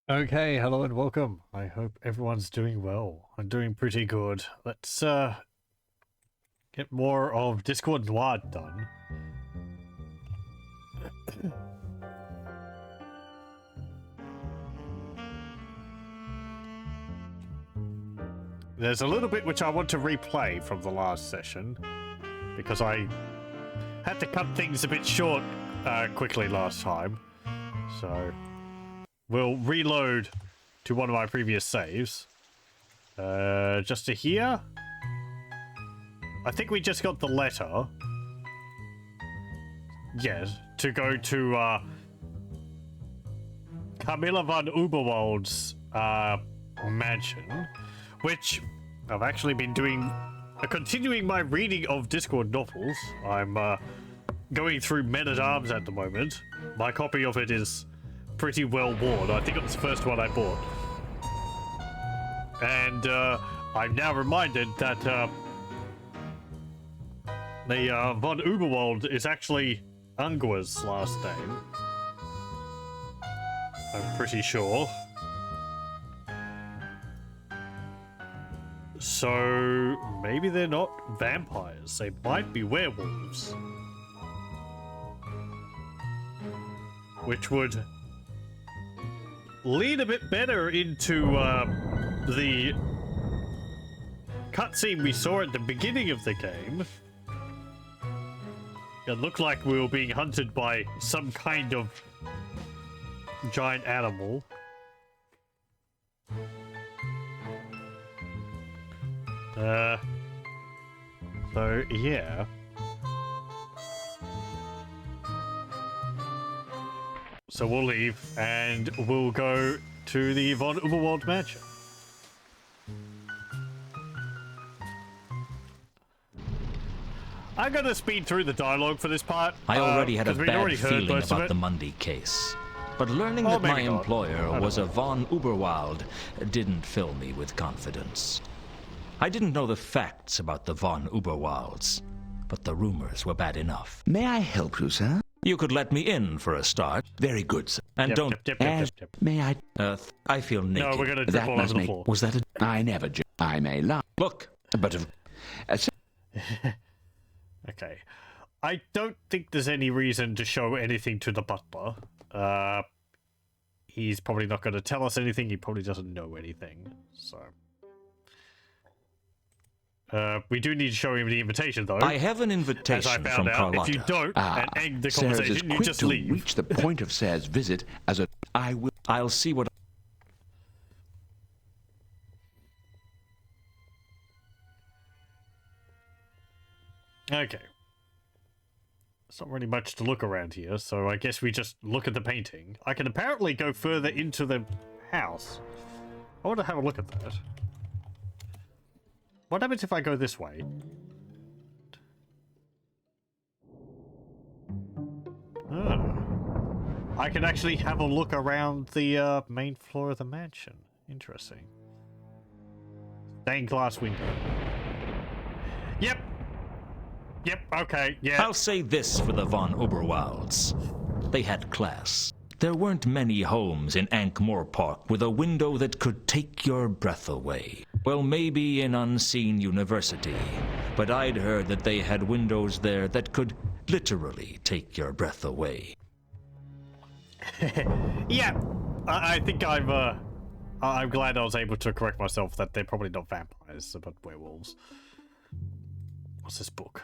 Okay, hello and welcome. I hope everyone's doing well. I'm doing pretty good. Let's get more of Discworld Noir done. There's a little bit which I want to replay from the last session because I had to cut things a bit short quickly last time. So we'll reload to one of my previous saves. Just to here. I think we just got the letter. Yes, to go to Camilla von Uberwald's mansion, which I've actually been doing, continuing my reading of Discworld novels. I'm going through Men at Arms at the moment. My copy of it is pretty well worn. I think it was the first one I bought. And I'm now reminded that the von Uberwald is actually Ungwar's last name. I'm pretty sure. So maybe they're not vampires. They might be werewolves. Which would lead a bit better into the cutscene we saw at the beginning of the game. It looked like we were being hunted by some kind of giant animal. So yeah. So we'll leave and we'll go to the von Uberwald mansion. I'm gonna speed through the dialogue for this part. I already had a bad feeling about the Mundy case. But learning that my employer was a von Uberwald didn't fill me with confidence. I didn't know the facts about the von Uberwalds, but the rumors were bad enough. May I help you, sir? You could let me in for a start. Very good, sir. And May I... I feel naked. No, we're gonna trip all over the floor. Was that a... I never... I may lie. Look. But of... Okay. I don't think there's any reason to show anything to the butler. He's probably not going to tell us anything. He probably doesn't know anything. So... we do need to show him the invitation, though. I have an invitation from Carlotta. If you don't, and end the conversation, you just leave. Reach the point of Sarah's visit as a... I'll see what... Okay. There's not really much to look around here, so I guess we just look at the painting. I can apparently go further into the house. I want to have a look at that. What happens if I go this way? Oh. I can actually have a look around the main floor of the mansion. Interesting. Stained glass window. Yep. Yep, okay, yeah. I'll say this for the von Uberwalds. They had class. There weren't many homes in Ankh-Morpork with a window that could take your breath away. Well, maybe an unseen university, but I'd heard that they had windows there that could literally take your breath away. Yeah, I think I'm glad I was able to correct myself that they're probably not vampires, but werewolves. What's this book?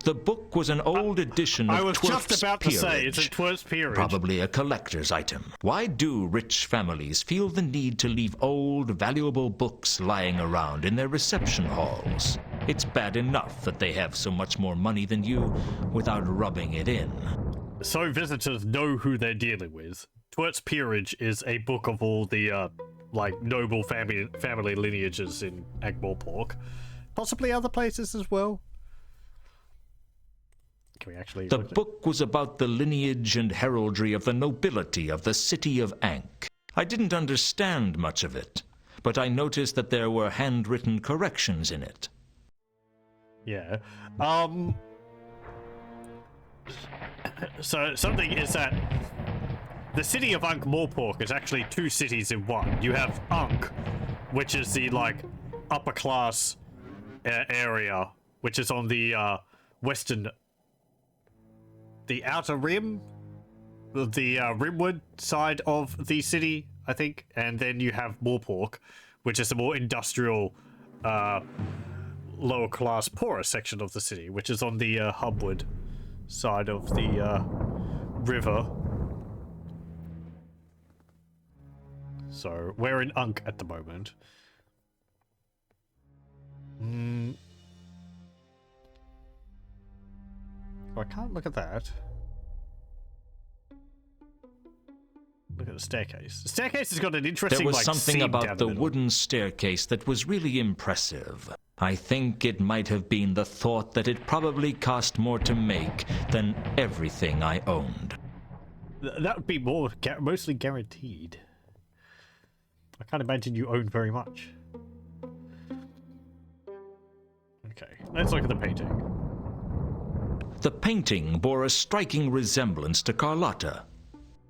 The book was an old edition of I was Twerf's just about to Peerage. say, it's a Twerf's Peerage. Probably a collector's item. Why do rich families feel the need to leave old, valuable books lying around in their reception halls? It's bad enough that they have so much more money than you without rubbing it in. So visitors know who they're dealing with. Twerf's Peerage is a book of all the, noble family lineages in Ankh-Morpork. Possibly other places as well. Can we actually... The book was about the lineage and heraldry of the nobility of the city of Ankh. I didn't understand much of it, but I noticed that there were handwritten corrections in it. Yeah. So something is that the city of Ankh-Morpork is actually two cities in one. You have Ankh, which is the, like, upper class area, which is on the western, the outer rim, the rimward side of the city, I think. And then you have Morpork, which is the more industrial, lower class, poorer section of the city, which is on the hubward side of the river. So we're in Ankh at the moment. Oh, I can't look at that. Look at the staircase. The staircase has got an interesting, There was like, something seam about down the middle. wooden staircase that was really impressive. I think it might have been the thought that it probably cost more to make than everything I owned. That would be more mostly guaranteed. I can't imagine you own very much. Okay, let's look at the painting. The painting bore a striking resemblance to Carlotta.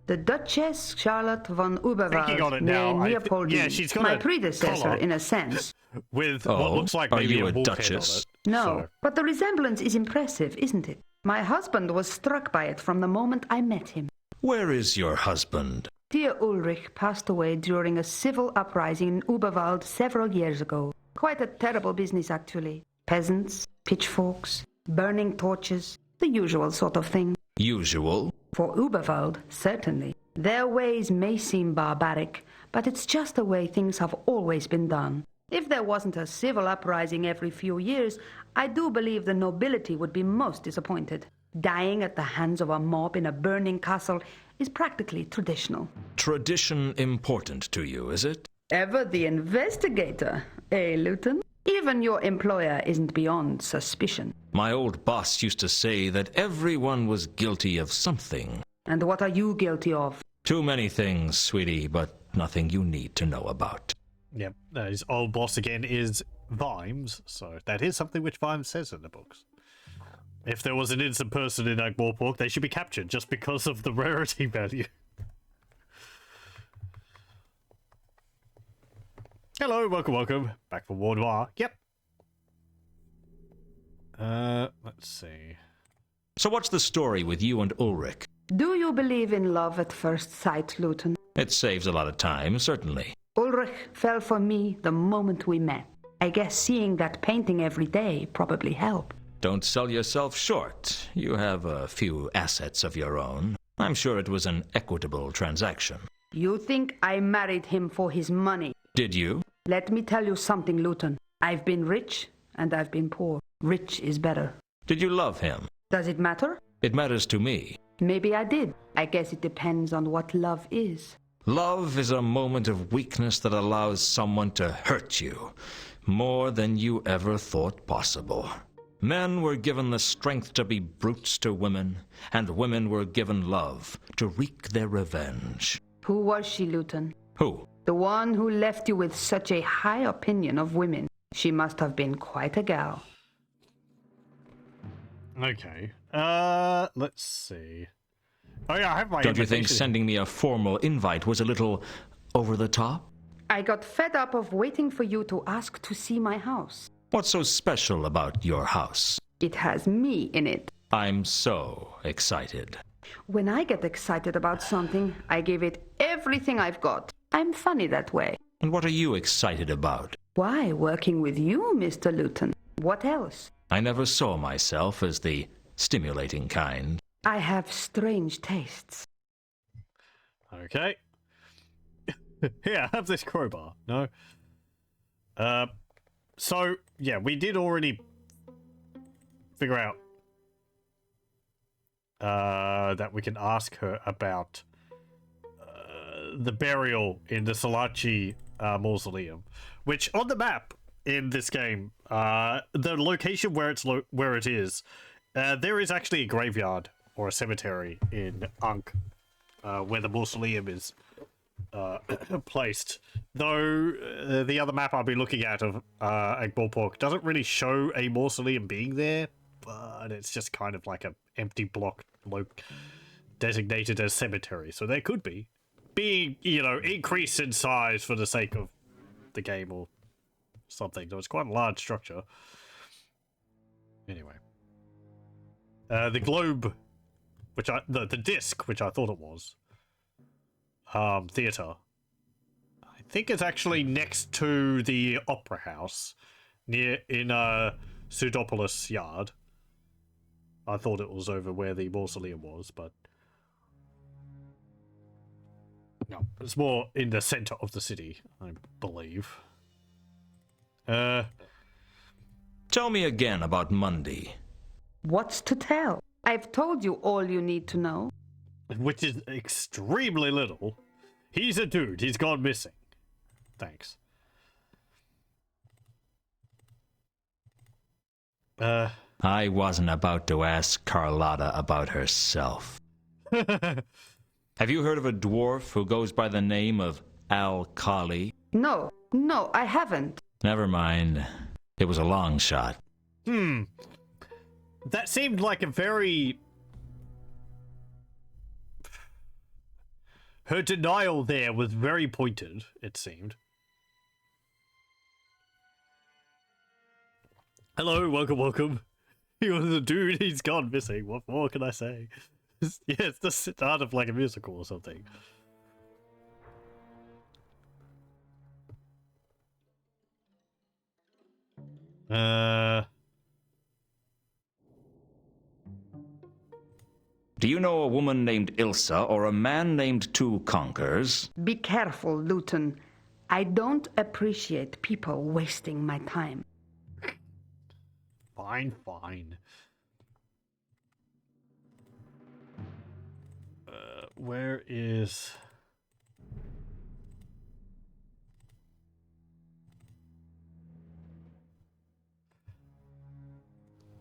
The Duchess Charlotte von Thinking on Uberwald, it now, named Leopoldine, yeah, she's got my a predecessor collar. in a sense. With Oh, what looks like are maybe you a a wolf head on duchess? it. No, So, but the resemblance is impressive, isn't it? My husband was struck by it from the moment I met him. Where is your husband? Dear Ulrich passed away during a civil uprising in Uberwald several years ago. Quite a terrible business, actually. Peasants, pitchforks, burning torches, the usual sort of thing. Usual? For Uberwald, certainly. Their ways may seem barbaric, but it's just the way things have always been done. If there wasn't a civil uprising every few years, I do believe the nobility would be most disappointed. Dying at the hands of a mob in a burning castle is practically traditional. Tradition important to you, is it? Ever the investigator, eh, Lewton? Even your employer isn't beyond suspicion. My old boss used to say that everyone was guilty of something. And what are you guilty of? Too many things, sweetie, but nothing you need to know about. yep, his old boss again is Vimes, so that is something which Vimes says in the books. If there was an innocent person in Ankh-Morpork, they should be captured just because of the rarity value. Hello, welcome. Back for War Noir. Yep. Let's see. So what's the story with you and Ulrich? Do you believe in love at first sight, Lewton? It saves a lot of time, certainly. Ulrich fell for me the moment we met. I guess seeing that painting every day probably helped. Don't sell yourself short. You have a few assets of your own. I'm sure it was an equitable transaction. You think I married him for his money? Did you? Let me tell you something, Lewton. I've been rich and I've been poor. Rich is better. Did you love him? Does it matter? It matters to me. Maybe I did. I guess it depends on what love is. Love is a moment of weakness that allows someone to hurt you more than you ever thought possible. Men were given the strength to be brutes to women, and women were given love to wreak their revenge. Who was she, Lewton? Who? The one who left you with such a high opinion of women. She must have been quite a gal. Okay. Let's see. Oh yeah, I have my Don't you think invitation. sending me a formal invite was a little over the top? I got fed up of waiting for you to ask to see my house. What's so special about your house? It has me in it. I'm so excited. When I get excited about something, I give it everything I've got. I'm funny that way. And what are you excited about? Why, working with you, Mr. Lewton. What else? I never saw myself as the stimulating kind. I have strange tastes. Okay. Here, have this crowbar. No. So, yeah, we did already figure out that we can ask her about the burial in the Salachi mausoleum, which on the map in this game, the location where where it is, there is actually a graveyard or a cemetery in Ankh, where the mausoleum is placed. Though the other map I'll be looking at of Ankh-Morpork doesn't really show a mausoleum being there, but it's just kind of like an empty block designated as cemetery, so there could be. Being, you know, increased in size for the sake of the game or something. So it's quite a large structure. Anyway. The globe, which the disc, which I thought it was, theater, I think it's actually next to the opera house, in Pseudopolis Yard. I thought it was over where the mausoleum was, but no, it's more in the center of the city, I believe. Tell me again about Mundy. What's to tell? I've told you all you need to know. Which is extremely little. He's a dude. He's gone missing. Thanks. I wasn't about to ask Carlotta about herself. Have you heard of a dwarf who goes by the name of Al-Khali? No, I haven't. Never mind. It was a long shot. That seemed like a very... Her denial there was very pointed, it seemed. Hello, welcome. He was a dude, he's gone missing. What more can I say? Yeah, it's the start of like a musical or something. Do you know a woman named Ilsa or a man named Two Conkers? Be careful, Lewton. I don't appreciate people wasting my time. Fine. Where is...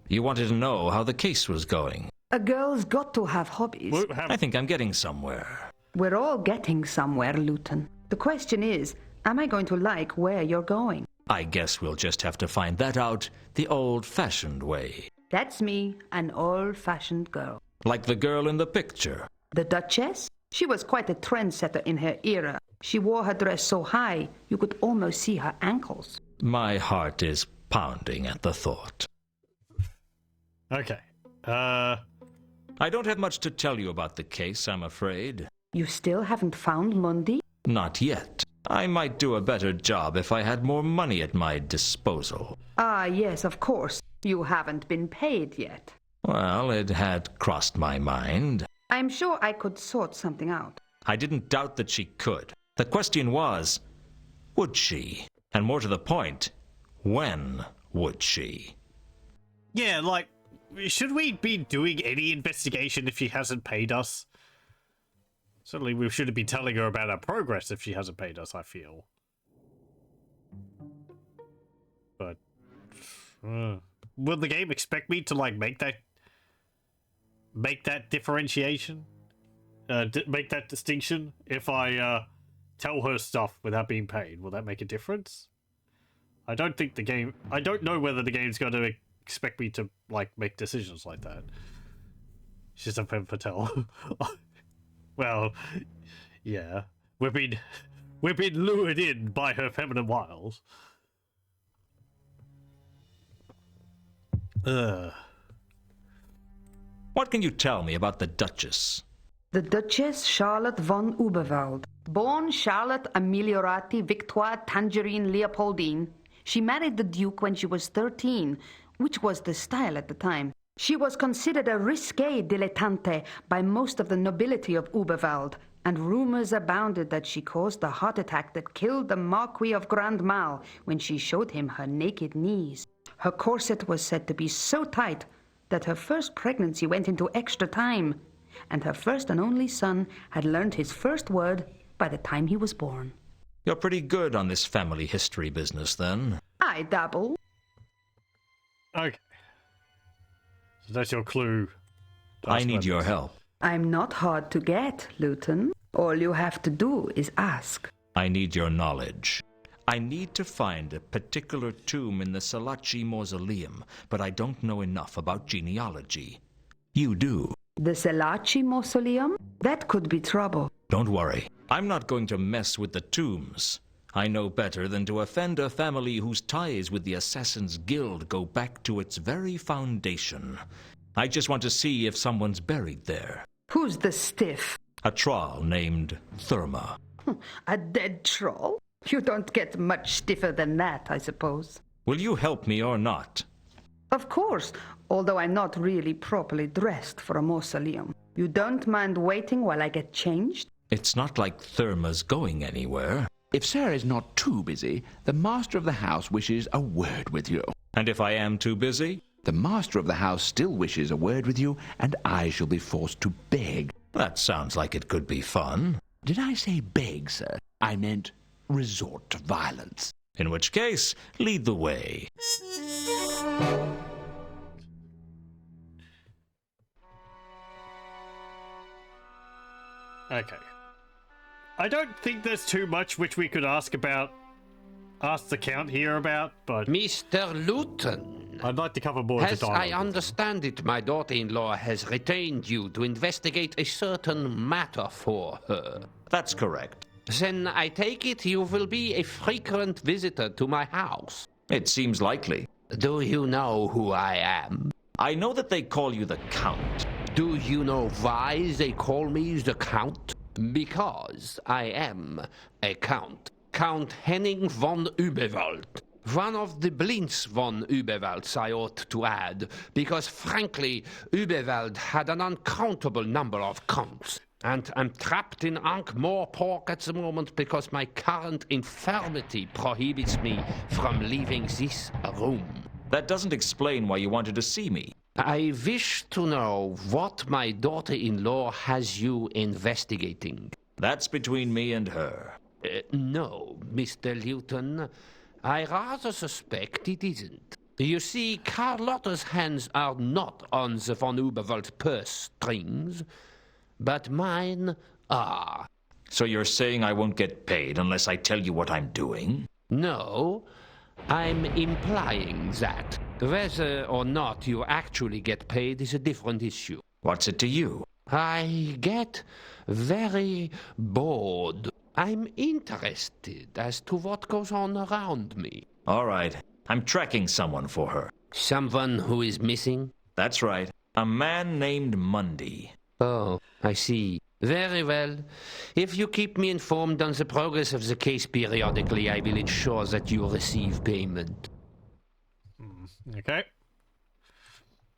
You wanted to know how the case was going. A girl's got to have hobbies. I think I'm getting somewhere. We're all getting somewhere, Lewton. The question is, am I going to like where you're going? I guess we'll just have to find that out the old-fashioned way. That's me, an old-fashioned girl. Like the girl in the picture. The Duchess? She was quite a trendsetter in her era. She wore her dress so high, you could almost see her ankles. My heart is pounding at the thought. Okay. I don't have much to tell you about the case, I'm afraid. You still haven't found Mundy? Not yet. I might do a better job if I had more money at my disposal. Ah, yes, of course. You haven't been paid yet. Well, it had crossed my mind. I'm sure I could sort something out. I didn't doubt that she could. The question was, would she? And more to the point, when would she? Yeah, like, should we be doing any investigation if she hasn't paid us? Certainly we shouldn't be telling her about our progress if she hasn't paid us, I feel. But... will the game expect me to, like, make that differentiation? Make that distinction? If I, tell her stuff without being paid, will that make a difference? I don't think the game... I don't know whether the game's going to expect me to, like, make decisions like that. She's a femme fatale. Well, yeah. We've been lured in by her feminine wiles. What can you tell me about the Duchess? The Duchess Charlotte von Uberwald. Born Charlotte Ameliorati Victoire Tangerine Leopoldine. She married the Duke when she was 13, which was the style at the time. She was considered a risque dilettante by most of the nobility of Uberwald, and rumors abounded that she caused the heart attack that killed the Marquis of Grandmal when she showed him her naked knees. Her corset was said to be so tight that her first pregnancy went into extra time, and her first and only son had learned his first word by the time he was born. You're pretty good on this family history business, then. I dabble. Okay. So that's your clue. I need your help. I'm not hard to get, Lewton. All you have to do is ask. I need your knowledge. I need to find a particular tomb in the Salaci Mausoleum, but I don't know enough about genealogy. You do. The Selachi Mausoleum? That could be trouble. Don't worry. I'm not going to mess with the tombs. I know better than to offend a family whose ties with the Assassin's Guild go back to its very foundation. I just want to see if someone's buried there. Who's the stiff? A troll named Therma. A dead troll? You don't get much stiffer than that, I suppose. Will you help me or not? Of course, although I'm not really properly dressed for a mausoleum. You don't mind waiting while I get changed? It's not like Therma's going anywhere. If Sarah is not too busy, the master of the house wishes a word with you. And if I am too busy? The master of the house still wishes a word with you, and I shall be forced to beg. That sounds like it could be fun. Did I say beg, sir? I meant resort to violence. In which case, lead the way. Okay. I don't think there's too much which we could ask the Count here about, but Mr. Lewton, I'd like to cover more of the as dialogue. I understand it, my daughter-in-law has retained you to investigate a certain matter for her. That's correct. Then I take it you will be a frequent visitor to my house. It seems likely. Do you know who I am? I know that they call you the Count. Do you know why they call me the Count? Because I am a Count. Count Henning von Überwald. One of the Blintz von Überwalds, I ought to add, because frankly, Überwald had an uncountable number of counts. And I'm trapped in Ankh-Morpork at the moment because my current infirmity prohibits me from leaving this room. That doesn't explain why you wanted to see me. I wish to know what my daughter-in-law has you investigating. That's between me and her. No, Mr. Lewton. I rather suspect it isn't. You see, Carlotta's hands are not on the von Überwald purse strings, but mine are. So you're saying I won't get paid unless I tell you what I'm doing? No, I'm implying that. Whether or not you actually get paid is a different issue. What's it to you? I get very bored. I'm interested as to what goes on around me. All right. I'm tracking someone for her. Someone who is missing? That's right. A man named Mundy. Oh, I see. Very well. If you keep me informed on the progress of the case periodically, I will ensure that you receive payment. Okay.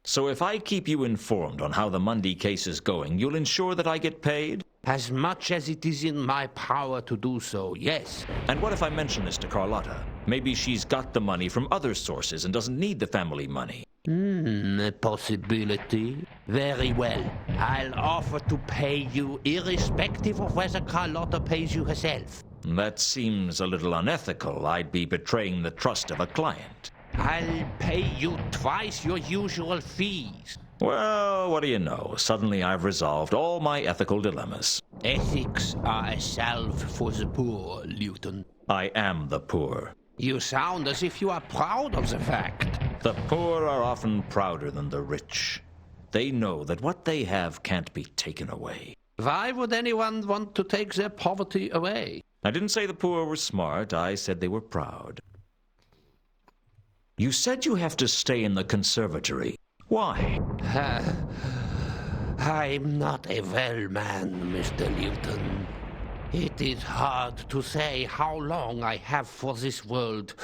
So if I keep you informed on how the Mundy case is going, you'll ensure that I get paid? As much as it is in my power to do so, yes. And what if I mention this to Carlotta? Maybe she's got the money from other sources and doesn't need the family money. A possibility. Very well. I'll offer to pay you irrespective of whether Carlotta pays you herself. That seems a little unethical. I'd be betraying the trust of a client. I'll pay you twice your usual fees. Well, what do you know? Suddenly I've resolved all my ethical dilemmas. Ethics are a salve for the poor, Lewton. I am the poor. You sound as if you are proud of the fact. The poor are often prouder than the rich. They know that what they have can't be taken away. Why would anyone want to take their poverty away? I didn't say the poor were smart. I said they were proud. You said you have to stay in the conservatory. Why? I'm not a well man, Mr. Lewton. It is hard to say how long I have for this world,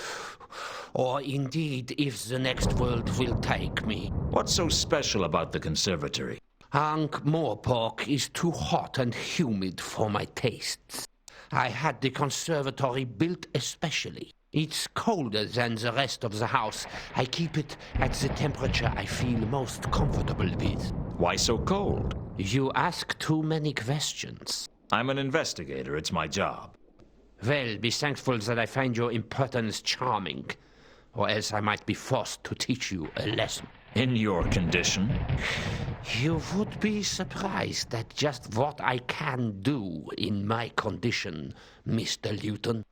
or indeed if the next world will take me. What's so special about the conservatory? Ankh-Morpork is too hot and humid for my tastes. I had the conservatory built especially. It's colder than the rest of the house. I keep it at the temperature I feel most comfortable with. Why so cold? You ask too many questions. I'm an investigator. It's my job. Well, be thankful that I find your impertinence charming, or else I might be forced to teach you a lesson. In your condition? You would be surprised at just what I can do in my condition, Mr. Lewton.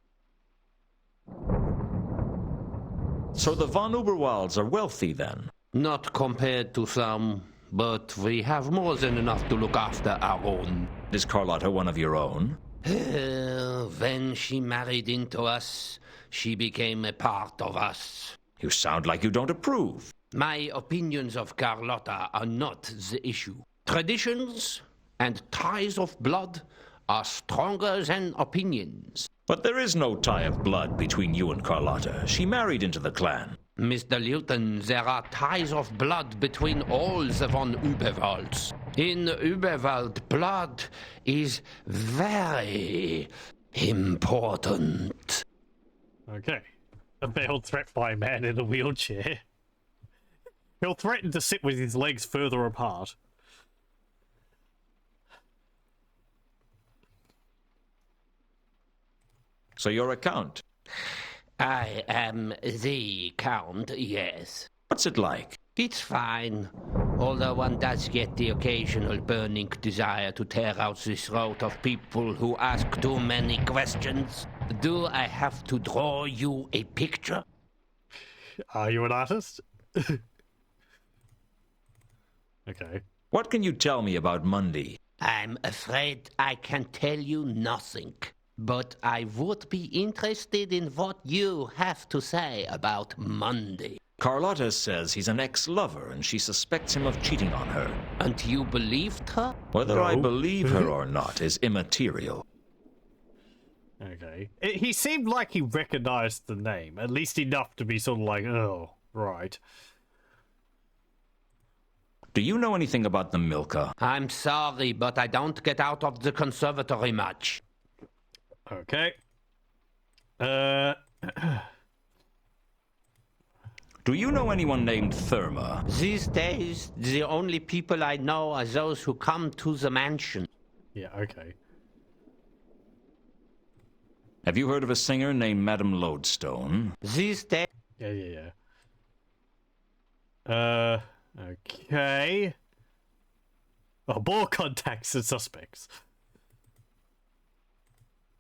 So the von Uberwalds are wealthy then? Not compared to some, but we have more than enough to look after our own. Is Carlotta one of your own? When she married into us, she became a part of us. You sound like you don't approve. My opinions of Carlotta are not the issue. Traditions and ties of blood are stronger than opinions. But there is no tie of blood between you and Carlotta. She married into the clan. Mr. Lewton, there are ties of blood between all the von Überwalds. In Überwald, blood is very important. Okay. A veiled threat by a man in a wheelchair. He'll threaten to sit with his legs further apart. So you're a count. I am the Count, yes. What's it like? It's fine, although one does get the occasional burning desire to tear out the throat of people who ask too many questions. Do I have to draw you a picture? Are you an artist? Okay. What can you tell me about Mundy? I'm afraid I can tell you nothing, but I would be interested in what you have to say about Mundy. Carlotta says he's an ex-lover and she suspects him of cheating on her. And you believed her? Whether I believe her or not is immaterial. Okay. He seemed like he recognized the name, at least enough to be sort of like, oh, right. Do you know anything about the Milka? I'm sorry, but I don't get out of the conservatory much. Okay. Do you know anyone named Therma? These days, the only people I know are those who come to the mansion. Yeah, okay. Have you heard of a singer named Madame Lodestone? These days... Yeah. Okay. Oh, more contacts and suspects.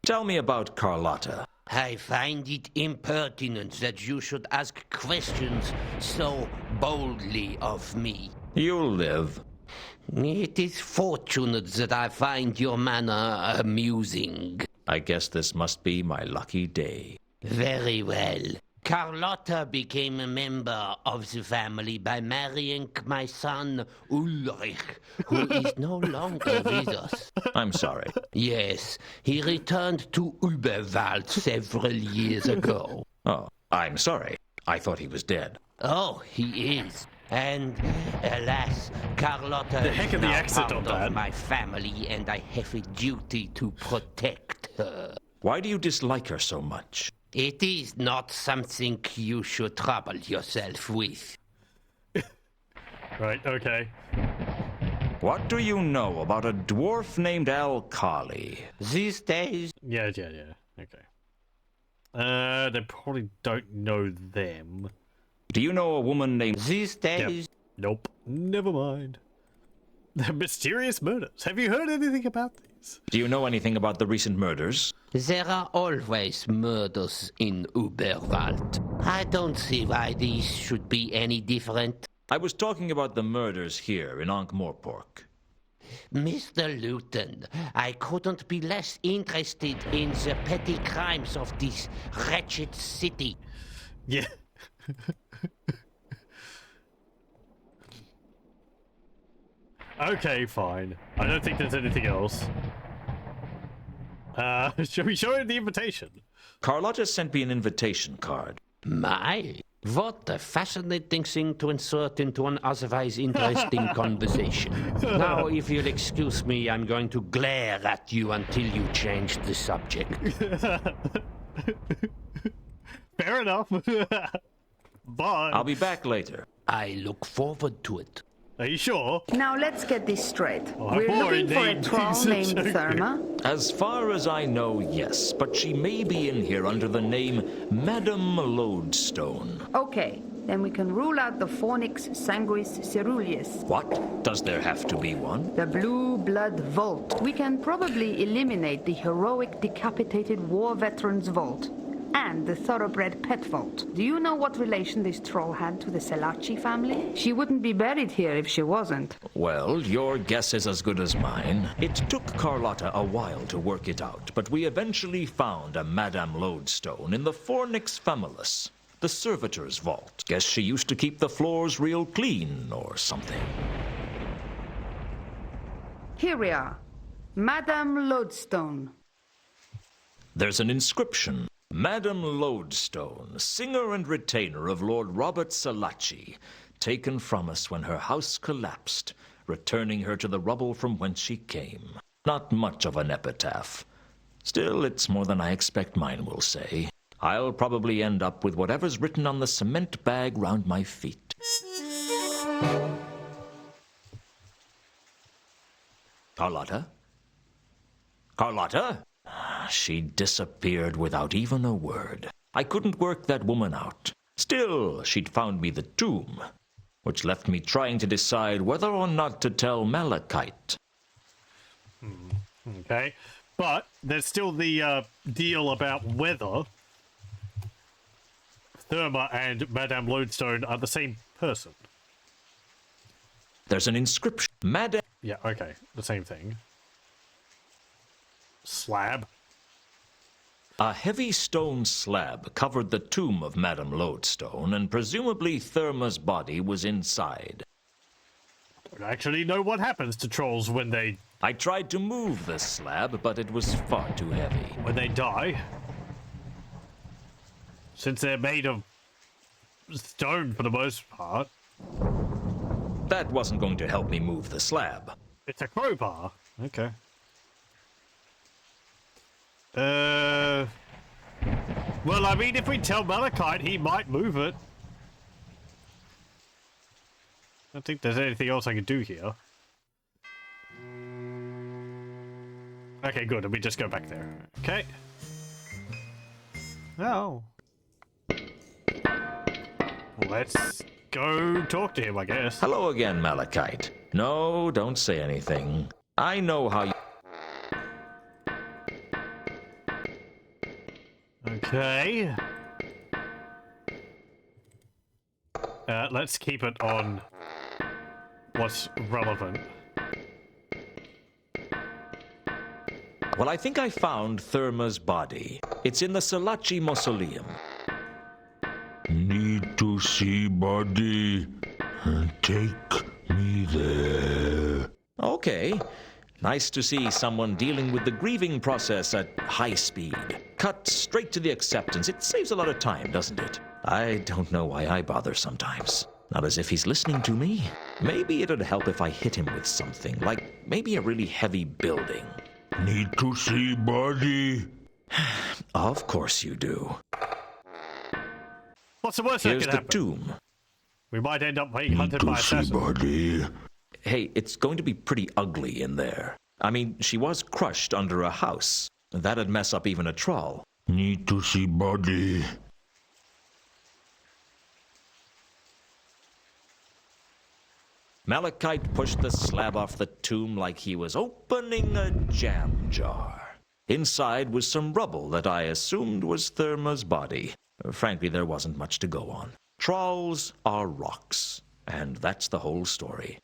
Tell me about Carlotta. I find it impertinent that you should ask questions so boldly of me. You'll live. It is fortunate that I find your manner amusing. I guess this must be my lucky day. Very well. Carlotta became a member of the family by marrying my son Ulrich, who is no longer with us. I'm sorry. Yes, he returned to Überwald several years ago. Oh, I'm sorry. I thought he was dead. Oh, he is. And alas, Carlotta The heck is of the now accent part on that. of my family, and I have a duty to protect her. Why do you dislike her so much? It is not something you should trouble yourself with. Right, okay. What do you know about a dwarf named Alkali? These days, Yeah. Okay. They probably don't know them. Do you know a woman named... these days, Nope. Never mind. The mysterious murders. Have you heard anything about these? Do you know anything about the recent murders? there are always murders in Überwald. I don't see why these should be any different. I was talking about the murders here in Ankh-Morpork. Mr. Lewton, I couldn't be less interested in the petty crimes of this wretched city. Yeah. Okay, fine. I don't think there's anything else. Shall we show him the invitation? Carlotta sent me an invitation card. My, what a fascinating thing to insert into an otherwise interesting conversation. Now, if you'll excuse me, I'm going to glare at you until you change the subject. Fair enough. Bye. I'll be back later. I look forward to it. Are you sure? Now let's get this straight. Oh, We're boy, looking for a named troll things are named so Therma. As far as I know, yes, but she may be in here under the name Madame Lodestone. Okay, then we can rule out the Fornix Sanguis Ceruleus. What? Does there have to be one? The Blue Blood Vault. We can probably eliminate the heroic decapitated war veterans vault. and the thoroughbred pet vault. Do you know what relation this troll had to the Selachi family? She wouldn't be buried here if she wasn't. Well, your guess is as good as mine. It took Carlotta a while to work it out, but we eventually found a Madame Lodestone in the Fornix Famulus, the servitor's vault. Guess she used to keep the floors real clean or something. Here we are. Madame Lodestone. There's an inscription. Madame Lodestone, singer and retainer of Lord Robert Selachi, taken from us when her house collapsed, returning her to the rubble from whence she came. Not much of an epitaph. Still, it's more than I expect mine will say. I'll probably end up with whatever's written on the cement bag round my feet. Carlotta? Carlotta? She disappeared without even a word. I couldn't work that woman out. Still, she'd found me the tomb, which left me trying to decide whether or not to tell Malachite. Okay, but there's still the deal about whether Therma and Madame Lodestone are the same person. There's an inscription. Madame... Yeah, okay, the same thing. Slab. A heavy stone slab covered the tomb of Madame Lodestone, and presumably Therma's body was inside. I don't actually know what happens to trolls when they I tried to move the slab, but it was far too heavy. die. Since they're made of stone for the most part. That wasn't going to help me move the slab. It's a crowbar. Okay. Well, I mean, if we tell Malachite, he might move it. I don't think there's anything else I can do here. Okay, good. Let me just go back there. Okay. Oh. Let's go talk to him, I guess. Hello again, Malachite. No, don't say anything. I know how you... Okay. Let's keep it on what's relevant. Well, I think I found Therma's body. It's in the Selachi mausoleum. Need to see body. Take me there. Okay. Nice to see someone dealing with the grieving process at high speed. Cut straight to the acceptance. It saves a lot of time, doesn't it? I don't know why I bother sometimes. Not as if he's listening to me. Maybe it'd help if I hit him with something, like maybe a really heavy building. Need to see body. Of course you do. What's the worst that Here's could the happen? tomb. We might end up being Need hunted to by see assassins. body. Hey, it's going to be pretty ugly in there. I mean, she was crushed under a house. That'd mess up even a trawl. Need to see body. Malachite pushed the slab off the tomb like he was opening a jam jar. Inside was some rubble that I assumed was Therma's body. Frankly, there wasn't much to go on. Trawls are rocks, and that's the whole story.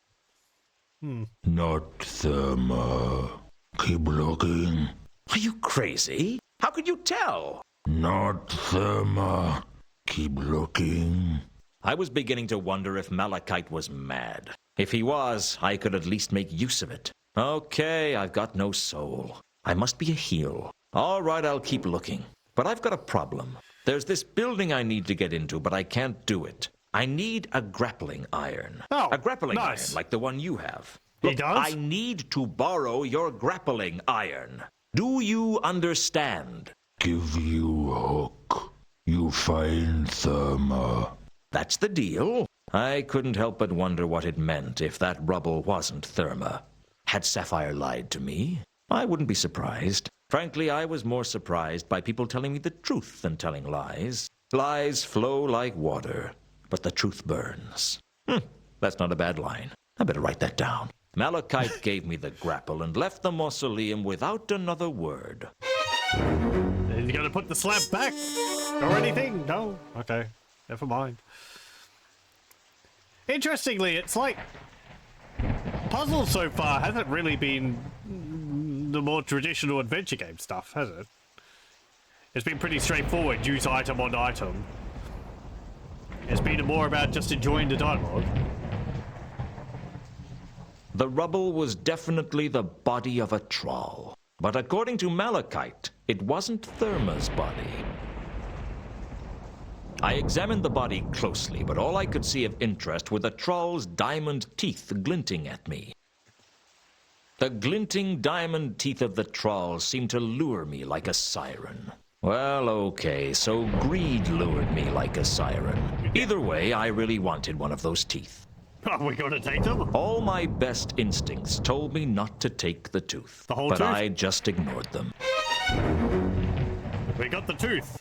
Not Therma. Keep looking. Are you crazy? How could you tell? Not Therma. Keep looking. I was beginning to wonder if Malachite was mad. If he was, I could at least make use of it. Okay, I've got no soul. I must be a heel. All right, I'll keep looking. But I've got a problem. There's this building I need to get into, but I can't do it. I need a grappling iron. Oh, a grappling nice. iron, like the one you have. He Look, does? I need to borrow your grappling iron. Do you understand? Give you hook. You find Therma. That's the deal. I couldn't help but wonder what it meant if that rubble wasn't Therma. Had Sapphire lied to me? I wouldn't be surprised. Frankly, I was more surprised by people telling me the truth than telling lies. Lies flow like water, but the truth burns. That's not a bad line. I better write that down. Malachite gave me the grapple and left the mausoleum without another word. You're gonna put the slab back? Or anything? No? Okay. Never mind. Interestingly, it's like... puzzles so far hasn't really been the more traditional adventure game stuff, has it? It's been pretty straightforward, use item on item. It's been more about just enjoying the dialogue. The rubble was definitely the body of a troll. But according to Malachite, it wasn't Therma's body. I examined the body closely, but all I could see of interest were the troll's diamond teeth glinting at me. The glinting diamond teeth of the troll seemed to lure me like a siren. Well, okay, so greed lured me like a siren. Either way, I really wanted one of those teeth. Are we gonna take them? All my best instincts told me not to take the tooth. The whole but tooth? I just ignored them. We got the tooth.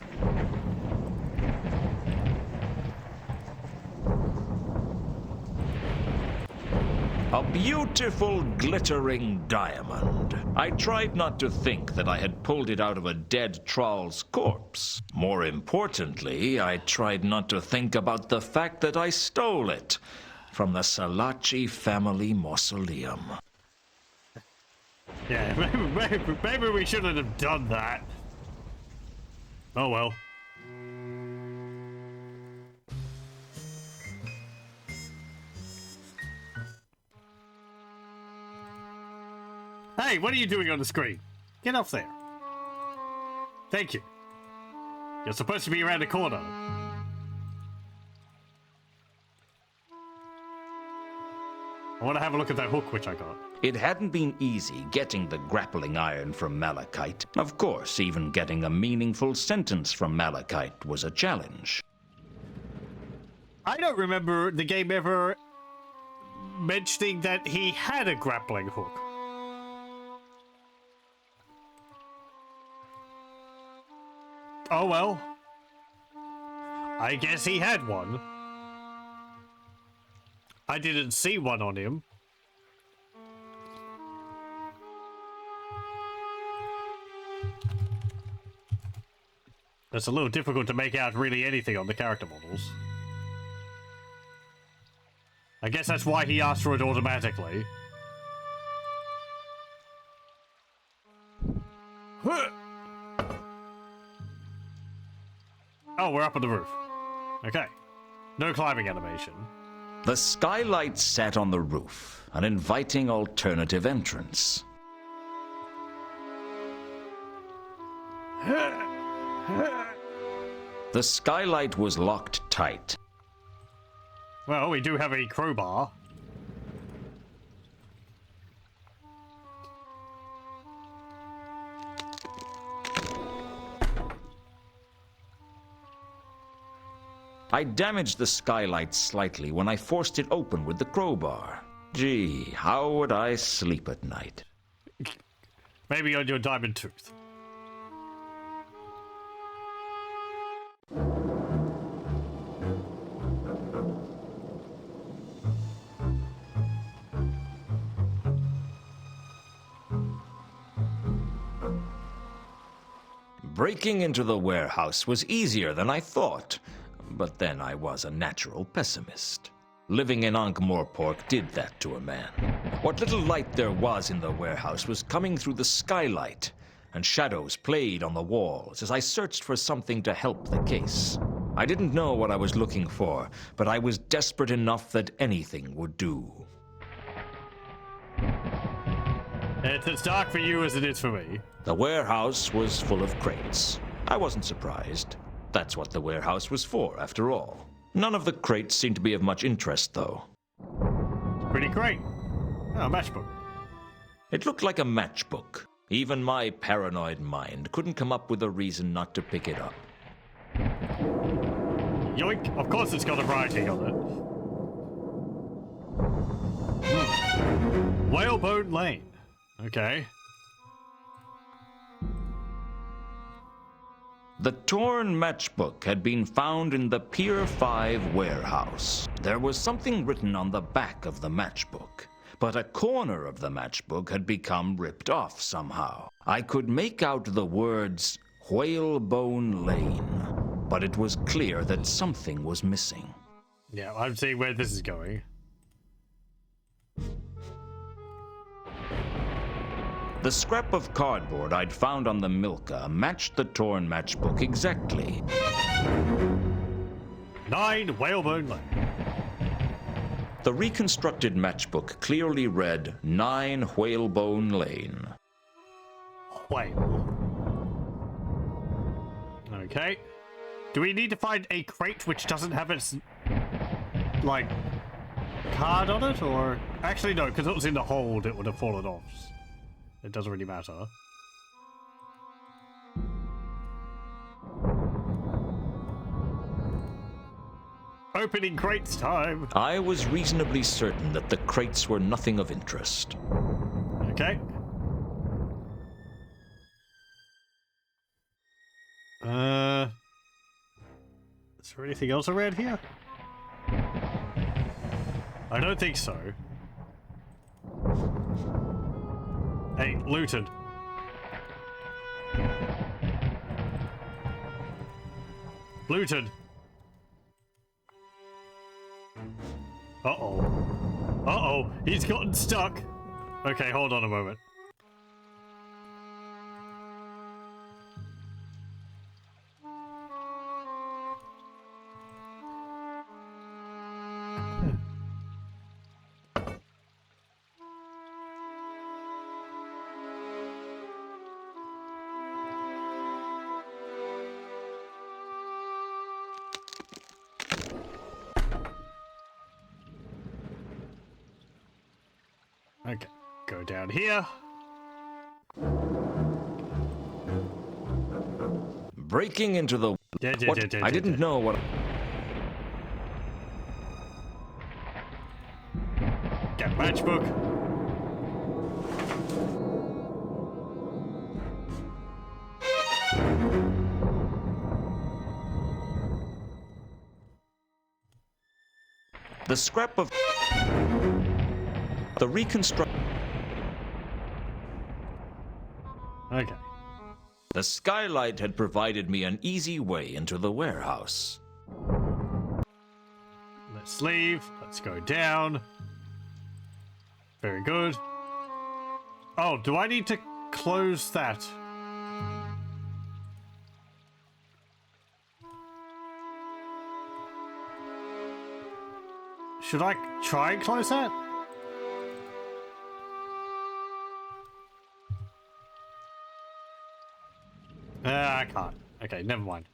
A beautiful, glittering diamond. I tried not to think that I had pulled it out of a dead troll's corpse. More importantly, I tried not to think about the fact that I stole it from the Salaci family mausoleum. Yeah, maybe we shouldn't have done that. Oh well. Hey, what are you doing on the screen? Get off there. Thank you. You're supposed to be around the corner. I want to have a look at that hook which I got. It hadn't been easy getting the grappling iron from Malachite. Of course, even getting a meaningful sentence from Malachite was a challenge. I don't remember the game ever mentioning that he had a grappling hook. Oh well. I guess he had one. I didn't see one on him. It's a little difficult to make out really anything on the character models. I guess that's why he asked for it automatically. Oh, we're up on the roof. Okay. No climbing animation. The skylight sat on the roof, an inviting alternative entrance. The skylight was locked tight. Well, we do have a crowbar. I damaged the skylight slightly when I forced it open with the crowbar. Gee, how would I sleep at night? Maybe on your diamond tooth. Breaking into the warehouse was easier than I thought, but then I was a natural pessimist. Living in Ankh-Morpork did that to a man. What little light there was in the warehouse was coming through the skylight, and shadows played on the walls as I searched for something to help the case. I didn't know what I was looking for, but I was desperate enough that anything would do. It's as dark for you as it is for me. The warehouse was full of crates. I wasn't surprised. That's what the warehouse was for, after all. None of the crates seemed to be of much interest, though. Pretty great. Oh, a matchbook. It looked like a matchbook. Even my paranoid mind couldn't come up with a reason not to pick it up. Yoink. Of course it's got a writing on it. Whalebone Lane. Okay. The torn matchbook had been found in the Pier 5 warehouse. There was something written on the back of the matchbook, but a corner of the matchbook had become ripped off somehow. I could make out the words Whalebone Lane. but it was clear that something was missing. Yeah, I'm seeing where this is going. The scrap of cardboard I'd found on the Milka matched the torn matchbook exactly. 9 Whalebone Lane. The reconstructed matchbook clearly read 9 Whalebone Lane. Whale. Okay. Do we need to find a crate which doesn't have its, like, card on it, or... Actually, no, because it was in the hold, it would have fallen off. It doesn't really matter. Opening crates time! I was reasonably certain that the crates were nothing of interest. Okay. Is there anything else around here? I don't think so. Hey, Lewton. Lewton. Uh-oh. Uh-oh, he's gotten stuck. Okay, hold on a moment. Okay, go down here. Breaking into the... What? I didn't know what... Get matchbook. The scrap of... The reconstruct... Okay. The skylight had provided me an easy way into the warehouse. Let's leave. Let's go down. Very good. Oh, do I need to close that? Should I try and close that? I can't. Okay, never mind.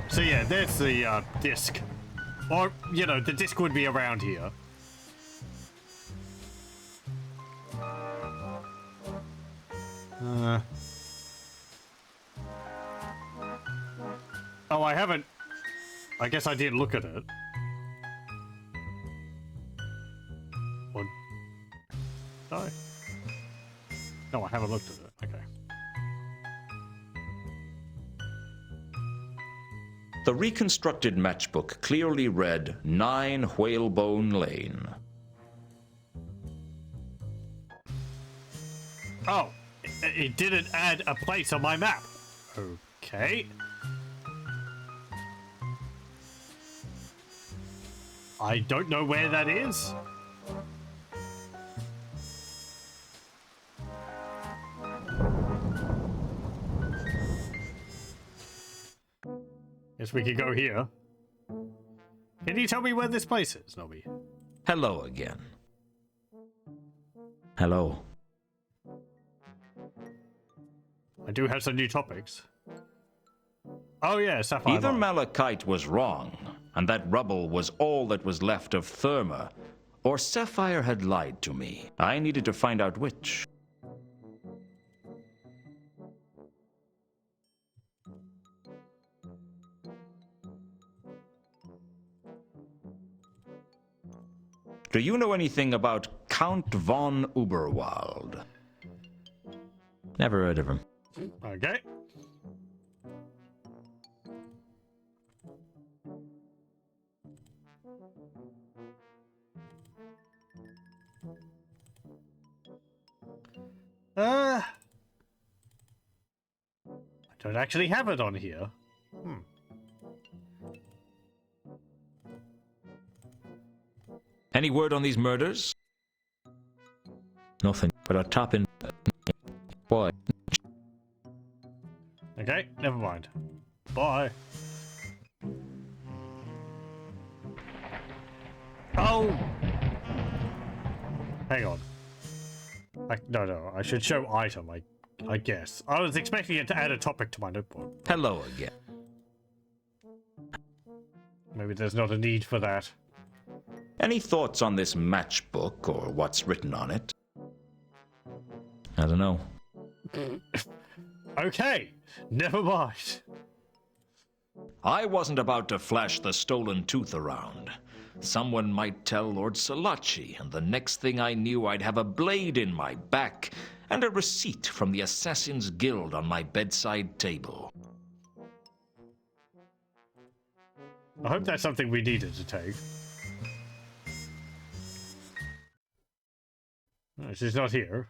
So yeah, there's the disc. Or, you know, the disc would be around here. Oh, I haven't... I guess I did look at it. Or... No. No, I haven't looked at it. Okay. The reconstructed matchbook clearly read 9 Whalebone Lane. Oh, it didn't add a place on my map. Okay. I don't know where that is. Guess we could go here. Can you tell me where this place is, Nobby? Hello again. Hello. I do have some new topics. Oh yeah, Sapphire. Either Mine. Malachite was wrong, and that rubble was all that was left of Therma, or Sapphire had lied to me. I needed to find out which. Do you know anything about Count von Uberwald? Never heard of him. Okay. I don't actually have it on here. Any word on these murders? Nothing, but a top in... Boy. Okay, never mind. Bye. Oh! Hang on. No, I should show item, I guess. I was expecting it to add a topic to my notebook. Hello again. Maybe there's not a need for that. Any thoughts on this matchbook or what's written on it? I don't know. Okay, never mind. I wasn't about to flash the stolen tooth around. Someone might tell Lord Salachi, and the next thing I knew I'd have a blade in my back and a receipt from the Assassin's Guild on my bedside table. I hope that's something we needed to take. No, she's not here.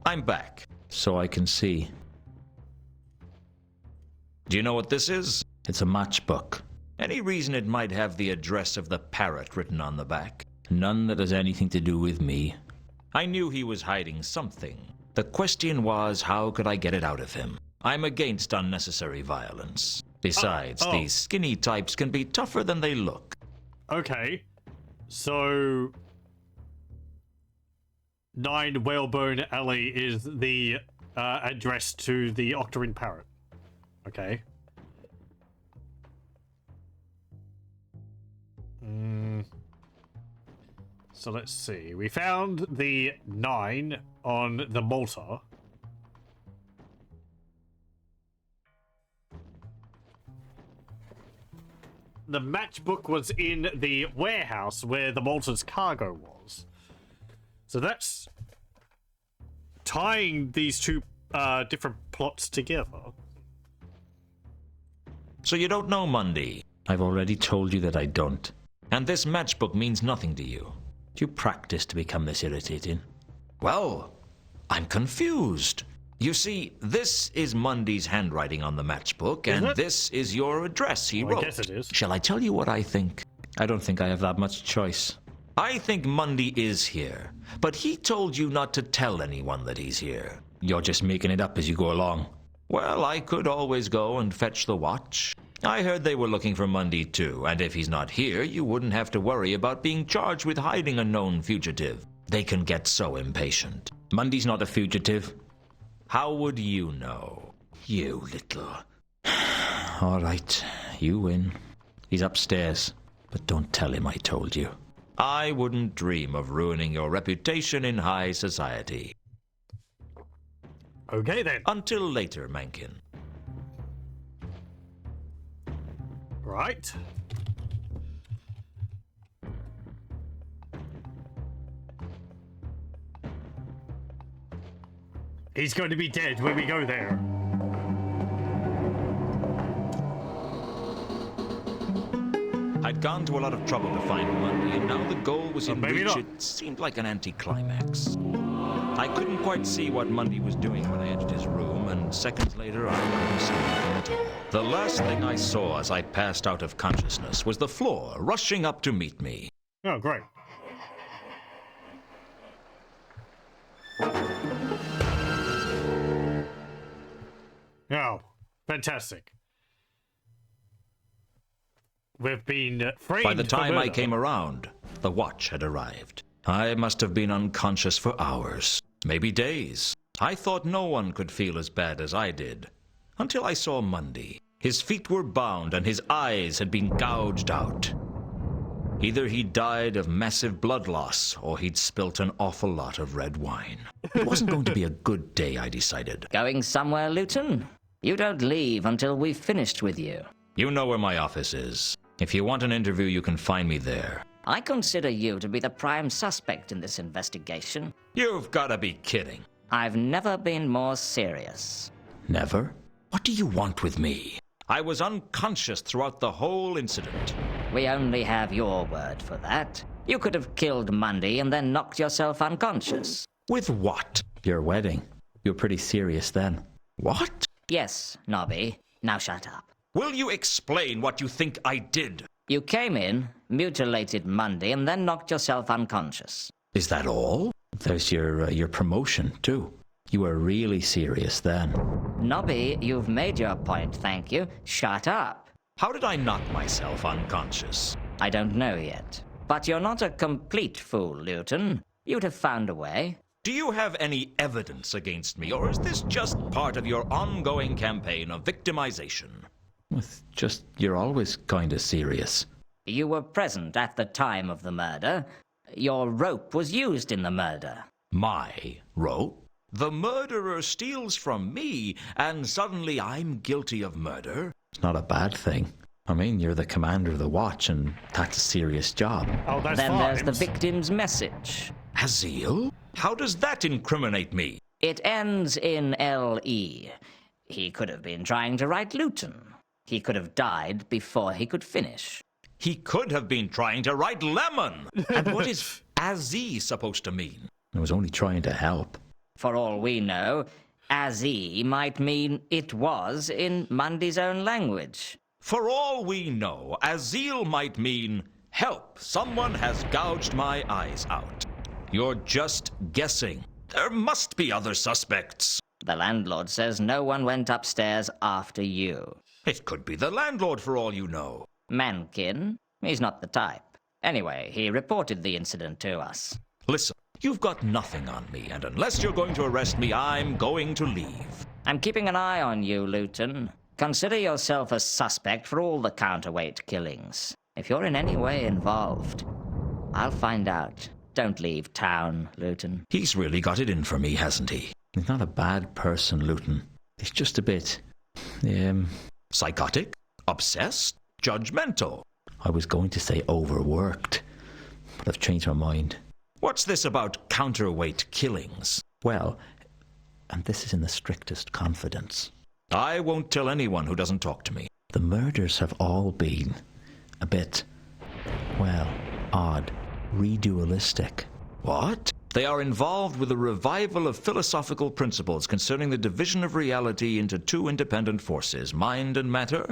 I'm back, so I can see. Do you know what this is? It's a matchbook. Any reason it might have the address of the parrot written on the back? None that has anything to do with me. I knew he was hiding something. The question was, how could I get it out of him? I'm against unnecessary violence. Besides, these skinny types can be tougher than they look. Okay, so 9 Whalebone Alley is the address to the Octarine Parrot. Okay. So let's see. We found the 9 on the Malta. The matchbook was in the warehouse where the Malta's cargo was. So that's tying these two different plots together. So you don't know Mundy? I've already told you that I don't. And this matchbook means nothing to you. Do you practice to become this irritating? Well, I'm confused. You see, this is Mundy's handwriting on the matchbook, and this is your address he wrote. I guess it is. Shall I tell you what I think? I don't think I have that much choice. I think Mundy is here, but he told you not to tell anyone that he's here. You're just making it up as you go along. Well, I could always go and fetch the watch. I heard they were looking for Mundy too, and if he's not here, you wouldn't have to worry about being charged with hiding a known fugitive. They can get so impatient. Mundy's not a fugitive. How would you know? You little... All right, you win. He's upstairs, but don't tell him I told you. I wouldn't dream of ruining your reputation in high society. Okay then. Until later, Mankin. Right. He's going to be dead when we go there. I'd gone to a lot of trouble to find Mundy, and now the goal was in maybe reach. not. It seemed like an anticlimax. I couldn't quite see what Mundy was doing when I entered his room, and seconds later I couldn't see anything at all. The last thing I saw as I passed out of consciousness was the floor rushing up to meet me. Oh, great. Oh, fantastic. We've been framed. By the time for I murder. came around, the watch had arrived. I must have been unconscious for hours, maybe days. I thought no one could feel as bad as I did, until I saw Mundy. His feet were bound and his eyes had been gouged out. Either he died of massive blood loss, or he'd spilt an awful lot of red wine. It wasn't going to be a good day, I decided. Going somewhere, Lewton? You don't leave until we've finished with you. You know where my office is. If you want an interview, you can find me there. I consider you to be the prime suspect in this investigation. You've got to be kidding. I've never been more serious. Never? What do you want with me? I was unconscious throughout the whole incident. We only have your word for that. You could have killed Mundy and then knocked yourself unconscious. With what? Your wedding. You were pretty serious then. What? Yes, Nobby. Now shut up. Will you explain what you think I did? You came in, mutilated Mundy, and then knocked yourself unconscious. Is that all? There's your promotion, too. You were really serious then. Nobby, you've made your point, thank you. Shut up. How did I knock myself unconscious? I don't know yet. But you're not a complete fool, Lewton. You'd have found a way. Do you have any evidence against me, or is this just part of your ongoing campaign of victimization? It's just, you're always kind of serious. You were present at the time of the murder. Your rope was used in the murder. My rope? The murderer steals from me, and suddenly I'm guilty of murder? It's not a bad thing. I mean, you're the commander of the watch, and that's a serious job. Oh, that's Then fine. there's the victim's message. Azil? How does that incriminate me? It ends in L-E. He could have been trying to write Lewton. He could have died before he could finish. He could have been trying to write lemon. And what is Azzy supposed to mean? I was only trying to help. For all we know, Azzy might mean it was in Mundy's own language. For all we know, Azil might mean, help, someone has gouged my eyes out. You're just guessing. There must be other suspects. The landlord says no one went upstairs after you. It could be the landlord for all you know. Mankin? He's not the type. Anyway, he reported the incident to us. Listen, you've got nothing on me, and unless you're going to arrest me, I'm going to leave. I'm keeping an eye on you, Lewton. Consider yourself a suspect for all the counterweight killings. If you're in any way involved, I'll find out. Don't leave town, Lewton. He's really got it in for me, hasn't he? He's not a bad person, Lewton. He's just a bit... Psychotic? Obsessed? Judgmental? I was going to say overworked, but I've changed my mind. What's this about counterweight killings? Well, and this is in the strictest confidence. I won't tell anyone who doesn't talk to me. The murders have all been a bit, well, odd, redualistic. What? They are involved with a revival of philosophical principles concerning the division of reality into two independent forces, mind and matter?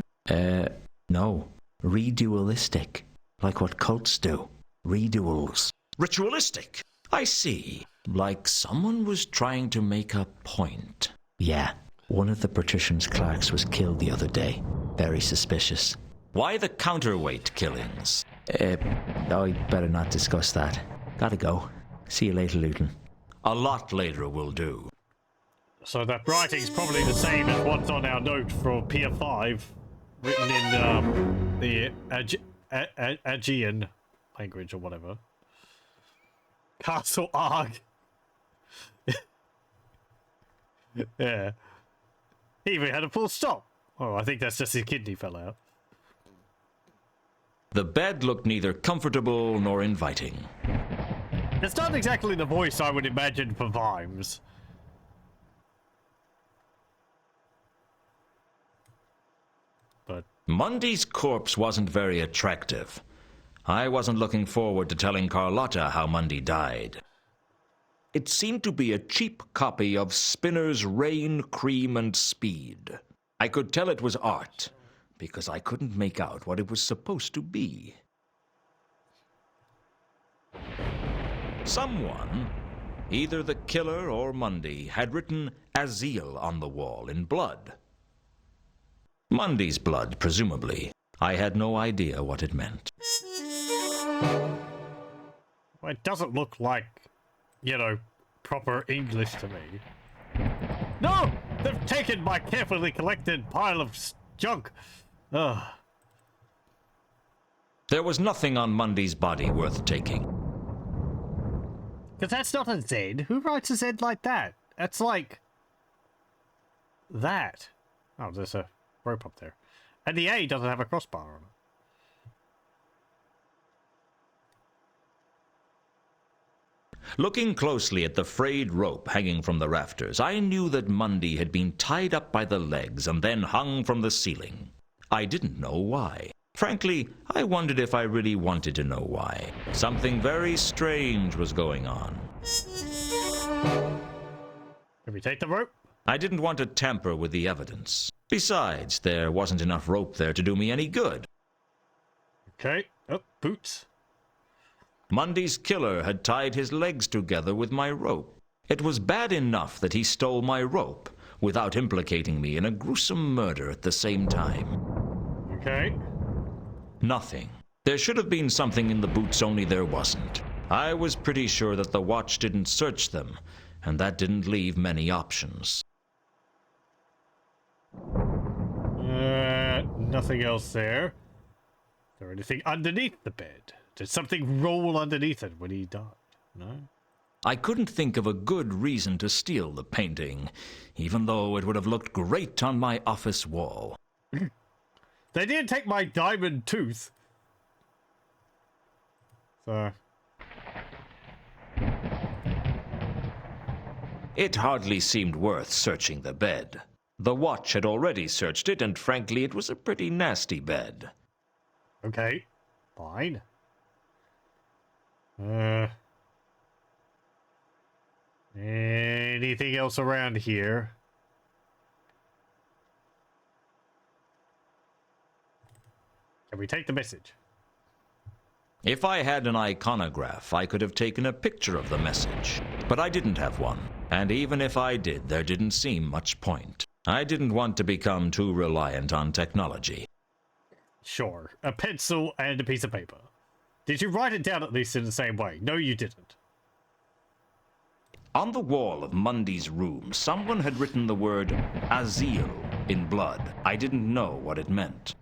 No. Redualistic. Like what cults do. Reduals. Ritualistic? I see. Like someone was trying to make a point. Yeah. One of the patrician's clerks was killed the other day. Very suspicious. Why the counterweight killings? I'd better not discuss that. Gotta go. See you later, Lewton. A lot later will do. So that writing's probably the same as what's on our note for Pier 5, written in the Aegean language or whatever. Castle Arg. Yeah. He even had a full stop. Oh, I think that's just his kidney fell out. The bed looked neither comfortable nor inviting. It's not exactly the voice I would imagine for Vimes. But Mundy's corpse wasn't very attractive. I wasn't looking forward to telling Carlotta how Mundy died. It seemed to be a cheap copy of Spinner's Rain, Cream and Speed. I could tell it was art, because I couldn't make out what it was supposed to be. Someone, either the killer or Mundy, had written Azil on the wall in blood. Mundy's blood, presumably. I had no idea what it meant. well, it doesn't look like, you know, proper English to me. No! They've taken my carefully collected pile of junk. Ugh. There was nothing on Mundy's body worth taking. Because that's not a Z. Who writes a Z like that? That's like... that. Oh, there's a rope up there. And the A doesn't have a crossbar on it. Looking closely at the frayed rope hanging from the rafters, I knew that Mundy had been tied up by the legs and then hung from the ceiling. I didn't know why. Frankly, I wondered if I really wanted to know why. Something very strange was going on. Can we take the rope? I didn't want to tamper with the evidence. Besides, there wasn't enough rope there to do me any good. Okay. Oh, boots. Mundy's killer had tied his legs together with my rope. It was bad enough that he stole my rope without implicating me in a gruesome murder at the same time. Okay. Nothing. There should have been something in the boots, only there wasn't. I was pretty sure that the watch didn't search them, and that didn't leave many options. Nothing else there. Is there anything underneath the bed? Did something roll underneath it when he died? No? I couldn't think of a good reason to steal the painting, even though it would have looked great on my office wall. They didn't take my diamond tooth. So... It hardly seemed worth searching the bed. The watch had already searched it, and frankly, it was a pretty nasty bed. Okay, fine. Anything else around here? Can we take the message? If I had an iconograph, I could have taken a picture of the message. But I didn't have one. And even if I did, there didn't seem much point. I didn't want to become too reliant on technology. Sure. A pencil and a piece of paper. Did you write it down at least in the same way? No, you didn't. On the wall of Mundy's room, someone had written the word Azil in blood. I didn't know what it meant.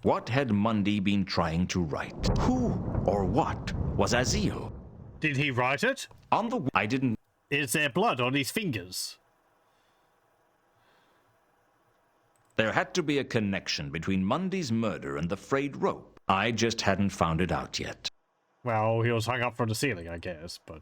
What had Mundy been trying to write? Who or what was Azil? Did he write it? I didn't... Is there blood on his fingers? There had to be a connection between Mundy's murder and the frayed rope. I just hadn't found it out yet. Well, he was hung up from the ceiling, I guess, but...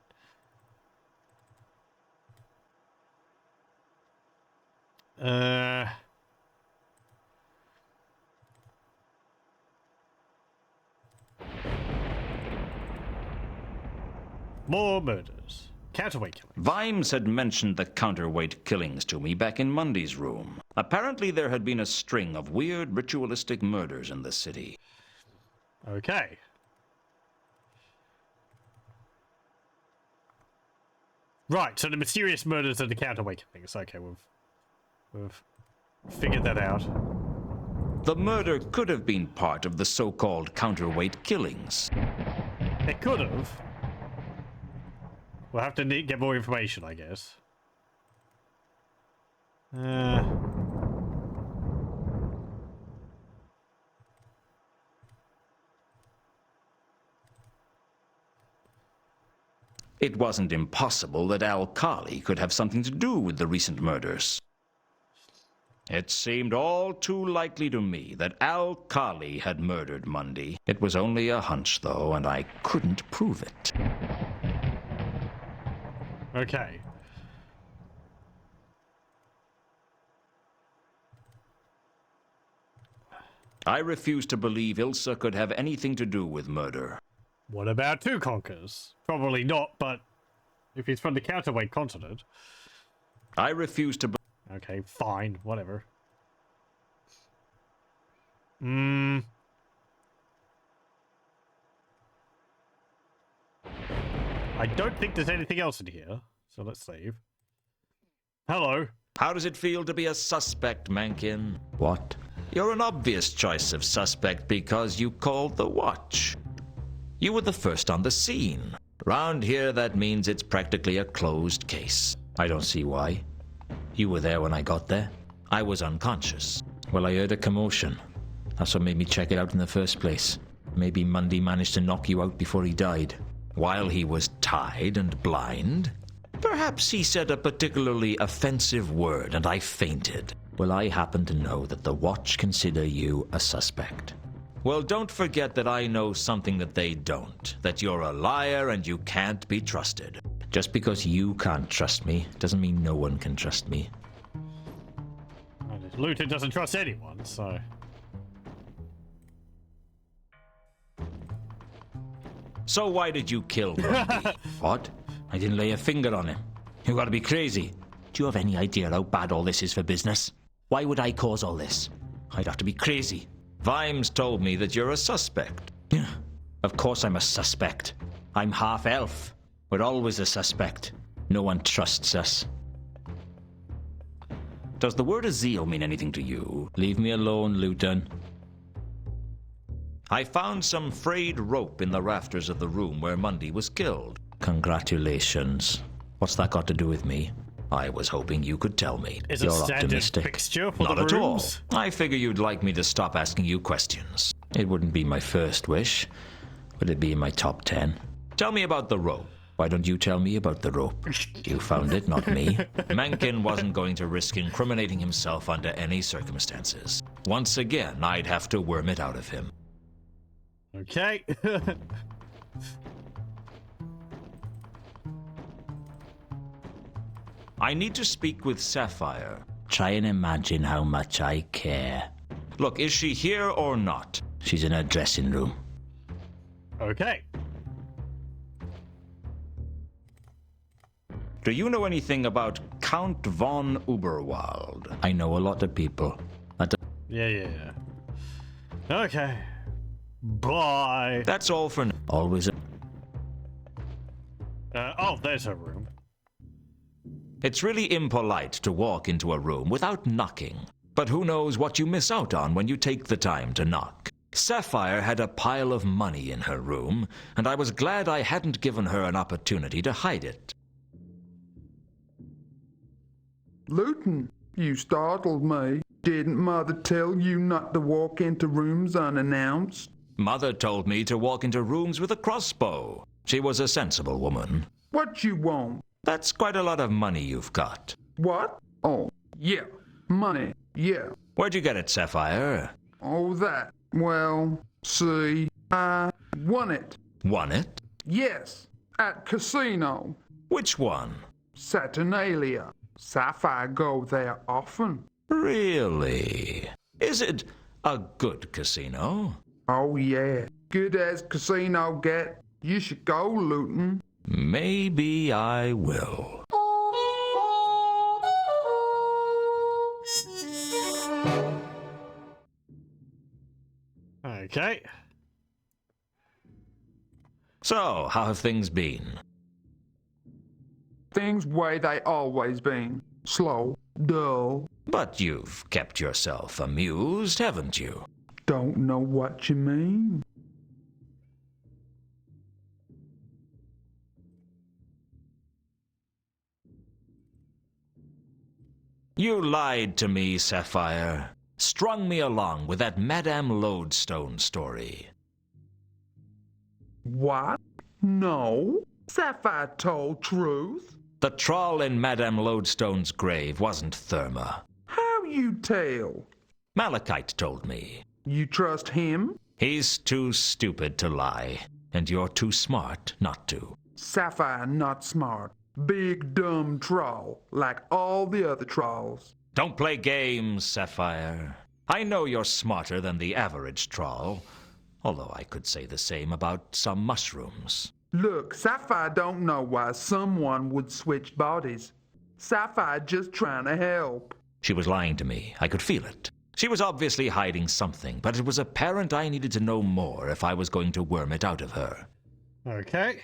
More murders. Counterweight killings. Vimes had mentioned the counterweight killings to me back in Mundy's room. Apparently there had been a string of weird ritualistic murders in the city. Okay. Right, so the mysterious murders and the counterweight killings. Okay, we've figured that out. The murder could have been part of the so-called counterweight killings. It could have. We'll have to get more information, I guess. It wasn't impossible that Al-Khali could have something to do with the recent murders. It seemed all too likely to me that Al-Khali had murdered Mundy. It was only a hunch, though, and I couldn't prove it. Okay. I refuse to believe Ilsa could have anything to do with murder. What about two Conkers? Probably not, but if he's from the counterweight continent... I refuse to... Okay, fine, whatever. I don't think there's anything else in here, so let's save. Hello. How does it feel to be a suspect, Mankin? What? You're an obvious choice of suspect because you called the watch. You were the first on the scene. Round here, that means it's practically a closed case. I don't see why. You were there when I got there. I was unconscious. Well, I heard a commotion. That's what made me check it out in the first place. Maybe Mundy managed to knock you out before he died. While he was tied and blind? Perhaps he said a particularly offensive word and I fainted. Well, I happen to know that the watch consider you a suspect. Well, don't forget that I know something that they don't. That you're a liar and you can't be trusted. Just because you can't trust me doesn't mean no one can trust me. Lewton doesn't trust anyone, so... So why did you kill Mundy? What? I didn't lay a finger on him. You gotta be crazy. Do you have any idea how bad all this is for business? Why would I cause all this? I'd have to be crazy. Vimes told me that you're a suspect. Yeah, of course I'm a suspect. I'm half elf. We're always a suspect. No one trusts us. Does the word Azil mean anything to you? Leave me alone, Lewton. I found some frayed rope in the rafters of the room where Mundy was killed. Congratulations. What's that got to do with me? I was hoping you could tell me. Is You're a standard optimistic. fixture for Not the at rooms? all. I figure you'd like me to stop asking you questions. It wouldn't be my first wish, but it'd be in my top 10. Tell me about the rope. Why don't you tell me about the rope? You found it, not me. Mencken wasn't going to risk incriminating himself under any circumstances. Once again, I'd have to worm it out of him. Okay. I need to speak with Sapphire. Try and imagine how much I care. Look, is she here or not? She's in her dressing room. Okay. Do you know anything about Count von Uberwald? I know a lot of people. Yeah. Okay. Bye. That's all for now. Always a... Oh, there's her room. It's really impolite to walk into a room without knocking. But who knows what you miss out on when you take the time to knock. Sapphire had a pile of money in her room, and I was glad I hadn't given her an opportunity to hide it. Lewton, you startled me. Didn't Mother tell you not to walk into rooms unannounced? Mother told me to walk into rooms with a crossbow. She was a sensible woman. What you want? That's quite a lot of money you've got. What? Oh, yeah. Money, yeah. Where'd you get it, Sapphire? Oh, that. Well, see, I won it. Won it? Yes, at casino. Which one? Saturnalia. Sapphire go there often. Really? Is it a good casino? Oh, yeah. Good as casino get. You should go, Lewton. Maybe I will. Okay. So, how have things been? Things way they always been. Slow, dull. But you've kept yourself amused, haven't you? Don't know what you mean. You lied to me, Sapphire. Strung me along with that Madame Lodestone story. What? No. Sapphire told truth. The troll in Madame Lodestone's grave wasn't Therma. How you tell? Malachite told me. You trust him? He's too stupid to lie, and you're too smart not to. Sapphire not smart. Big dumb troll, like all the other trolls. Don't play games, Sapphire. I know you're smarter than the average troll, although I could say the same about some mushrooms. Look, Sapphire don't know why someone would switch bodies. Sapphire just trying to help. She was lying to me. I could feel it. She was obviously hiding something, but it was apparent I needed to know more if I was going to worm it out of her. Okay.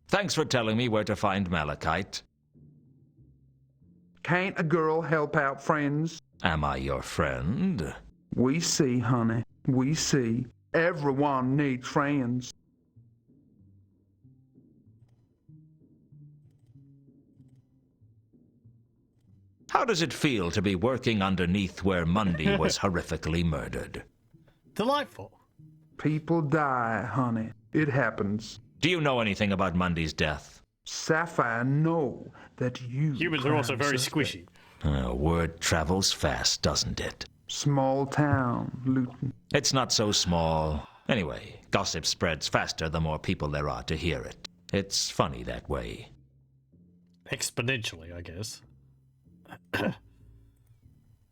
Thanks for telling me where to find Malachite. Can't a girl help out friends? Am I your friend? We see, honey. We see. Everyone needs friends. How does it feel to be working underneath where Mundy was horrifically murdered? Delightful. People die, honey. It happens. Do you know anything about Mundy's death? Sapphire know that you... Humans are also very squishy. Word travels fast, doesn't it? Small town, Lewton. It's not so small. Anyway, gossip spreads faster the more people there are to hear it. It's funny that way. Exponentially, I guess.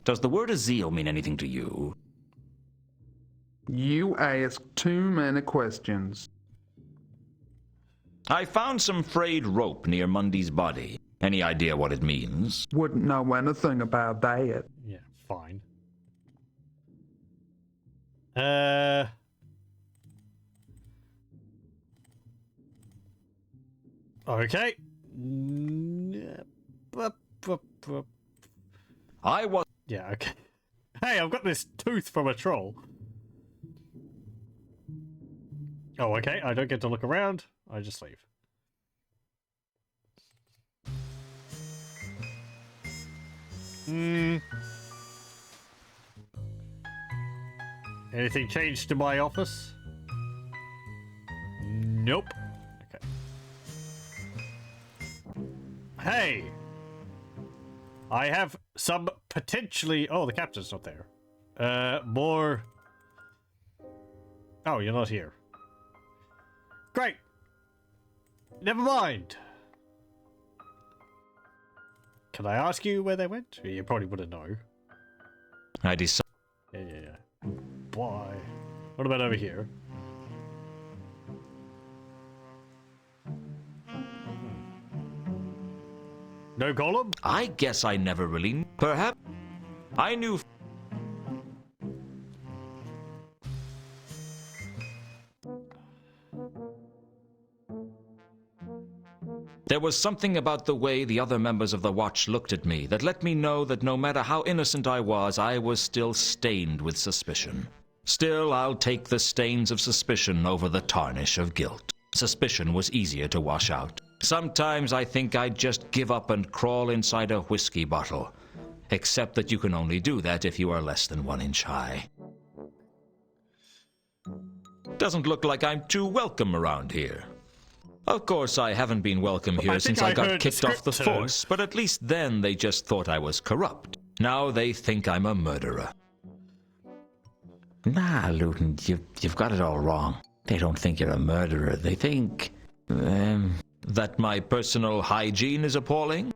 Does the word Azil mean anything to you? You ask too many questions. I found some frayed rope near Mundy's body. Any idea what it means? Wouldn't know anything about that. Yeah, fine. Okay. I was... Yeah, okay. Hey, I've got this tooth from a troll. Oh, okay. I don't get to look around. I just leave. Anything changed to my office? Nope. Okay. Hey! I have some potentially... Oh, the captain's not there. More... Oh, you're not here. Great! Never mind. Can I ask you where they went? You probably wouldn't know. I decided... Yeah. Why? What about over here? No golem? I guess I never really... Perhaps... I knew... There was something about the way the other members of the Watch looked at me that let me know that no matter how innocent I was still stained with suspicion. Still, I'll take the stains of suspicion over the tarnish of guilt. Suspicion was easier to wash out. Sometimes I think I'd just give up and crawl inside a whiskey bottle. Except that you can only do that if you are less than 1 inch high. Doesn't look like I'm too welcome around here. Of course, I haven't been welcome here since I got kicked off the force, but at least then they just thought I was corrupt. Now they think I'm a murderer. Nah, Lewton, you've got it all wrong. They don't think you're a murderer. They think... That my personal hygiene is appalling?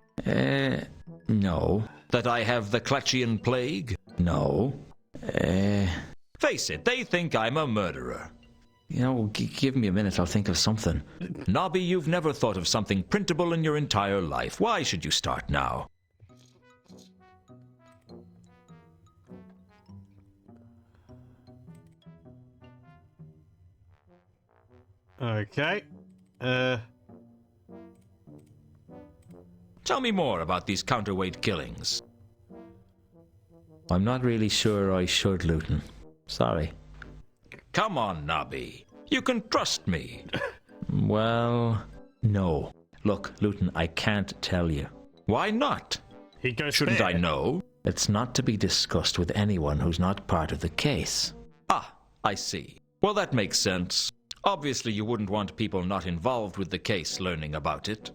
No. That I have the Clatchian plague? No. Face it, they think I'm a murderer. You know, give me a minute, I'll think of something. Nobby, you've never thought of something printable in your entire life. Why should you start now? Okay. Tell me more about these counterweight killings. I'm not really sure I should, Lewton. Sorry. Come on, Nobby. You can trust me. Well, no. Look, Lewton, I can't tell you. Why not? He goes Shouldn't there. I know? It's not to be discussed with anyone who's not part of the case. Ah, I see. Well, that makes sense. Obviously, you wouldn't want people not involved with the case learning about it.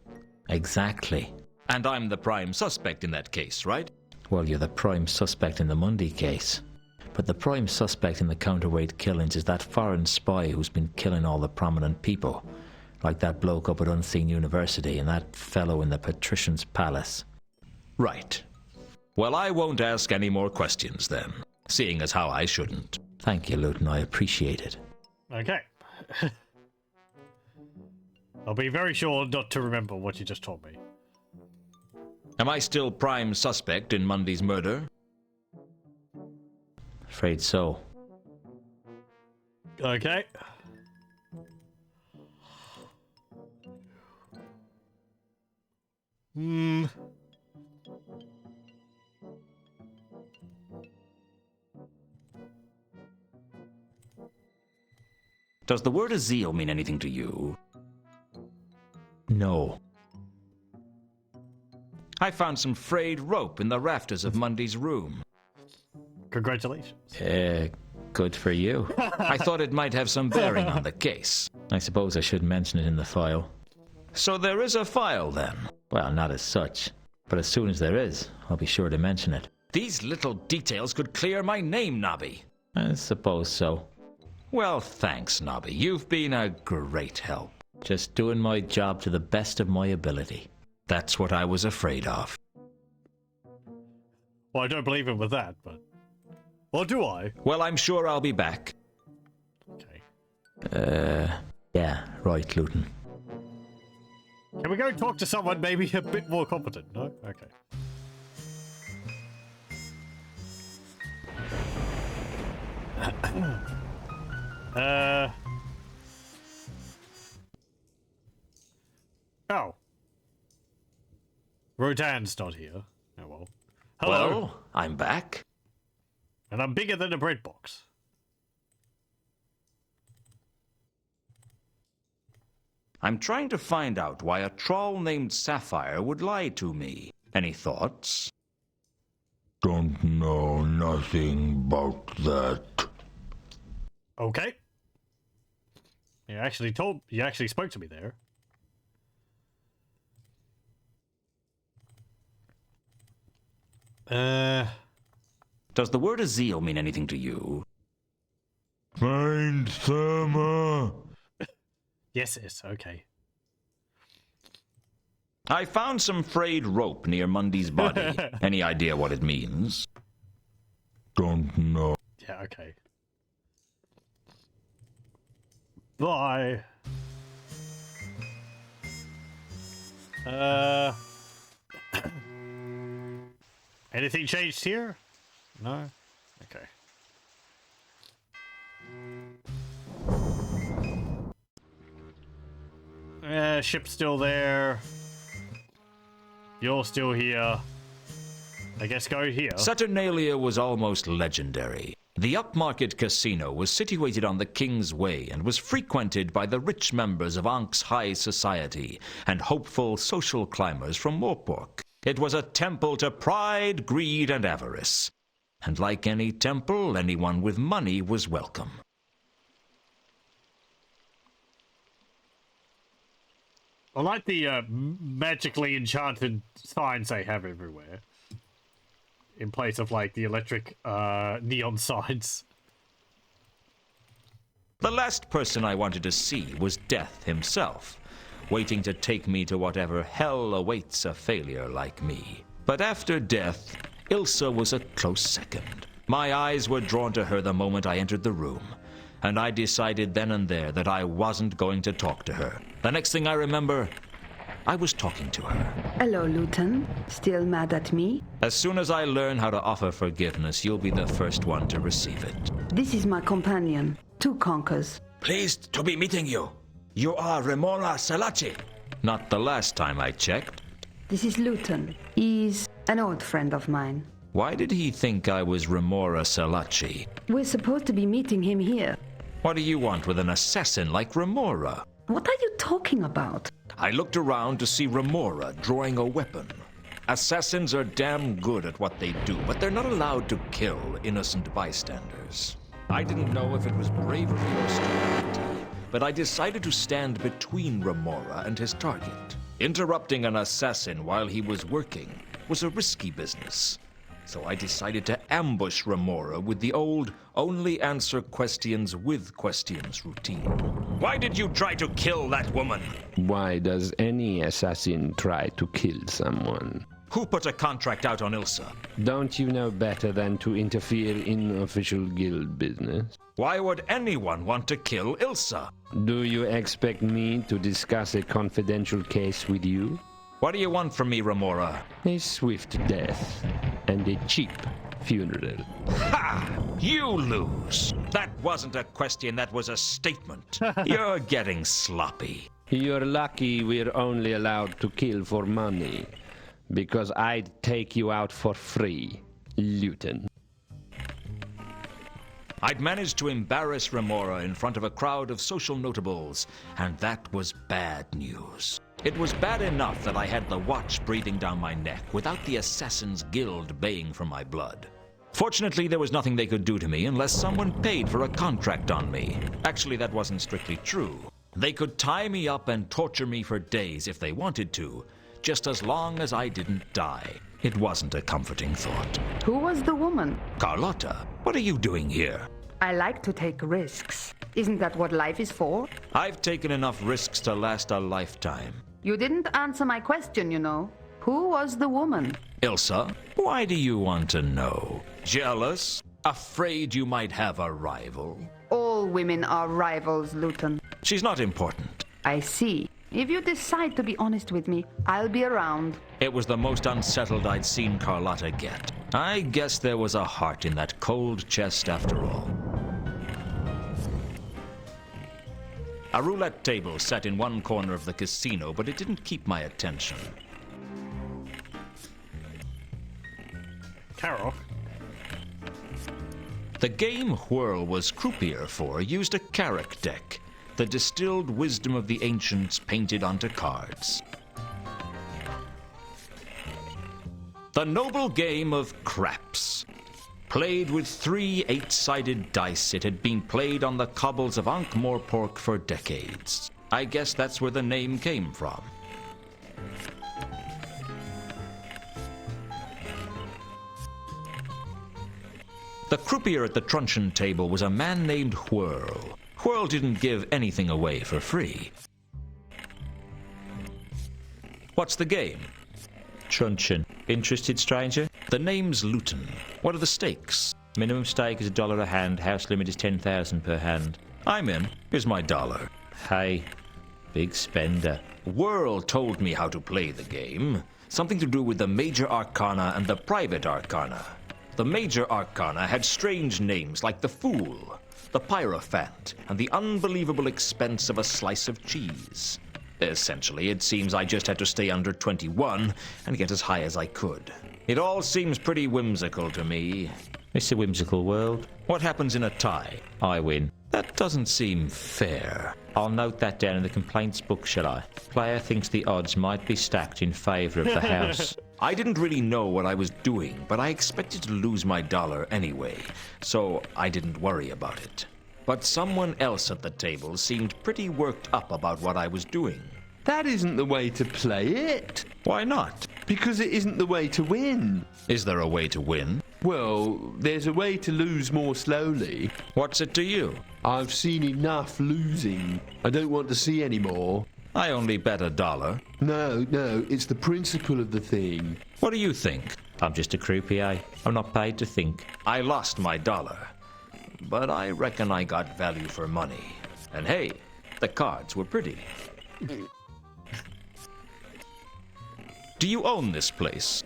Exactly. And I'm the prime suspect in that case, right? Well, you're the prime suspect in the Mundy case. But the prime suspect in the counterweight killings is that foreign spy who's been killing all the prominent people. Like that bloke up at Unseen University and that fellow in the Patrician's Palace. Right. Well, I won't ask any more questions then, seeing as how I shouldn't. Thank you, Lewton. I appreciate it. Okay. I'll be very sure not to remember what you just told me. Am I still prime suspect in Mundy's murder? Afraid so. Okay. Does the word Azil mean anything to you? No. I found some frayed rope in the rafters of Mundy's room. Congratulations. Good for you. I thought it might have some bearing on the case. I suppose I should mention it in the file. So there is a file then? Well, not as such. But as soon as there is, I'll be sure to mention it. These little details could clear my name, Nobby. I suppose so. Well, thanks, Nobby. You've been a great help. Just doing my job to the best of my ability. That's what I was afraid of. Well, I don't believe him with that, but... Or do I? Well, I'm sure I'll be back. Okay. Yeah, right, Lewton. Can we go talk to someone maybe a bit more competent? No? Okay. Oh. Rodan's not here. Oh well. Hello. Well, I'm back. And I'm bigger than a bread box. I'm trying to find out why a troll named Sapphire would lie to me. Any thoughts? Don't know nothing about that. Okay. You actually spoke to me there. Does the word Azil mean anything to you? Find Therma. Yes, okay. I found some frayed rope near Mundy's body. Any idea what it means? Don't know. Yeah, okay. Bye. Anything changed here? No? Okay. Ship's still there. You're still here. I guess go here. Saturnalia was almost legendary. The upmarket casino was situated on the King's Way and was frequented by the rich members of Ankh's high society and hopeful social climbers from Morpork. It was a temple to pride, greed, and avarice. And like any temple, anyone with money was welcome. I like the magically enchanted signs they have everywhere. In place of, like, the electric neon signs. The last person I wanted to see was Death himself, waiting to take me to whatever hell awaits a failure like me. But after Death, Ilsa was a close second. My eyes were drawn to her the moment I entered the room, and I decided then and there that I wasn't going to talk to her. The next thing I remember, I was talking to her. Hello, Lewton. Still mad at me? As soon as I learn how to offer forgiveness, you'll be the first one to receive it. This is my companion, Two Conkers. Pleased to be meeting you. You are Remora Salachi. Not the last time I checked. This is Lewton. He's an old friend of mine. Why did he think I was Remora Salachi? We're supposed to be meeting him here. What do you want with an assassin like Remora? What are you talking about? I looked around to see Remora drawing a weapon. Assassins are damn good at what they do, but they're not allowed to kill innocent bystanders. I didn't know if it was bravery or stupidity, but I decided to stand between Remora and his target. Interrupting an assassin while he was working was a risky business, so I decided to ambush Remora with the old only answer questions with questions routine. Why did you try to kill that woman? Why does any assassin try to kill someone? Who put a contract out on Ilsa? Don't you know better than to interfere in official guild business? Why would anyone want to kill Ilsa? Do you expect me to discuss a confidential case with you? What do you want from me, Remora? A swift death and a cheap funeral. Ha! You lose. That wasn't a question, that was a statement. You're getting sloppy. You're lucky we're only allowed to kill for money, because I'd take you out for free, Lewton. I'd managed to embarrass Remora in front of a crowd of social notables, and that was bad news. It was bad enough that I had the watch breathing down my neck without the Assassin's Guild baying for my blood. Fortunately, there was nothing they could do to me unless someone paid for a contract on me. Actually, that wasn't strictly true. They could tie me up and torture me for days if they wanted to, just as long as I didn't die. It wasn't a comforting thought. Who was the woman? Carlotta, what are you doing here? I like to take risks. Isn't that what life is for? I've taken enough risks to last a lifetime. You didn't answer my question, you know. Who was the woman? Ilsa, why do you want to know? Jealous? Afraid you might have a rival? All women are rivals, Lewton. She's not important. I see. If you decide to be honest with me, I'll be around. It was the most unsettled I'd seen Carlotta get. I guess there was a heart in that cold chest after all. A roulette table sat in one corner of the casino, but it didn't keep my attention. Carol? The game Whirl was croupier for used a Carrick deck, the distilled wisdom of the ancients painted onto cards. The noble game of craps. Played with 3 8-sided dice, it had been played on the cobbles of Ankh-Morpork for decades. I guess that's where the name came from. The croupier at the truncheon table was a man named Whirl. Whirl didn't give anything away for free. What's the game? Truncheon. Interested, stranger? The name's Lewton. What are the stakes? Minimum stake is $1 a hand. House limit is 10,000 per hand. I'm in. Here's my dollar. Hey, big spender. Whirl told me how to play the game. Something to do with the major arcana and the private arcana. The major arcana had strange names like the Fool, the Pyrophant, and the unbelievable expense of a slice of cheese. Essentially, it seems I just had to stay under 21 and get as high as I could. It all seems pretty whimsical to me. It's a whimsical world. What happens in a tie? I win. That doesn't seem fair. I'll note that down in the complaints book, shall I? Player thinks the odds might be stacked in favor of the house. I didn't really know what I was doing, but I expected to lose my dollar anyway, so I didn't worry about it. But someone else at the table seemed pretty worked up about what I was doing. That isn't the way to play it. Why not? Because it isn't the way to win. Is there a way to win? Well, there's a way to lose more slowly. What's it to you? I've seen enough losing. I don't want to see any more. I only bet $1. No, it's the principle of the thing. What do you think? I'm just a croupier. I'm not paid to think. I lost my dollar. But I reckon I got value for money. And hey, the cards were pretty. Do you own this place?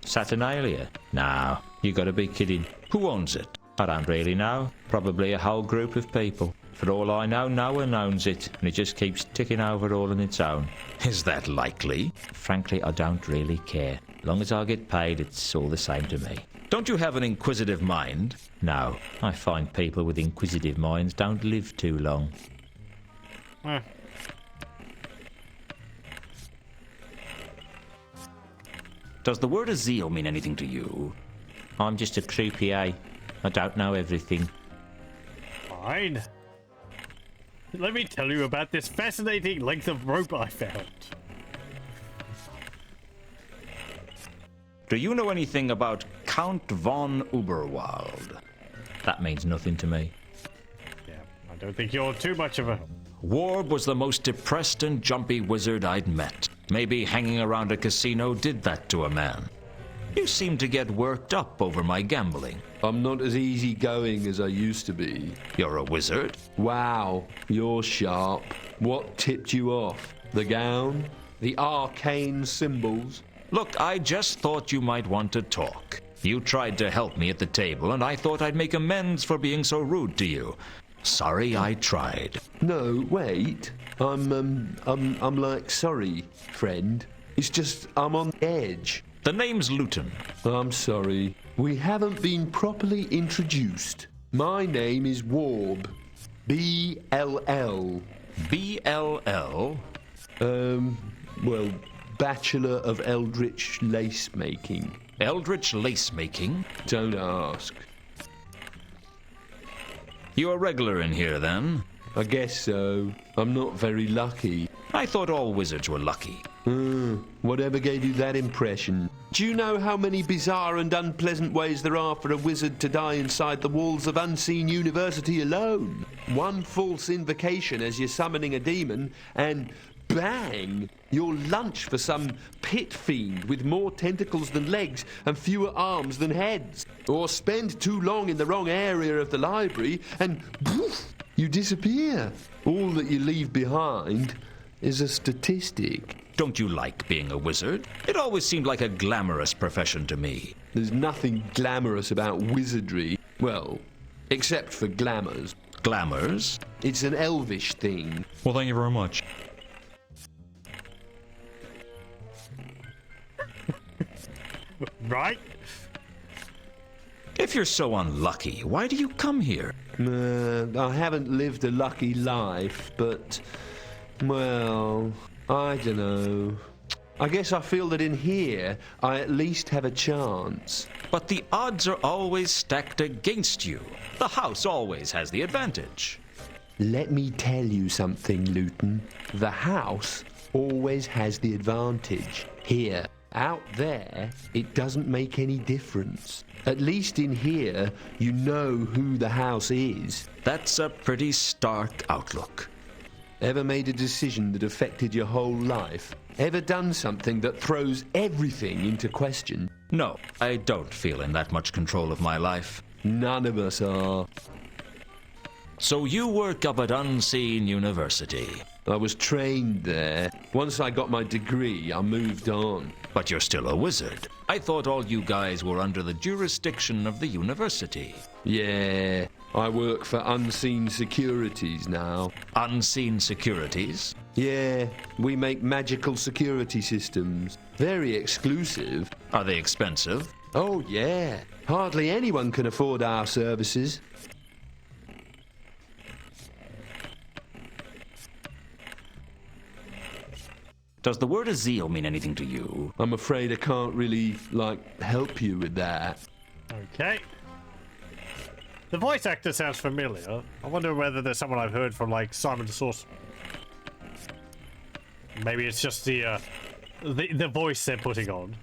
Saturnalia? No, you gotta be kidding. Who owns it? I don't really know. Probably a whole group of people. For all I know, no one owns it, and it just keeps ticking over all on its own. Is that likely? Frankly, I don't really care. Long as I get paid, it's all the same to me. Don't you have an inquisitive mind? No, I find people with inquisitive minds don't live too long. Does the word Azil mean anything to you? I'm just a croupier. I don't know everything. Fine. Let me tell you about this fascinating length of rope I found. Do you know anything about Count von Uberwald? That means nothing to me. Yeah, I don't think you're too much of a... Warb was the most depressed and jumpy wizard I'd met. Maybe hanging around a casino did that to a man. You seem to get worked up over my gambling. I'm not as easygoing as I used to be. You're a wizard? Wow, you're sharp. What tipped you off? The gown? The arcane symbols? Look, I just thought you might want to talk. You tried to help me at the table, and I thought I'd make amends for being so rude to you. Sorry I tried. No, wait. I'm like, sorry, friend. It's just, I'm on edge. The name's Lewton. I'm sorry. We haven't been properly introduced. My name is Warb. B-L-L. B-L-L? Well, Bachelor of Eldritch Lace Making. Eldritch Lace Making? Don't ask. You a regular in here, then? I guess so. I'm not very lucky. I thought all wizards were lucky. Whatever gave you that impression? Do you know how many bizarre and unpleasant ways there are for a wizard to die inside the walls of Unseen University alone? One false invocation as you're summoning a demon, and bang! Your lunch for some pit fiend with more tentacles than legs and fewer arms than heads. Or spend too long in the wrong area of the library and poof, you disappear. All that you leave behind is a statistic. Don't you like being a wizard? It always seemed like a glamorous profession to me. There's nothing glamorous about wizardry. Well, except for glamours. Glamours? It's an elvish thing. Well, thank you very much. Right? If you're so unlucky, why do you come here? I haven't lived a lucky life, but, well, I don't know. I guess I feel that in here, I at least have a chance. But the odds are always stacked against you. The house always has the advantage. Let me tell you something, Lewton. The house always has the advantage. Here, out there, it doesn't make any difference. At least in here, you know who the house is. That's a pretty stark outlook. Ever made a decision that affected your whole life? Ever done something that throws everything into question? No, I don't feel in that much control of my life. None of us are. So you work up at Unseen University. I was trained there. Once I got my degree, I moved on. But you're still a wizard. I thought all you guys were under the jurisdiction of the university. Yeah, I work for Unseen Securities now. Unseen Securities? Yeah, we make magical security systems. Very exclusive. Are they expensive? Oh, yeah. Hardly anyone can afford our services. Does the word Azil mean anything to you? I'm afraid I can't really, help you with that. Okay. The voice actor sounds familiar. I wonder whether there's someone I've heard from, like, Simon the Sorcerer. Maybe it's just the voice they're putting on.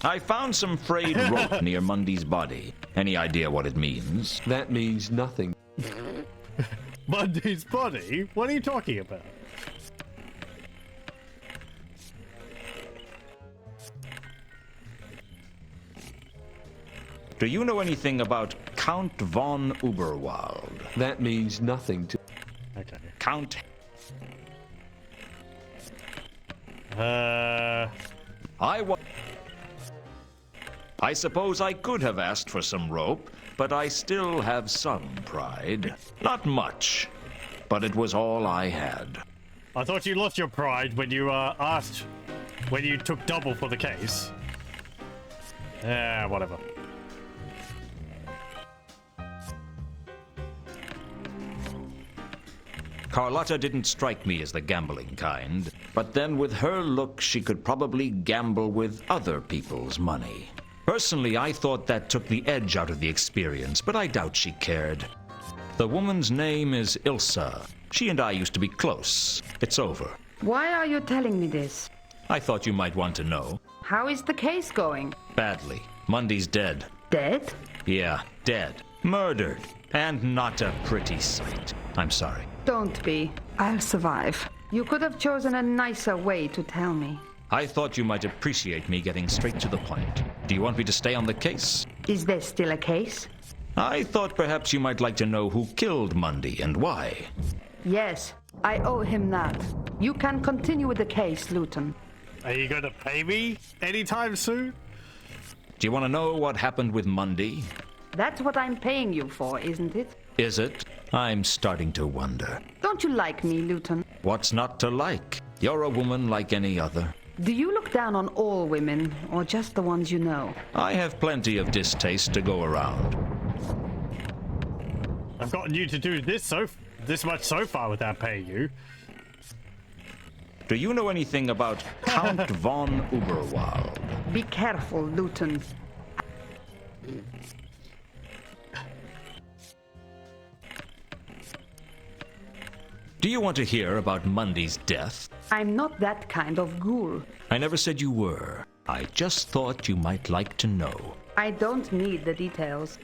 I found some frayed rope near Mundy's body. Any idea what it means? That means nothing. Mundy's body? What are you talking about? Do you know anything about Count von Uberwald? That means nothing to... Okay. Count... I suppose I could have asked for some rope, but I still have some pride. Not much, but it was all I had. I thought you lost your pride when you asked when you took double for the case. Whatever. Carlotta didn't strike me as the gambling kind, but then with her look, she could probably gamble with other people's money. Personally, I thought that took the edge out of the experience, but I doubt she cared. The woman's name is Ilsa. She and I used to be close. It's over. Why are you telling me this? I thought you might want to know. How is the case going? Badly. Mundy's dead. Dead? Yeah, dead. Murdered. And not a pretty sight. I'm sorry. Don't be. I'll survive. You could have chosen a nicer way to tell me. I thought you might appreciate me getting straight to the point. Do you want me to stay on the case? Is there still a case? I thought perhaps you might like to know who killed Mundy and why. Yes, I owe him that. You can continue with the case, Lewton. Are you going to pay me anytime soon? Do you want to know what happened with Mundy? That's what I'm paying you for, isn't it? Is it? I'm starting to wonder. Don't you like me, Lewton? What's not to like? You're a woman like any other. Do you look down on all women, or just the ones you know? I have plenty of distaste to go around. I've gotten you to do this much so far without paying you. Do you know anything about Count von Uberwald? Be careful, Lewton. Do you want to hear about Mundy's death? I'm not that kind of ghoul. I never said you were. I just thought you might like to know. I don't need the details.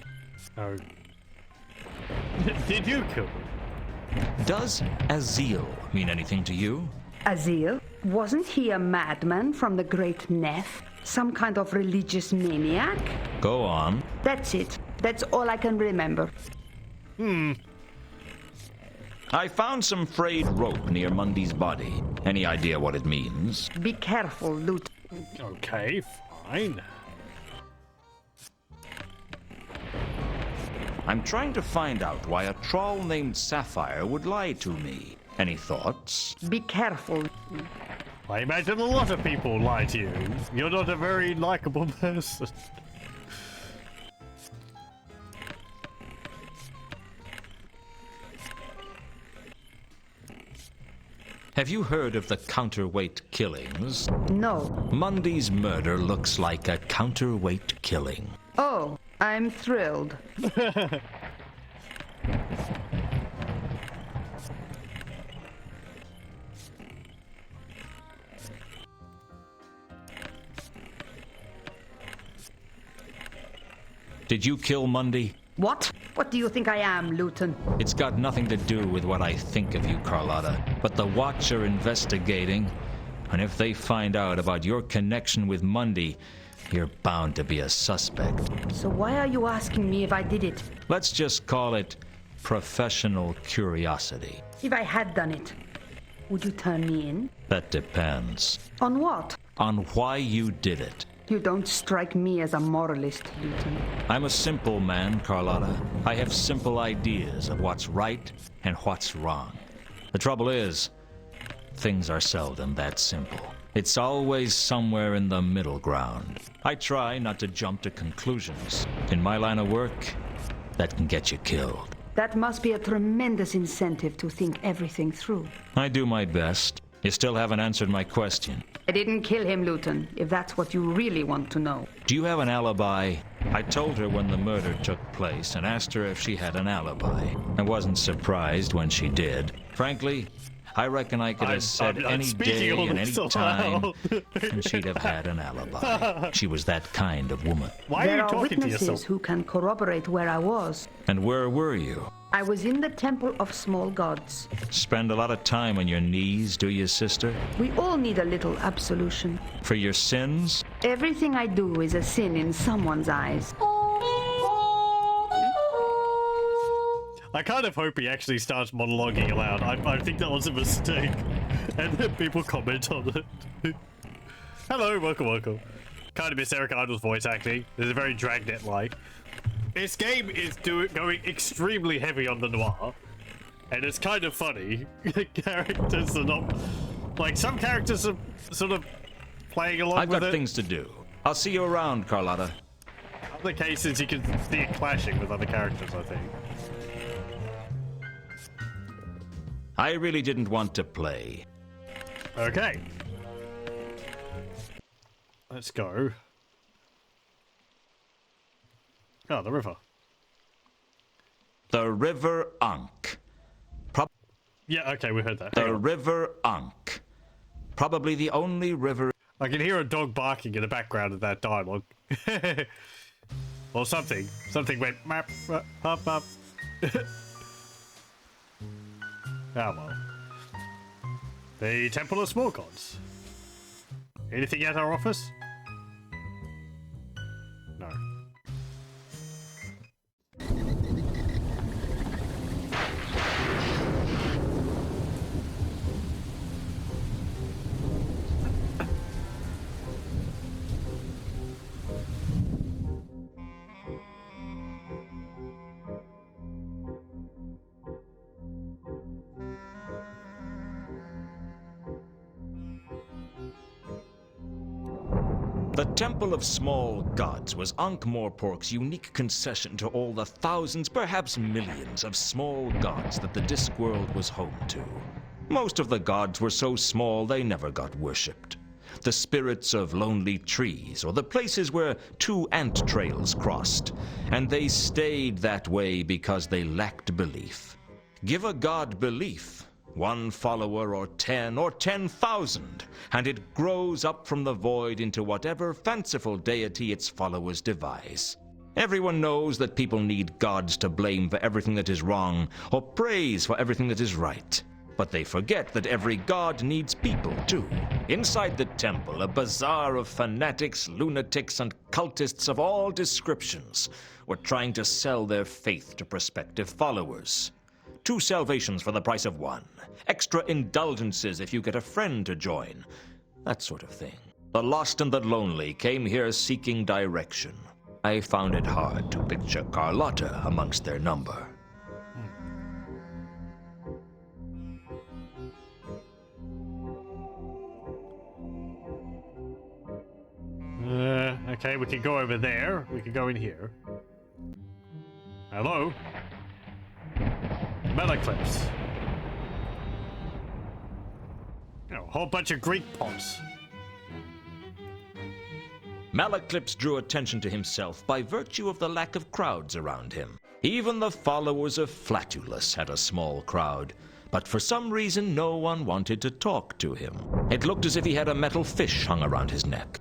Oh. Did you kill him? Does Azil mean anything to you? Azil? Wasn't he a madman from the Great Neff? Some kind of religious maniac? Go on. That's it. That's all I can remember. I found some frayed rope near Mundy's body. Any idea what it means? Be careful, Lewton. Okay, fine. I'm trying to find out why a troll named Sapphire would lie to me. Any thoughts? Be careful. I imagine a lot of people lie to you. You're not a very likable person. Have you heard of the counterweight killings? No. Mundy's murder looks like a counterweight killing. Oh, I'm thrilled. Did you kill Mundy? What? What do you think I am, Lewton? It's got nothing to do with what I think of you, Carlotta. But the Watch are investigating, and if they find out about your connection with Mundy, you're bound to be a suspect. So why are you asking me if I did it? Let's just call it professional curiosity. If I had done it, would you turn me in? That depends. On what? On why you did it. You don't strike me as a moralist, Lewton. I'm a simple man, Carlotta. I have simple ideas of what's right and what's wrong. The trouble is, things are seldom that simple. It's always somewhere in the middle ground. I try not to jump to conclusions. In my line of work, that can get you killed. That must be a tremendous incentive to think everything through. I do my best. You still haven't answered my question. I didn't kill him, Lewton, if that's what you really want to know. Do you have an alibi? I told her when the murder took place and asked her if she had an alibi. I wasn't surprised when she did. Frankly, I reckon I could have said any day and any time, and she'd have had an alibi. She was that kind of woman. Why are There you are talking to witnesses yourself? who can corroborate where I was. And where were you? I was in the Temple of Small Gods. Spend a lot of time on your knees, do you, sister? We all need a little absolution. For your sins? Everything I do is a sin in someone's eyes. I kind of hope he actually starts monologuing aloud. I think that was a mistake. And then people comment on it. Hello, welcome. Kind of miss Eric Idle's voice acting. There's a very Dragnet-like. This game is going extremely heavy on the noir. And it's kind of funny. Characters are not... Like, some characters are sort of playing along I've with got it. things to do. I'll see you around, Carlotta. Other cases, you can see it clashing with other characters, I think. I really didn't want to play. Okay. Let's go. Oh, the river. The River Ankh. Yeah, okay, we heard that. The Hang on. River Ankh. Probably the only river... I can hear a dog barking in the background of that dialogue. Or something. Something went map, up. Ah, well. The Temple of Small Gods. Anything at our office? No. The Temple of Small Gods was Ankh-Morpork's unique concession to all the thousands, perhaps millions, of small gods that the Discworld was home to. Most of the gods were so small they never got worshipped. The spirits of lonely trees, or the places where two ant trails crossed, and they stayed that way because they lacked belief. Give a god belief, one follower or 10 or 10,000, and it grows up from the void into whatever fanciful deity its followers devise. Everyone knows that people need gods to blame for everything that is wrong, or praise for everything that is right. But they forget that every god needs people, too. Inside the temple, a bazaar of fanatics, lunatics, and cultists of all descriptions were trying to sell their faith to prospective followers. 2 salvations for the price of 1. Extra indulgences if you get a friend to join. That sort of thing. The lost and the lonely came here seeking direction. I found it hard to picture Carlotta amongst their number. Okay, we can go over there. We can go in here. Hello? Melaclips. Oh, a whole bunch of Greek pots. Malaclips drew attention to himself by virtue of the lack of crowds around him. Even the followers of Flatulus had a small crowd, but for some reason no one wanted to talk to him. It looked as if he had a metal fish hung around his neck.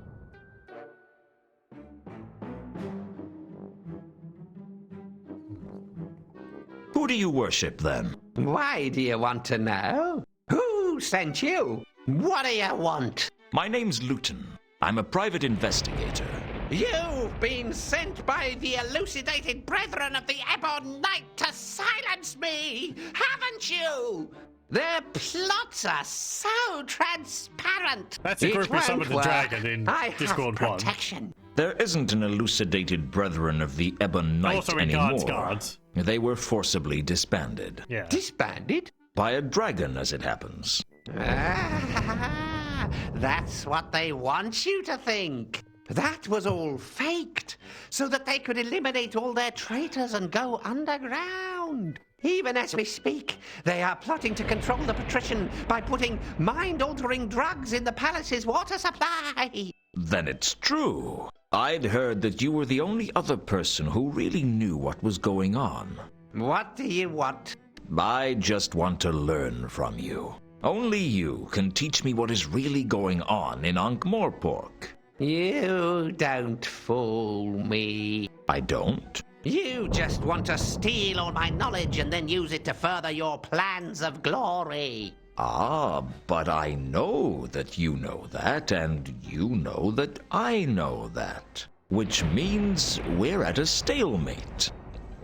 Who do you worship, then? Why do you want to know? Who sent you? What do you want? My name's Lewton. I'm a private investigator. You've been sent by the elucidated brethren of the Ebon Knight to silence me, haven't you? Their plots are so transparent. That's a group who summoned the dragon in Discworld Noir. Protection. There isn't an elucidated brethren of the Ebon Knight Also in anymore. guards. They were forcibly disbanded. Yeah. Disbanded? By a dragon, as it happens. Ah, that's what they want you to think. That was all faked, so that they could eliminate all their traitors and go underground. Even as we speak, they are plotting to control the patrician by putting mind-altering drugs in the palace's water supply. Then it's true. I'd heard that you were the only other person who really knew what was going on. What do you want? I just want to learn from you. Only you can teach me what is really going on in Ankh-Morpork. You don't fool me. I don't? You just want to steal all my knowledge and then use it to further your plans of glory. Ah, but I know that you know that, and you know that I know that. Which means we're at a stalemate.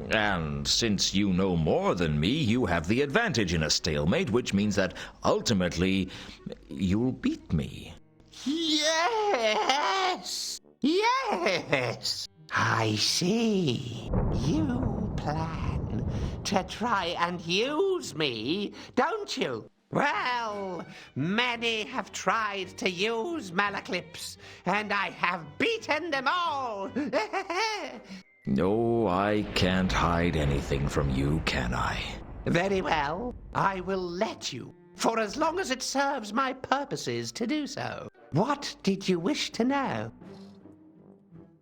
And since you know more than me, you have the advantage in a stalemate, which means that ultimately you'll beat me. Yes! Yes! I see. You plan to try and use me, don't you? Well, many have tried to use Malaclips, and I have beaten them all. No, I can't hide anything from you, can I? Very well. I will let you, for as long as it serves my purposes to do so. What did you wish to know?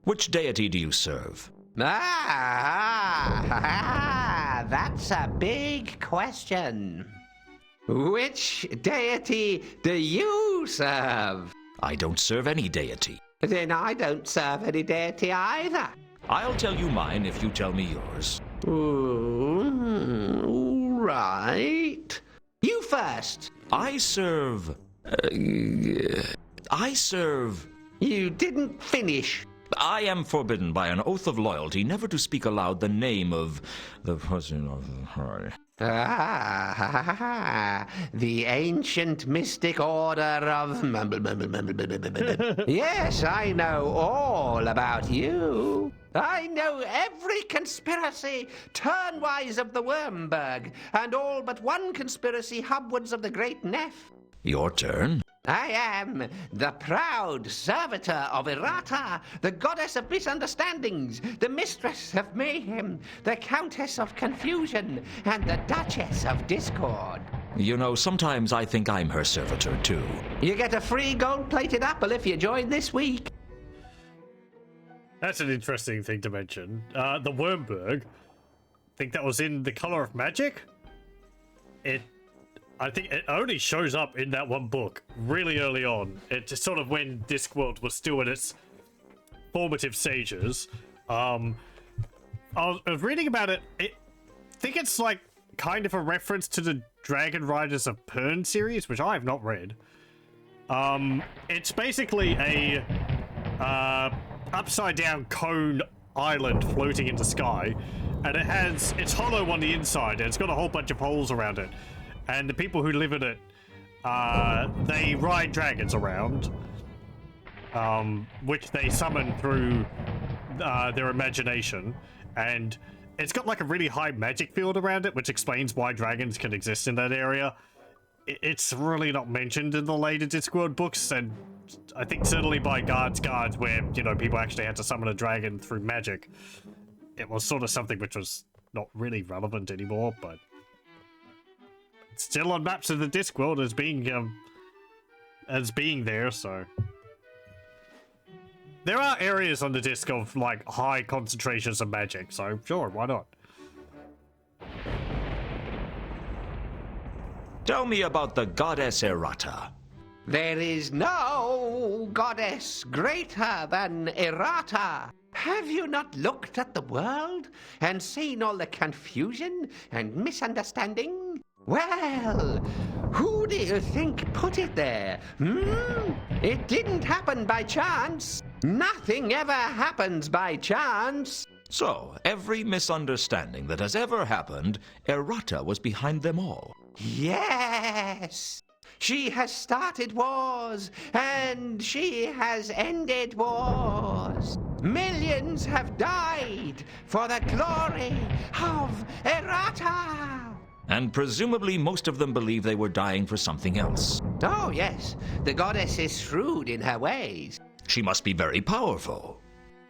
Which deity do you serve? That's a big question. Which deity do you serve? I don't serve any deity. Then I don't serve any deity either. I'll tell you mine if you tell me yours. All right. You first. I serve... You didn't finish. I am forbidden by an oath of loyalty never to speak aloud the name of the person of the high. The ancient mystic order of... Yes, I know all about you. I know every conspiracy turnwise of the Wormberg, and all but one conspiracy hubwards of the Great Neff. Your turn. I am the proud servitor of Errata, the goddess of misunderstandings, the mistress of mayhem, the countess of confusion, and the duchess of discord. You know, sometimes I think I'm her servitor, too. You get a free gold-plated apple if you join this week. That's an interesting thing to mention. The Wormberg, I think that was in The Color of Magic. I think it only shows up in that one book really early on. It's just sort of when Discworld was still in its formative stages. I was reading about it. I think it's like kind of a reference to the Dragon Riders of Pern series, which I have not read. It's basically a upside down cone island floating in the sky, and it's hollow on the inside, and it's got a whole bunch of holes around it. And the people who live in it, they ride dragons around, which they summon through their imagination, and it's got like a really high magic field around it, which explains why dragons can exist in that area. It's really not mentioned in the later Discworld books, and I think certainly by Guards, where, you know, people actually had to summon a dragon through magic, it was sort of something which was not really relevant anymore, but it's still on maps of the Discworld as being there, so... There are areas on the disc of, like, high concentrations of magic, so sure, why not? Tell me about the goddess Errata. There is no goddess greater than Errata. Have you not looked at the world and seen all the confusion and misunderstanding? Well, who do you think put it there? It didn't happen by chance. Nothing ever happens by chance. So, every misunderstanding that has ever happened, Errata was behind them all. Yes. She has started wars, and she has ended wars. Millions have died for the glory of Errata. And presumably most of them believe they were dying for something else. Oh, yes. The goddess is shrewd in her ways. She must be very powerful.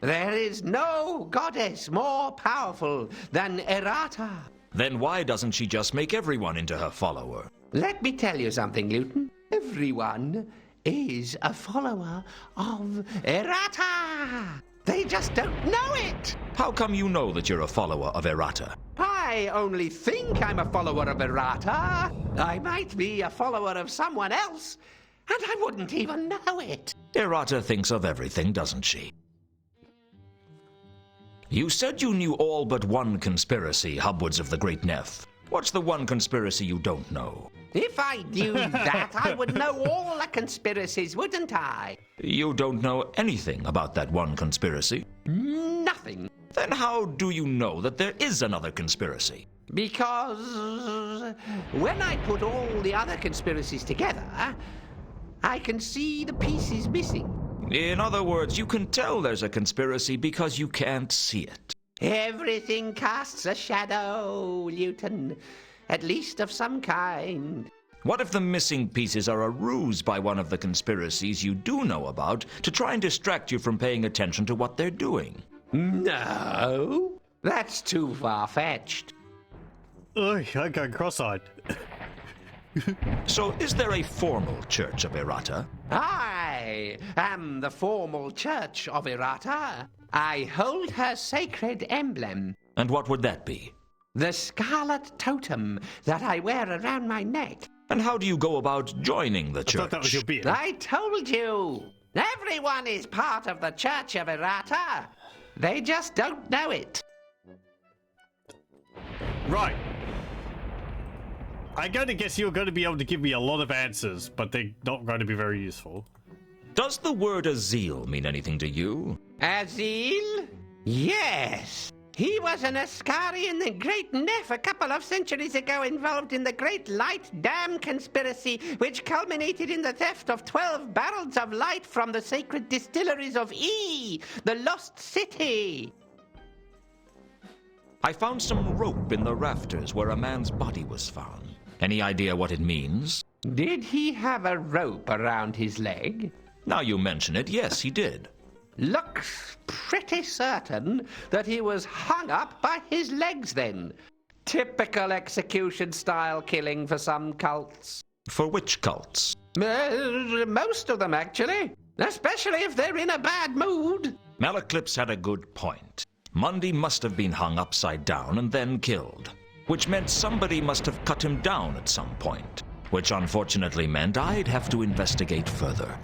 There is no goddess more powerful than Errata. Then why doesn't she just make everyone into her follower? Let me tell you something, Lewton. Everyone is a follower of Errata. They just don't know it. How come you know that you're a follower of Errata? I only think I'm a follower of Errata. I might be a follower of someone else, and I wouldn't even know it. Errata thinks of everything, doesn't she? You said you knew all but one conspiracy, Hubwards of the Great Neff. What's the one conspiracy you don't know? If I knew that, I would know all the conspiracies, wouldn't I? You don't know anything about that one conspiracy? Nothing. Then how do you know that there is another conspiracy? Because when I put all the other conspiracies together, I can see the pieces missing. In other words, you can tell there's a conspiracy because you can't see it. Everything casts a shadow, Lewton. At least of some kind. What if the missing pieces are a ruse by one of the conspiracies you do know about to try and distract you from paying attention to what they're doing? No, that's too far-fetched. Ugh, I'm going cross-eyed. So, is there a formal church of Errata? I am the formal church of Errata. I hold her sacred emblem. And what would that be? The scarlet totem that I wear around my neck. And how do you go about joining the I church? thought that was your beard. I told you. Everyone is part of the Church of Errata. They just don't know it. Right. I'm going to guess you're going to be able to give me a lot of answers, but they're not going to be very useful. Does the word Azil mean anything to you? Azil? Yes. He was an Ascarian the Great Neff a couple of centuries ago involved in the Great Light Dam conspiracy, which culminated in the theft of 12 barrels of light from the sacred distilleries of E, the Lost City. I found some rope in the rafters where a man's body was found. Any idea what it means? Did he have a rope around his leg? Now you mention it, yes, he did. Looks pretty certain that he was hung up by his legs then. Typical execution-style killing for some cults. For which cults? Most of them, actually. Especially if they're in a bad mood. Malaclips had a good point. Mundy must have been hung upside down and then killed, which meant somebody must have cut him down at some point, which unfortunately meant I'd have to investigate further.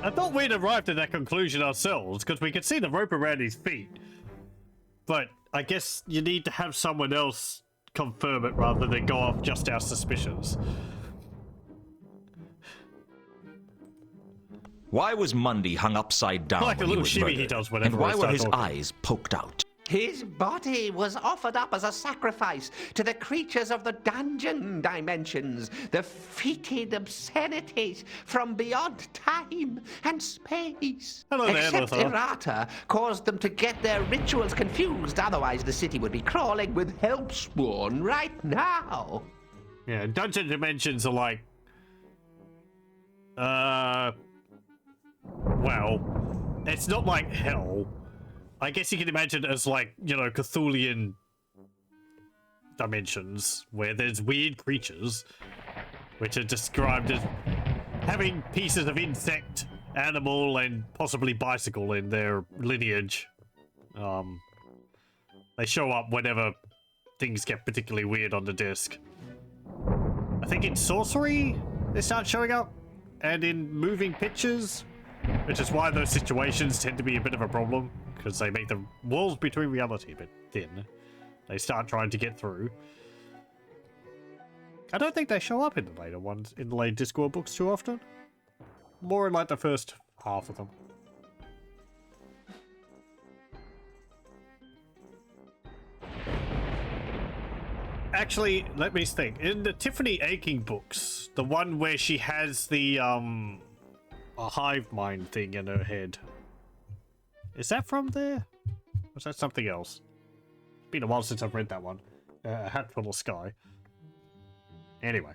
I thought we'd arrived at that conclusion ourselves, because we could see the rope around his feet. but I guess you need to have someone else confirm it rather than go off just our suspicions. Why was Mundy hung upside down Like a when he little was shimmy murdered? he does whenever and why I were start his talking. eyes poked out? His body was offered up as a sacrifice to the creatures of the dungeon dimensions, the fetid obscenities from beyond time and space. Hello there, Except Lothar. errata caused them to get their rituals confused, otherwise the city would be crawling with hellspawn right now. Yeah, dungeon dimensions are like... Well, it's not like hell. I guess you can imagine it as like, you know, Cthulhian dimensions, where there's weird creatures, which are described as having pieces of insect, animal, and possibly bicycle in their lineage. They show up whenever things get particularly weird on the disc. I think in sorcery, they start showing up, and in moving pictures, which is why those situations tend to be a bit of a problem, because they make the walls between reality a bit thin. They start trying to get through. I don't think they show up in the later ones, in the later Discworld books too often. More in like the first half of them. Actually, let me think. In the Tiffany Aching books, the one where she has the a hive mind thing in her head. Is that from there? Or is that something else? It's been a while since I've read that one. A Hat Full of Sky. Anyway.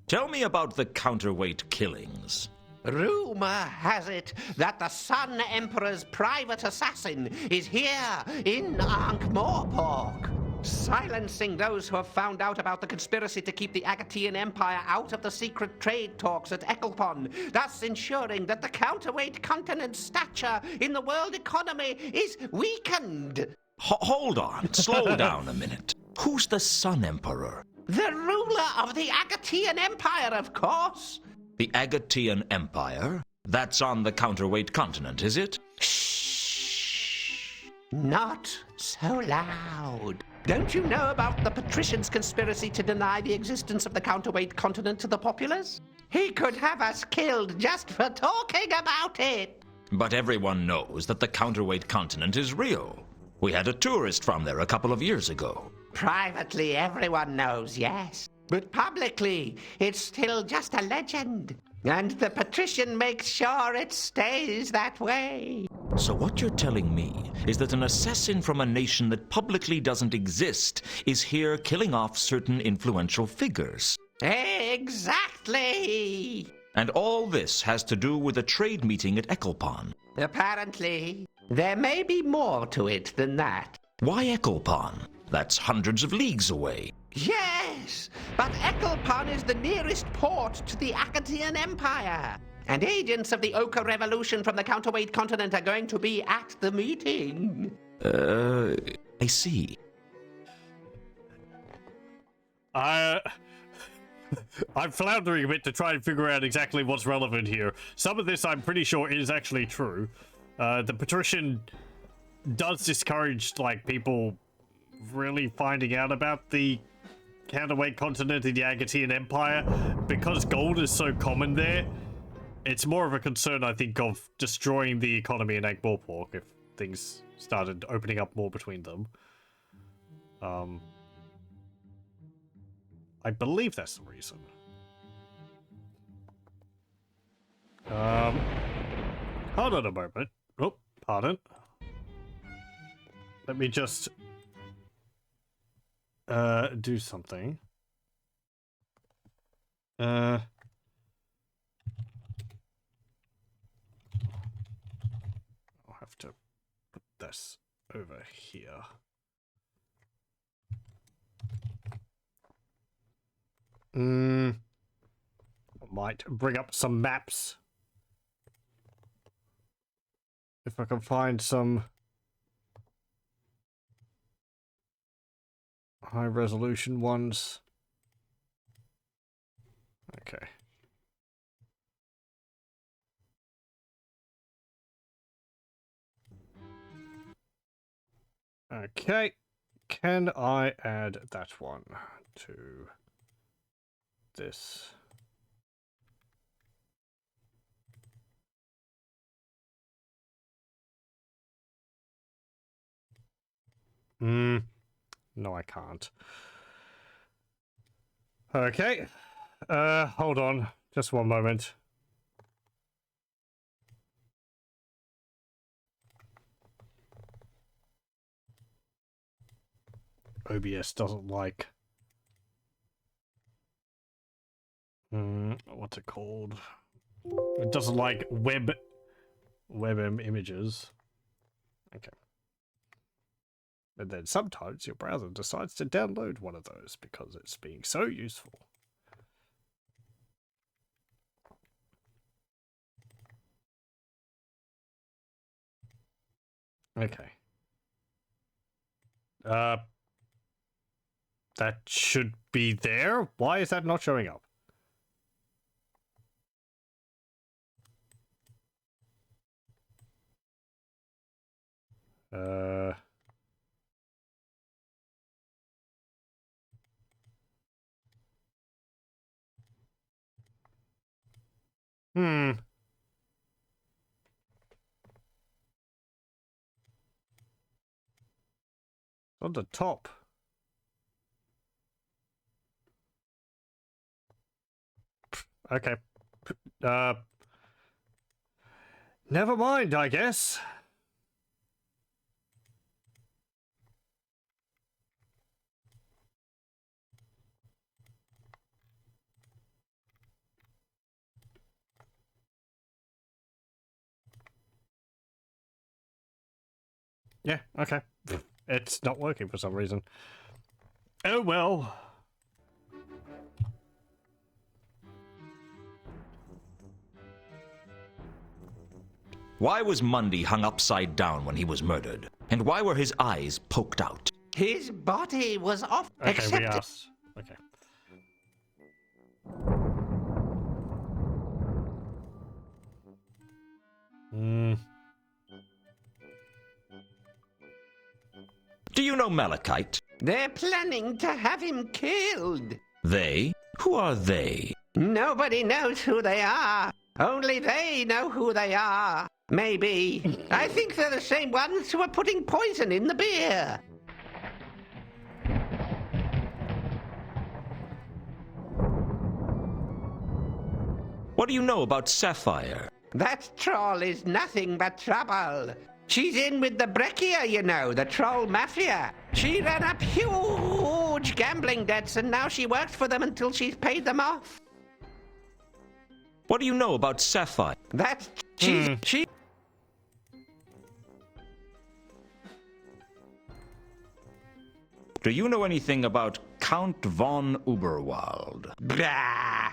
Tell me about the counterweight killings. Rumor has it that the Sun Emperor's private assassin is here in Ankh-Morpork, silencing those who have found out about the conspiracy to keep the Agatean Empire out of the secret trade talks at Ecclepon, thus ensuring that the counterweight continent's stature in the world economy is weakened. Hold on, slow down a minute. Who's the Sun Emperor? The ruler of the Agatean Empire, of course. The Agatean Empire? That's on the counterweight continent, is it? Shh! Not so loud. Don't you know about the patrician's conspiracy to deny the existence of the counterweight continent to the populace? He could have us killed just for talking about it. But everyone knows that the counterweight continent is real. We had a tourist from there a couple of years ago. Privately, everyone knows, yes. But publicly, it's still just a legend. And the patrician makes sure it stays that way. So what you're telling me is that an assassin from a nation that publicly doesn't exist is here killing off certain influential figures. Exactly! And all this has to do with a trade meeting at Ecclepon. Apparently, there may be more to it than that. Why Ecclepon? That's hundreds of leagues away. Yes, but Ecclepon is the nearest port to the Agatean Empire. And agents of the Ochre Revolution from the counterweight continent are going to be at the meeting. I see. I'm floundering a bit to try and figure out exactly what's relevant here. Some of this I'm pretty sure is actually true. The patrician does discourage, like, people really finding out about the counterweight continent in the Agatean Empire. Because gold is so common there, it's more of a concern, I think, of destroying the economy in Ankh-Morpork if things started opening up more between them. I believe that's the reason. Hold on a moment. Oh, pardon. Let me just do something. I'll have to put this over here. I might bring up some maps. If I can find some high resolution ones. Okay. Okay. Can I add that one to this? No, I can't. Okay. Hold on. Just one moment. OBS doesn't like... what's it called? It doesn't like web images. Okay. And then sometimes your browser decides to download one of those because it's being so useful. Okay. That should be there? Why is that not showing up? On the top. Okay. Never mind, I guess. Yeah, okay. It's not working for some reason. Oh well. Why was Mundy hung upside down when he was murdered? And why were his eyes poked out? His body was off. Okay, we asked. Okay. Do you know Malachite? They're planning to have him killed. They? Who are they? Nobody knows who they are. Only they know who they are. Maybe. I think they're the same ones who are putting poison in the beer. What do you know about Sapphire? That troll is nothing but trouble. She's in with the Breccia, you know, the troll mafia. She ran up huge gambling debts and now she works for them until she's paid them off. What do you know about Sapphire? That she... Do you know anything about Count von Uberwald? Blah.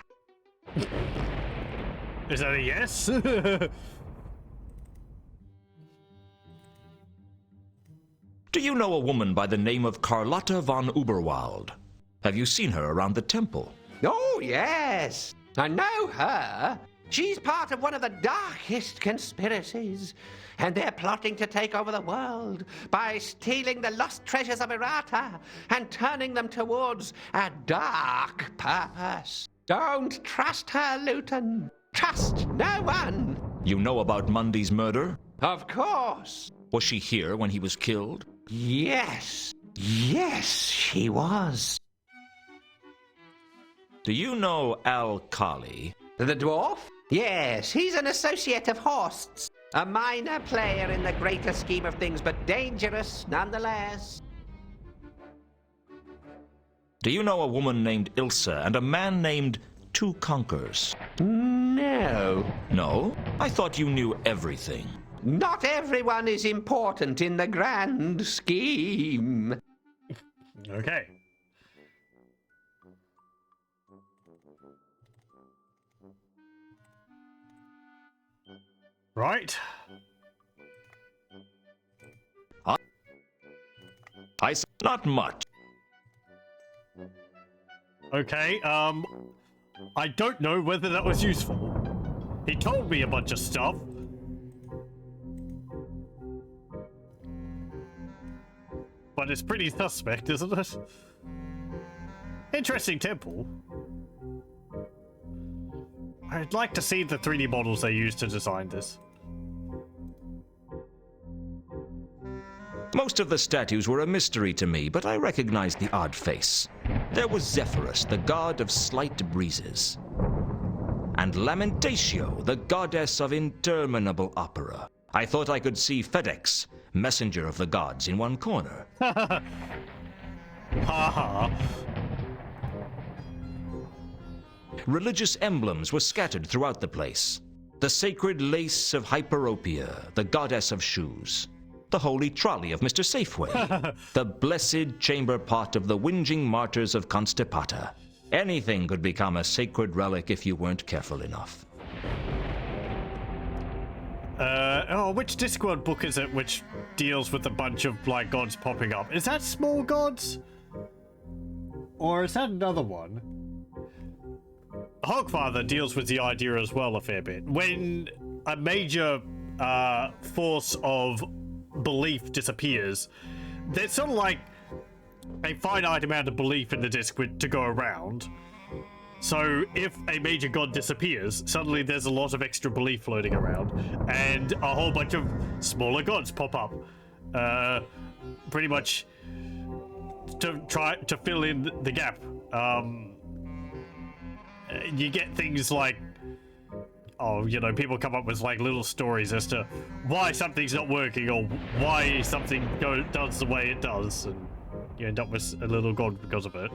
Is that a yes? Do you know a woman by the name of Carlotta von Uberwald? Have you seen her around the temple? Oh, yes. I know her. She's part of one of the darkest conspiracies. And they're plotting to take over the world by stealing the lost treasures of Errata and turning them towards a dark purpose. Don't trust her, Lewton. Trust no one. You know about Mundy's murder? Of course. Was she here when he was killed? Yes. Yes, she was. Do you know Al Kali? The dwarf? Yes, he's an associate of Horst's. A minor player in the greater scheme of things, but dangerous nonetheless. Do you know a woman named Ilsa and a man named Two Conkers? No. No? I thought you knew everything. Not everyone is important in the grand scheme. Okay. Right. I said not much. Okay, I don't know whether that was useful. He told me a bunch of stuff. but it's pretty suspect, isn't it? Interesting temple. I'd like to see the 3D models they used to design this. Most of the statues were a mystery to me, but I recognized the odd face. There was Zephyrus, the god of slight breezes, and Lamentatio, the goddess of interminable opera. I thought I could see FedEx, messenger of the gods, in one corner. Ha ha. Religious emblems were scattered throughout the place. The sacred lace of Hyperopia, the goddess of shoes. The holy trolley of Mr. Safeway. The blessed chamber pot of the whinging martyrs of Constipata. Anything could become a sacred relic if you weren't careful enough. Which Discworld book is it which deals with a bunch of, like, gods popping up? Is that Small Gods? Or is that another one? Hogfather deals with the idea as well a fair bit. When a major force of belief disappears, there's sort of like a finite amount of belief in the disc to go around. So if a major god disappears, suddenly there's a lot of extra belief floating around, and a whole bunch of smaller gods pop up, pretty much to try to fill in the gap. You get things like, people come up with like little stories as to why something's not working or why something does the way it does, and you end up with a little god because of it.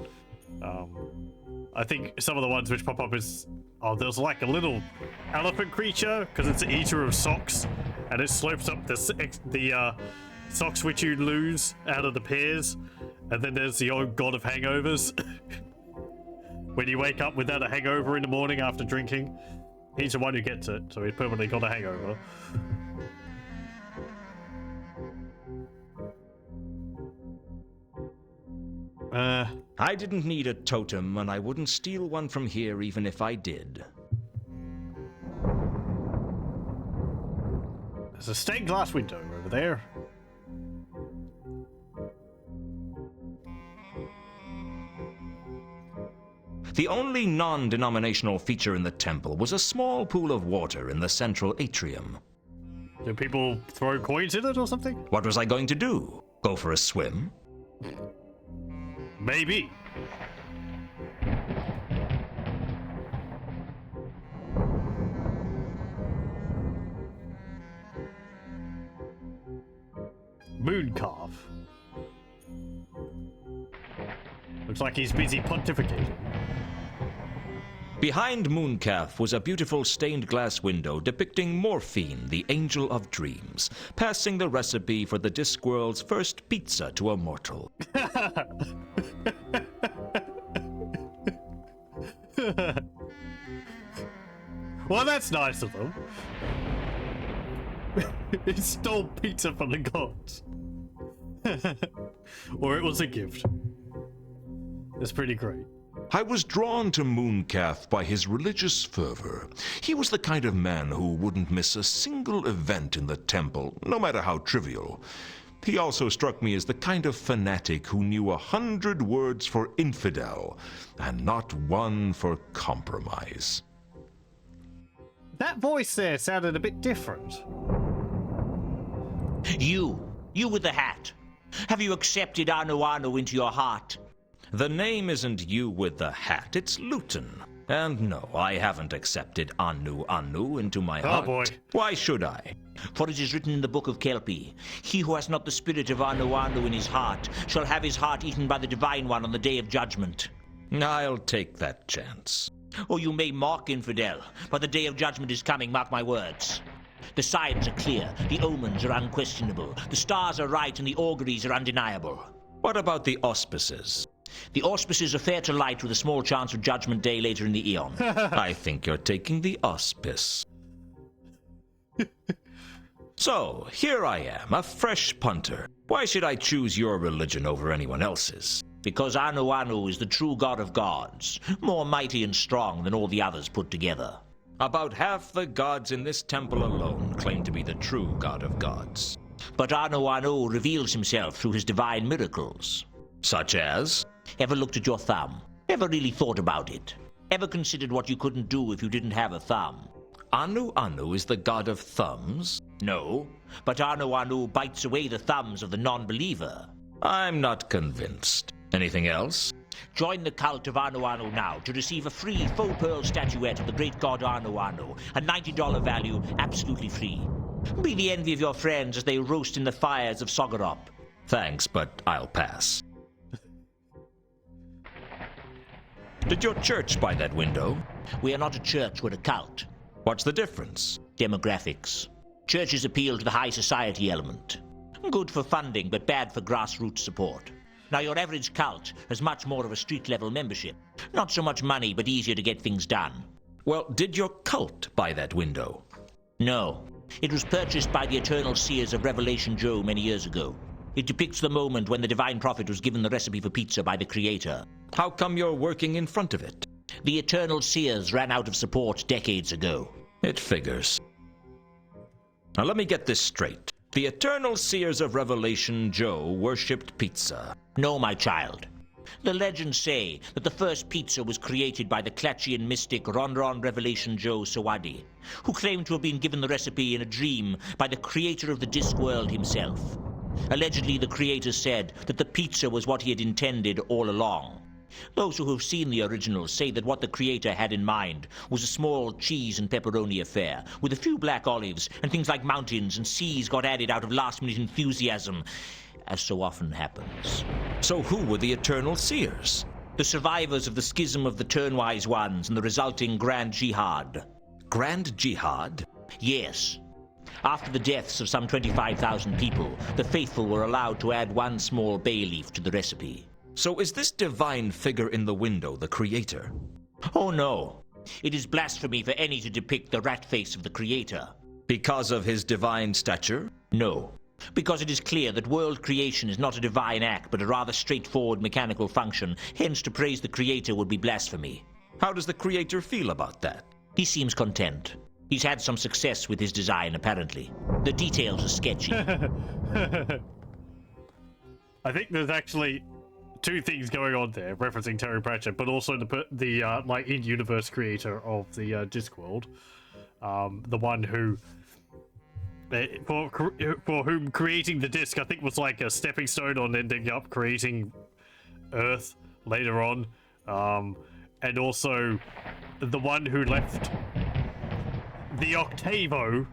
I think some of the ones which pop up is, there's like a little elephant creature because it's an eater of socks, and it slurps up the socks which you lose out of the pairs. And then there's the old god of hangovers. When you wake up without a hangover in the morning after drinking, he's the one who gets it, so he's permanently got a hangover. I didn't need a totem, and I wouldn't steal one from here even if I did. There's a stained glass window over there. The only non-denominational feature in the temple was a small pool of water in the central atrium. Do people throw coins in it or something? What was I going to do? Go for a swim? Maybe. Mooncalf. Looks like he's busy pontificating. Behind Mooncalf was a beautiful stained glass window depicting Morphine, the angel of dreams, passing the recipe for the Discworld's first pizza to a mortal. Well, that's nice of them. He stole pizza from the gods. Or it was a gift. It's pretty great. I was drawn to Mooncalf by his religious fervor. He was the kind of man who wouldn't miss a single event in the temple, no matter how trivial. He also struck me as the kind of fanatic who knew 100 words for infidel, and not one for compromise. That voice there sounded a bit different. You with the hat. Have you accepted Anu into your heart? The name isn't you with the hat, it's Lewton. And no, I haven't accepted Anu into my heart. Oh boy. Why should I? For it is written in the book of Kelpie, he who has not the spirit of Anu in his heart shall have his heart eaten by the Divine One on the day of judgment. I'll take that chance. Or you may mock infidel, but the day of judgment is coming, mark my words. The signs are clear, the omens are unquestionable, the stars are right and the auguries are undeniable. What about the auspices? The auspices are fair to light with a small chance of Judgment Day later in the eon. I think you're taking the auspice. So, here I am, a fresh punter. Why should I choose your religion over anyone else's? Because Anu is the true god of gods, more mighty and strong than all the others put together. About half the gods in this temple alone claim to be the true god of gods. But Anu reveals himself through his divine miracles. Such as? Ever looked at your thumb? Ever really thought about it? Ever considered what you couldn't do if you didn't have a thumb? Anu is the god of thumbs? No, but Anu bites away the thumbs of the non-believer. I'm not convinced. Anything else? Join the cult of Anu now to receive a free faux pearl statuette of the great god Anu, a $90 value, absolutely free. Be the envy of your friends as they roast in the fires of Sogorop. Thanks, but I'll pass. Did your church buy that window? We are not a church, we're a cult. What's the difference? Demographics. Churches appeal to the high society element. Good for funding, but bad for grassroots support. Now, your average cult has much more of a street-level membership. Not so much money, but easier to get things done. Well, did your cult buy that window? No. It was purchased by the Eternal Seers of Revelation Joe many years ago. It depicts the moment when the divine prophet was given the recipe for pizza by the Creator. How come you're working in front of it? The Eternal Seers ran out of support decades ago. It figures. Now let me get this straight. The Eternal Seers of Revelation Joe worshipped pizza. No, my child. The legends say that the first pizza was created by the Klatchian mystic Ronron Revelation Joe Sawadi, who claimed to have been given the recipe in a dream by the creator of the Discworld himself. Allegedly, the creator said that the pizza was what he had intended all along. Those who have seen the original say that what the creator had in mind was a small cheese and pepperoni affair, with a few black olives, and things like mountains and seas got added out of last-minute enthusiasm, as so often happens. So who were the Eternal Seers? The survivors of the schism of the Turnwise Ones and the resulting Grand Jihad. Grand Jihad? Yes. After the deaths of some 25,000 people, the faithful were allowed to add one small bay leaf to the recipe. So is this divine figure in the window the creator? Oh no. It is blasphemy for any to depict the rat face of the creator. Because of his divine stature? No. Because it is clear that world creation is not a divine act, but a rather straightforward mechanical function. Hence, to praise the creator would be blasphemy. How does the creator feel about that? He seems content. He's had some success with his design, apparently. The details are sketchy. I think there's actually two things going on there, referencing Terry Pratchett, but also the like in-universe creator of the Discworld, the one who, for whom creating the disc, I think, was like a stepping stone on ending up creating Earth later on, and also the one who left the Octavo,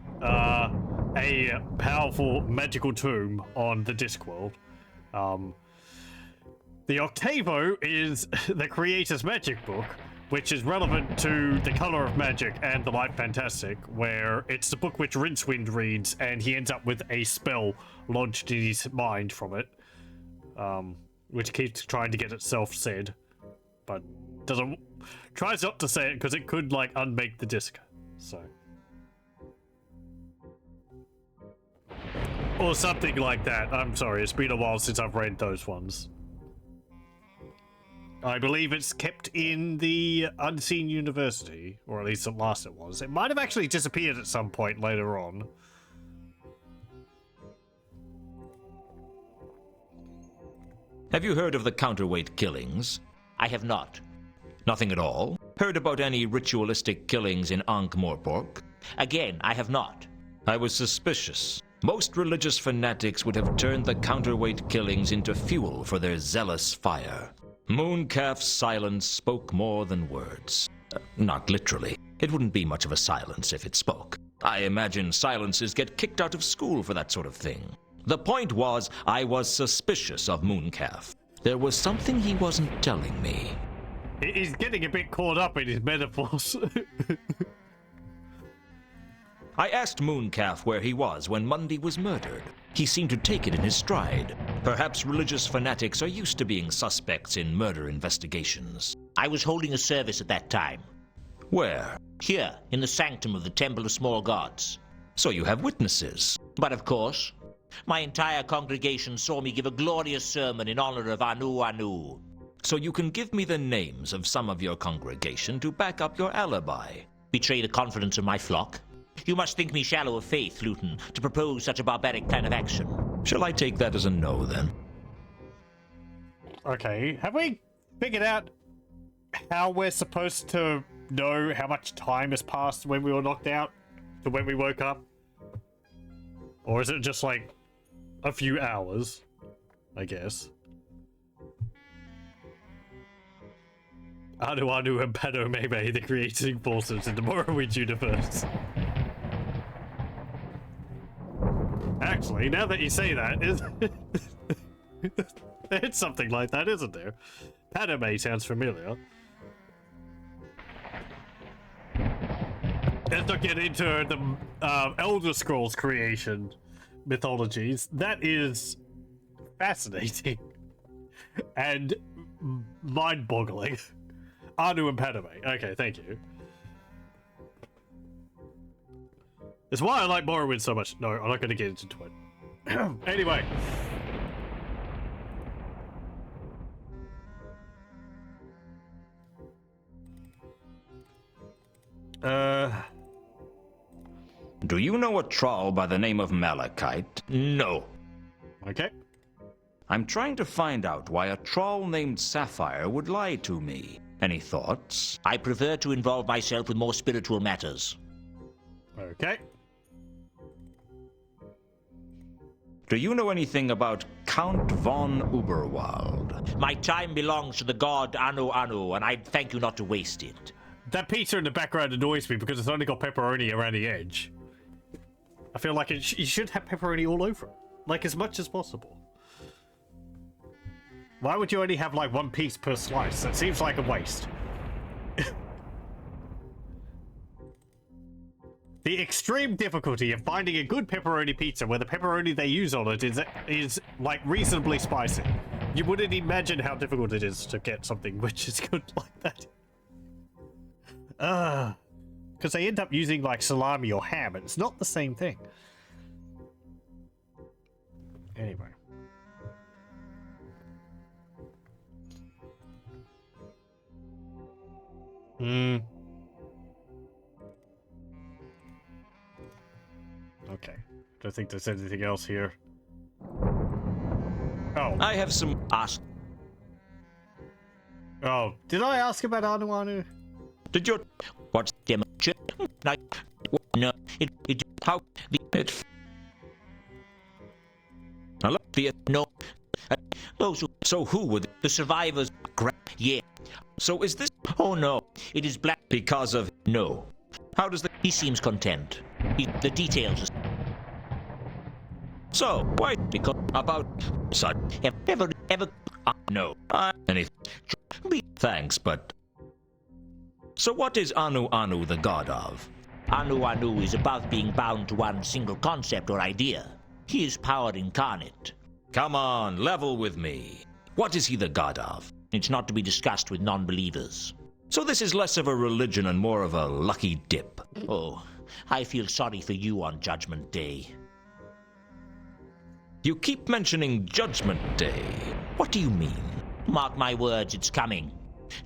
a powerful magical tomb on the Discworld. The Octavo is the creator's magic book, which is relevant to the color of magic and the light fantastic, where it's the book which Rincewind reads, and he ends up with a spell lodged in his mind from it, which keeps trying to get itself said, but tries not to say it because it could like unmake the disc. So, or something like that. I'm sorry, it's been a while since I've read those ones. I believe it's kept in the Unseen University, or at least at last it was. It might have actually disappeared at some point later on. Have you heard of the counterweight killings? I have not. Nothing at all? Heard about any ritualistic killings in Ankh-Morpork? Again, I have not. I was suspicious. Most religious fanatics would have turned the counterweight killings into fuel for their zealous fire. Mooncalf's silence spoke more than words. Not literally. It wouldn't be much of a silence if it spoke. I imagine silences get kicked out of school for that sort of thing. The point was, I was suspicious of Mooncalf. There was something he wasn't telling me. He's getting a bit caught up in his metaphors. I asked Mooncalf where he was when Mundy was murdered. He seemed to take it in his stride. Perhaps religious fanatics are used to being suspects in murder investigations. I was holding a service at that time. Where? Here, in the sanctum of the Temple of Small Gods. So you have witnesses. But of course, my entire congregation saw me give a glorious sermon in honor of Anu. So you can give me the names of some of your congregation to back up your alibi. Betray the confidence of my flock? You must think me shallow of faith, Lewton, to propose such a barbaric plan of action. Shall I take that as a no, then? Okay, have we figured out how we're supposed to know how much time has passed when we were knocked out to when we woke up? Or is it just like a few hours, I guess? Anu and Pano Meme, the creating forces in the Morrowind universe. Actually, now that you say that, it's something like that, isn't there? Padme sounds familiar. Let's not get into the Elder Scrolls creation mythologies. That is fascinating and mind-boggling. Anu and Padme. Okay, thank you. It's why I like Morrowind so much. No, I'm not going to get into it. Anyway. Do you know a troll by the name of Malachite? No. Okay. I'm trying to find out why a troll named Sapphire would lie to me. Any thoughts? I prefer to involve myself with more spiritual matters. Okay. Do you know anything about Count von Uberwald? My time belongs to the god Anu, and I'd thank you not to waste it. That pizza in the background annoys me because it's only got pepperoni around the edge. I feel like you should have pepperoni all over it. Like, as much as possible. Why would you only have, like, one piece per slice? That seems like a waste. The extreme difficulty of finding a good pepperoni pizza where the pepperoni they use on it is like, reasonably spicy. You wouldn't imagine how difficult it is to get something which is good like that. Because they end up using, like, salami or ham, and it's not the same thing. Anyway. Okay. Don't think there's anything else here. Oh. I have some... Oh, did I ask about Anu? Did you... What's them? No, it how it... Hello? No. Those so who would... The survivors... Yeah. So is this... Oh no, it is black. Because of... No. How does the... He seems content. The details... So, why? Because... About... Such... Ever... No. Anything... Thanks, but... So what is Anu the god of? Anu is above being bound to one single concept or idea. He is power incarnate. Come on, level with me. What is he the god of? It's not to be discussed with non-believers. So this is less of a religion and more of a lucky dip. Oh, I feel sorry for you on Judgment Day. You keep mentioning Judgment Day. What do you mean? Mark my words, it's coming.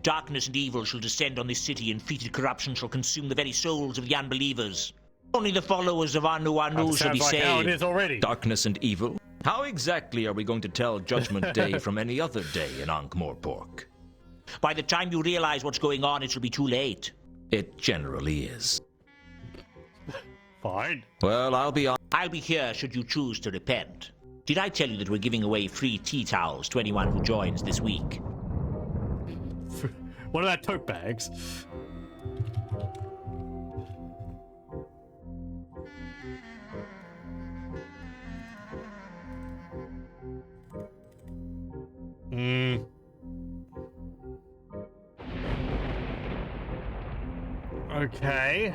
Darkness and evil shall descend on this city, and fetid corruption shall consume the very souls of the unbelievers. Only the followers of Anu shall be saved. How it is already. Darkness and evil? How exactly are we going to tell Judgment Day from any other day in Ankh-Morpork? By the time you realize what's going on, it will be too late. It generally is. Fine. Well, I'll be here should you choose to repent. Did I tell you that we're giving away free tea towels to anyone who joins this week? What about tote bags? Okay.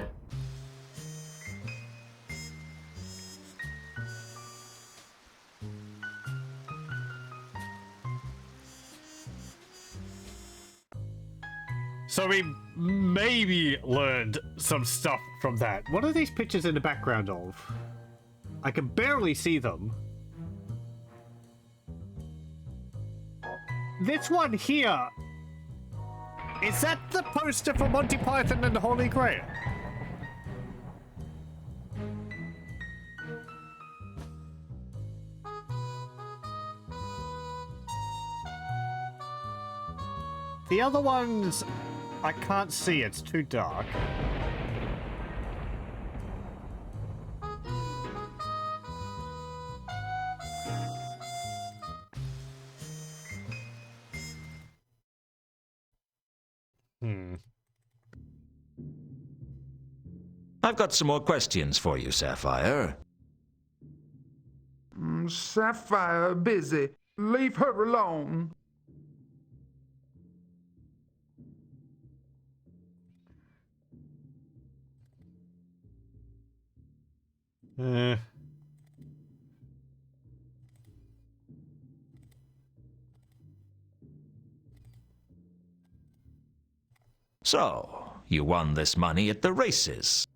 So we maybe learned some stuff from that. What are these pictures in the background of? I can barely see them. This one here. Is that the poster for Monty Python and the Holy Grail? The other ones, I can't see. It's too dark. I've got some more questions for you, Sapphire. Sapphire busy. Leave her alone. So, you won this money at the races?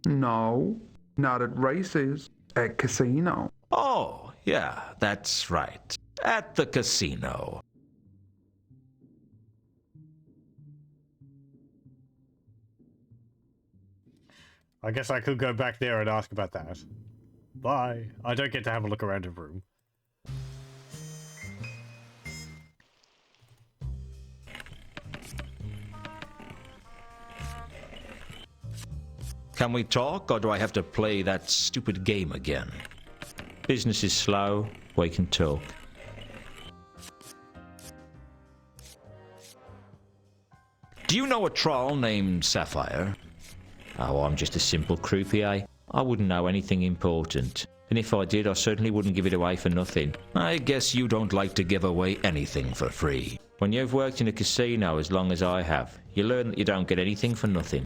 No, not at races. At casino. Oh, yeah, that's right. At the casino. I guess I could go back there and ask about that. Bye. I don't get to have a look around the room. Can we talk, or do I have to play that stupid game again? Business is slow. We can talk. Do you know a troll named Sapphire? Oh, I'm just a simple croupier. I wouldn't know anything important. And if I did, I certainly wouldn't give it away for nothing. I guess you don't like to give away anything for free. When you've worked in a casino as long as I have, you learn that you don't get anything for nothing.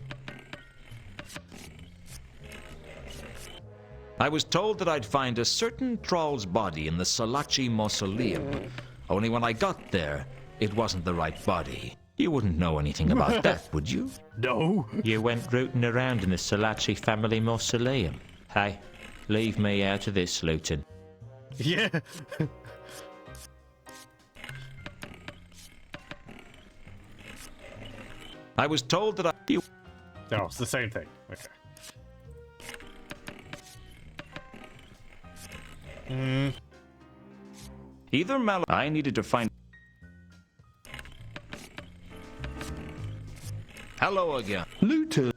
I was told that I'd find a certain troll's body in the Salachi mausoleum. Only when I got there, it wasn't the right body. You wouldn't know anything about that, would you? No. You went rooting around in the Salachi family mausoleum. Hey, leave me out of this, Lewton. Yeah. I was told that No, it's the same thing. Okay. Either I needed to find... Hello again. Lewton.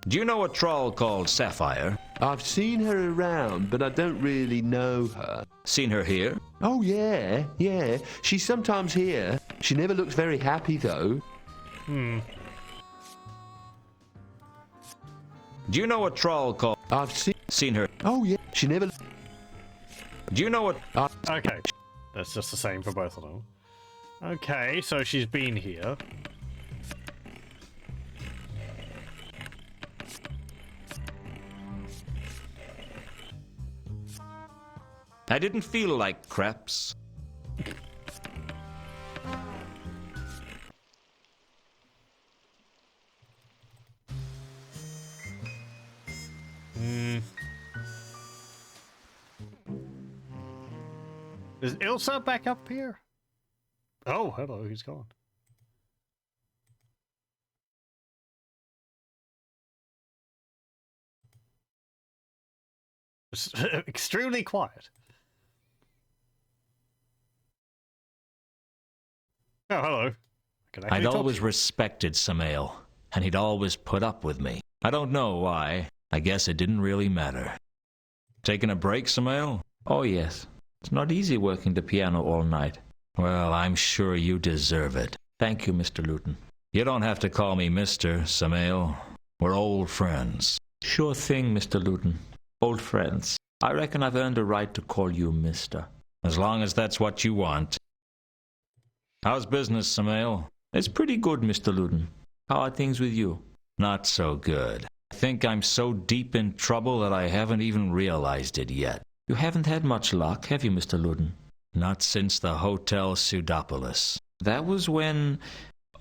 Do you know a troll called Sapphire? I've seen her around, but I don't really know her. Seen her here? Oh, yeah. She's sometimes here. She never looks very happy, though. Do you know a troll called... I've seen her. Oh, yeah. She never... Do you know what... Okay. That's just the same for both of them. Okay, so she's been here. I didn't feel like craps. Is Ilsa back up here? Oh, hello, he's gone. It's extremely quiet. Oh, hello. I'd always respected Samael, and he'd always put up with me. I don't know why. I guess it didn't really matter. Taking a break, Samael? Oh, yes. It's not easy working the piano all night. Well, I'm sure you deserve it. Thank you, Mr. Lewton. You don't have to call me Mr. Samael. We're old friends. Sure thing, Mr. Lewton. Old friends. I reckon I've earned a right to call you Mister. As long as that's what you want. How's business, Samael? It's pretty good, Mr. Lewton. How are things with you? Not so good. I think I'm so deep in trouble that I haven't even realized it yet. You haven't had much luck, have you, Mr. Lewton? Not since the Hotel Pseudopolis. That was when...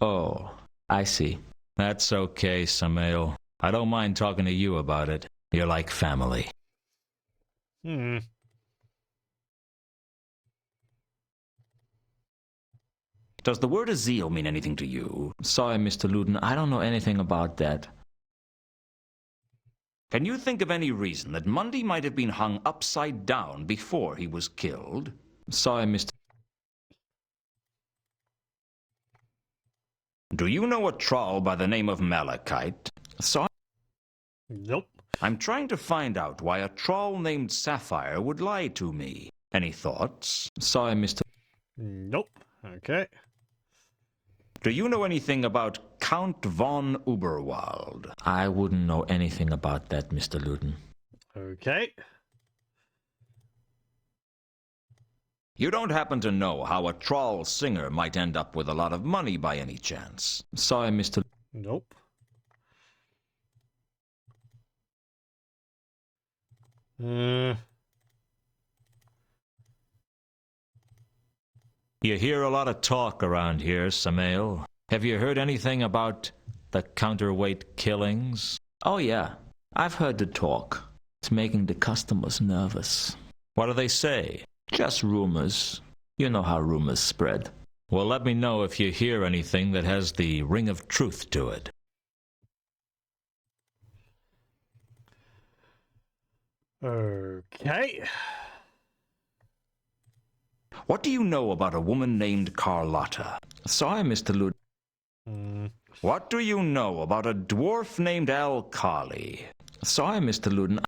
Oh, I see. That's okay, Samael. I don't mind talking to you about it. You're like family. Does the word Azil mean anything to you? Sorry, Mr. Lewton, I don't know anything about that. Can you think of any reason that Mundy might have been hung upside down before he was killed? Sorry, Mr. Do you know a troll by the name of Malachite? Nope. I'm trying to find out why a troll named Sapphire would lie to me. Any thoughts? Sorry, Mr. Nope. Okay. Do you know anything about Count von Uberwald? I wouldn't know anything about that, Mr. Lewton. Okay. You don't happen to know how a troll singer might end up with a lot of money by any chance? Sorry, Mr. Nope. You hear a lot of talk around here, Samael. Have you heard anything about the counterweight killings? Oh, yeah. I've heard the talk. It's making the customers nervous. What do they say? Just rumors. You know how rumors spread. Well, let me know if you hear anything that has the ring of truth to it. Okay. What do you know about a woman named Carlotta? Sorry, Mr. Lewton. What do you know about a dwarf named Alkali? Sorry, Mr. Lewton.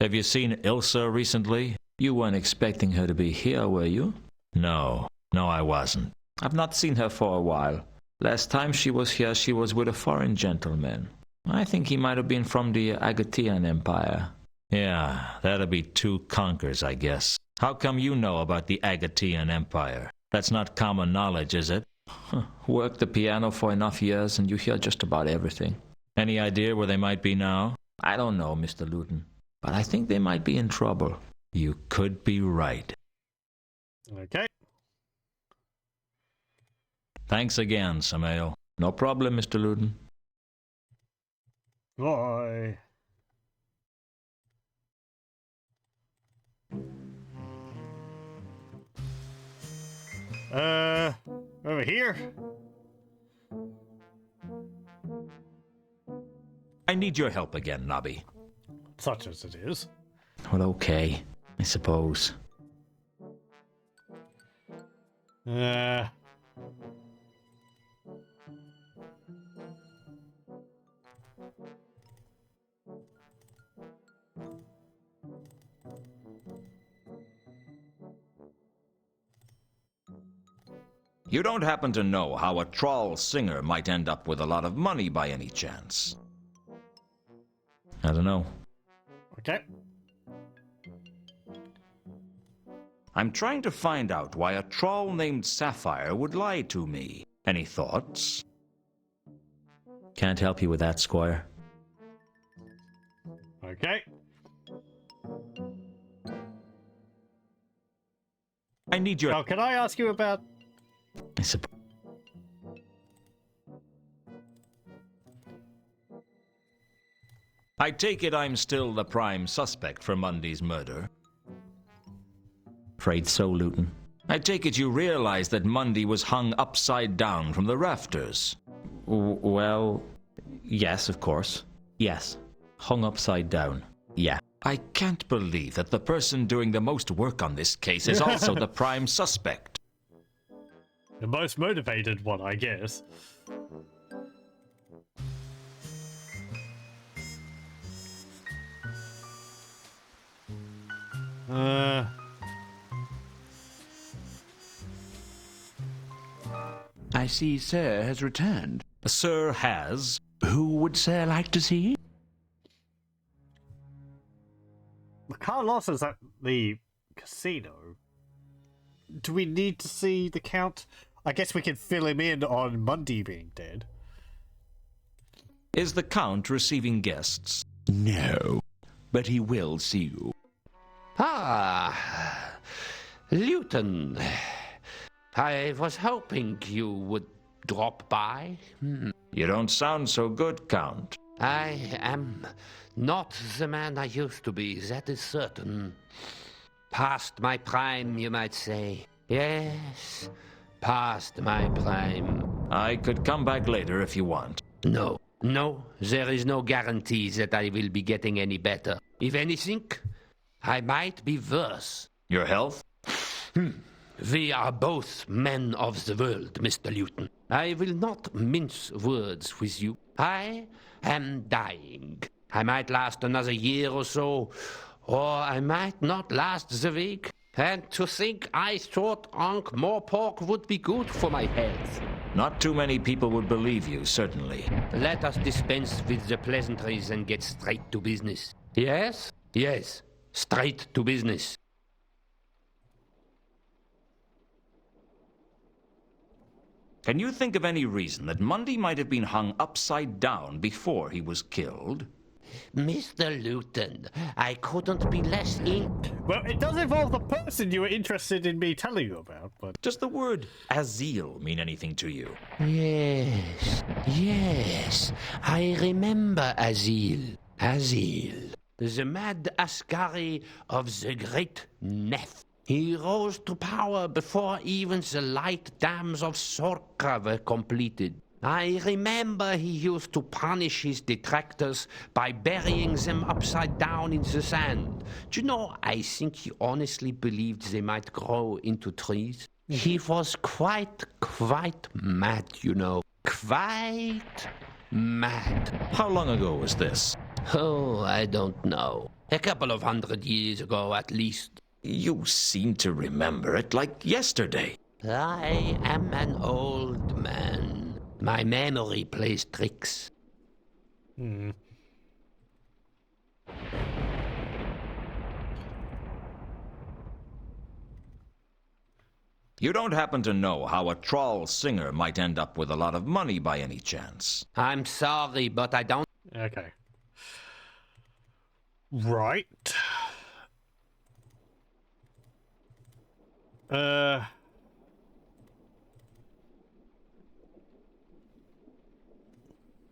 Have you seen Ilsa recently? You weren't expecting her to be here, were you? No, I wasn't. I've not seen her for a while. Last time she was here, she was with a foreign gentleman. I think he might have been from the Agatean Empire. Yeah, that'd be two conkers, I guess. How come you know about the Agatean Empire? That's not common knowledge, is it? Worked the piano for enough years and you hear just about everything. Any idea where they might be now? I don't know, Mr. Lewton, but I think they might be in trouble. You could be right. Okay. Thanks again, Samael. No problem, Mr. Lewton. Bye. Over here? I need your help again, Nobby. Such as it is. Well, okay, I suppose. You don't happen to know how a troll singer might end up with a lot of money by any chance? I don't know. Okay. I'm trying to find out why a troll named Sapphire would lie to me. Any thoughts? Can't help you with that, Squire. Okay. I need your... Now, can I ask you about... I suppose. I take it I'm still the prime suspect for Mundy's murder. Afraid so, Lewton. I take it you realize that Mundy was hung upside down from the rafters. Well, yes, of course. Yes. Hung upside down. Yeah. I can't believe that the person doing the most work on this case is also the prime suspect. The most motivated one, I guess. I see Sir has returned. Sir has. Who would Sir like to see? Carlotta's at the casino. Do we need to see the Count? I guess we can fill him in on Mundy being dead. Is the Count receiving guests? No, but he will see you. Ah, Lewton. I was hoping you would drop by. You don't sound so good, Count. I am not the man I used to be, that is certain. Past my prime, you might say. Yes, past my prime. I could come back later if you want. No, there is no guarantee that I will be getting any better. If anything, I might be worse. Your health? We are both men of the world, Mr. Lewton. I will not mince words with you. I am dying. I might last another year or so, or I might not last the week. And to think I thought Ankh-Morpork would be good for my health. Not too many people would believe you, certainly. Let us dispense with the pleasantries and get straight to business. Yes? Yes. Straight to business. Can you think of any reason that Mundy might have been hung upside down before he was killed? Mr. Lewton, I couldn't be less Well, it does involve the person you were interested in me telling you about, but... Does the word Azil mean anything to you? Yes, I remember Azil. Azil, the mad Ascari of the great Nef. He rose to power before even the light dams of Sorka were completed. I remember he used to punish his detractors by burying them upside down in the sand. Do you know, I think he honestly believed they might grow into trees. He was quite mad, you know. Quite mad. How long ago was this? Oh, I don't know. A couple of 100 years ago, at least. You seem to remember it like yesterday. I am an old man. My memory plays tricks. Hmm. You don't happen to know how a troll singer might end up with a lot of money by any chance? I'm sorry, but I don't... Okay. Right.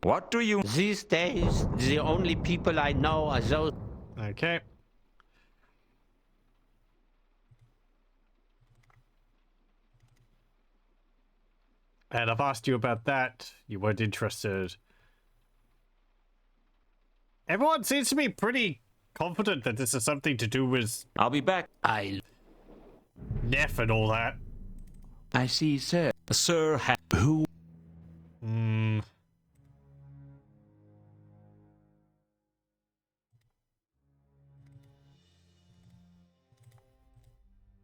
What do you... These days, the only people I know are those... Okay. And I've asked you about that. You weren't interested. Everyone seems to be pretty confident that this is something to do with I'll be back. Neff and all that. I see, sir. Sir Who? Hmm.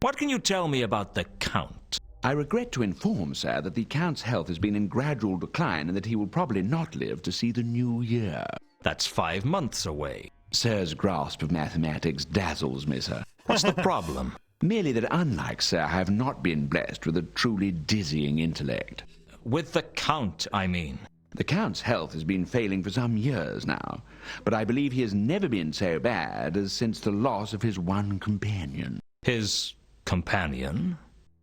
What can you tell me about the Count? I regret to inform, sir, that the Count's health has been in gradual decline and that he will probably not live to see the new year. That's 5 months away. Sir's grasp of mathematics dazzles me, sir. What's the problem? Merely that, unlike sir, I have not been blessed with a truly dizzying intellect. With the Count, I mean. The Count's health has been failing for some years now, but I believe he has never been so bad as since the loss of his one companion. His companion?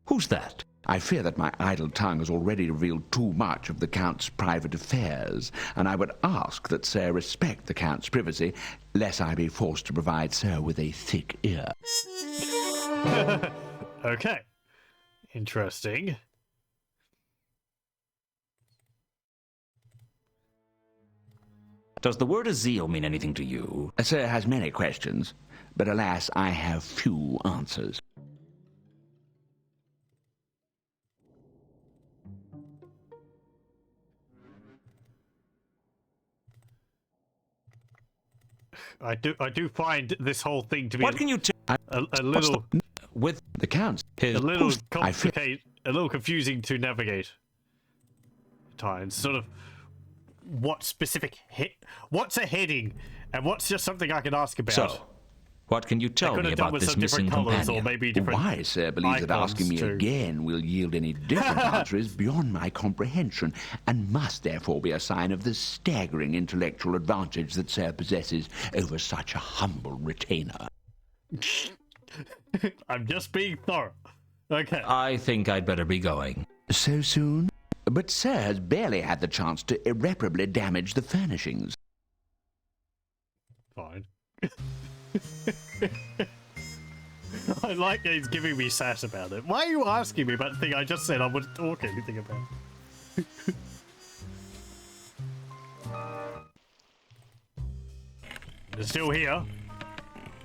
Who's that? I fear that my idle tongue has already revealed too much of the Count's private affairs, and I would ask that Sir respect the Count's privacy, lest I be forced to provide Sir with a thick ear. Okay. Interesting. Does the word Azil mean anything to you? Sir has many questions, but alas, I have few answers. I do find this whole thing to be What can you tell? a little With the Count's his... a little complicated, a little confusing to navigate at times. Sort of what specific what's a heading and what's just something I can ask about. So, what can you tell me about this missing companion? Or maybe different Why, sir, believes that asking me again will yield any different answer is beyond my comprehension, and must therefore be a sign of the staggering intellectual advantage that sir possesses over such a humble retainer. I'm just being thorough. Okay. I think I'd better be going. So soon? But sir has barely had the chance to irreparably damage the furnishings. Fine. I like that he's giving me sass about it. Why are you asking me about the thing I just said I wouldn't talk anything about? They're still here.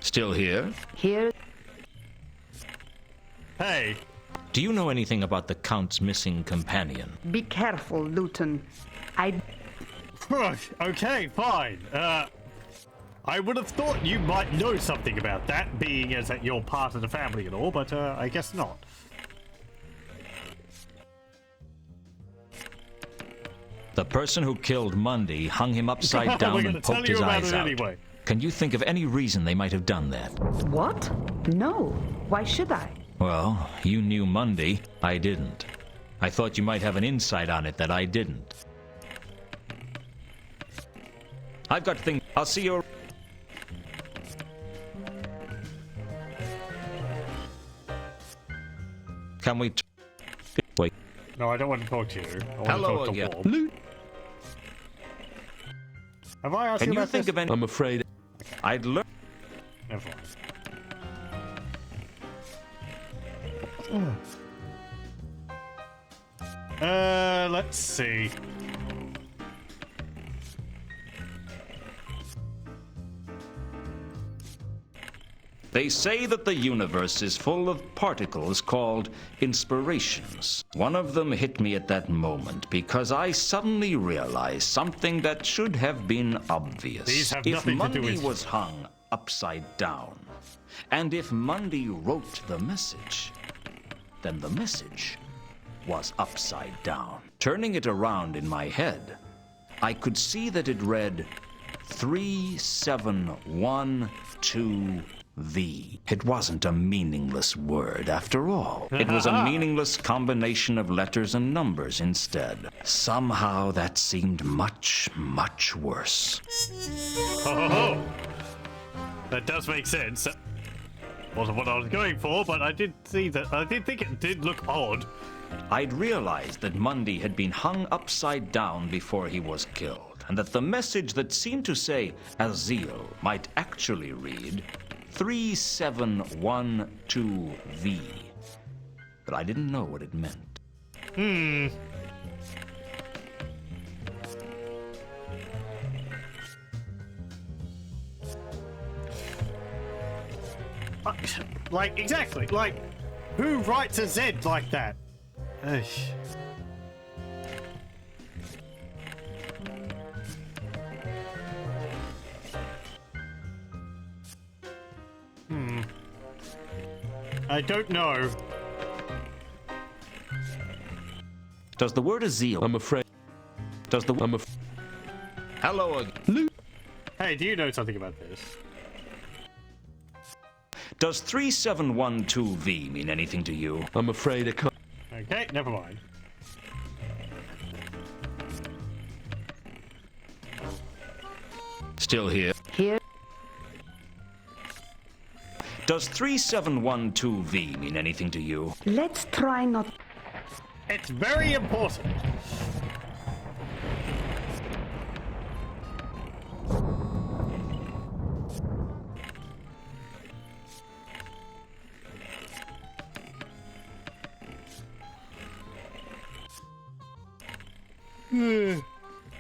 Still here? Here, Hey, Do you know anything about the Count's missing companion? Be careful, Lewton. Okay, fine. I would have thought you might know something about that, being as that you're part of the family and all, but I guess not. The person who killed Mundy hung him upside down and poked his eyes out. Anyway. Can you think of any reason they might have done that? What? No. Why should I? Well, you knew Mundy. I didn't. I thought you might have an insight on it that I didn't. I've got things. I'll see you. Can we... Wait. No, I don't want to talk to you. I want Hello to talk again. to Warp. Have I asked Can you you about think this? of any... I'm afraid. I'd learn... Never mind. Let's see. They say that the universe is full of particles called inspirations. One of them hit me at that moment because I suddenly realized something that should have been obvious. These have If nothing to do Mundy with... was hung upside down, and if Mundy wrote the message, then the message was upside down. Turning it around in my head, I could see that it read 3712V. It wasn't a meaningless word after all. It was a meaningless combination of letters and numbers instead. Somehow that seemed much, much worse. Oh, that does make sense. Wasn't what I was going for, but I did see that. I did think it did look odd. I'd realized that Mundy had been hung upside down before he was killed, and that the message that seemed to say Azil might actually read 3712V. But I didn't know what it meant. Like, exactly. Like, who writes a Z like that? Ugh. I don't know. Does the word Azil... I'm afraid. Does the... Hello again. Hey, do you know something about this? Does 3712V mean anything to you? I'm afraid I can't. Okay, never mind. Still here. Here? Does 3712V mean anything to you? Let's try not... It's very important.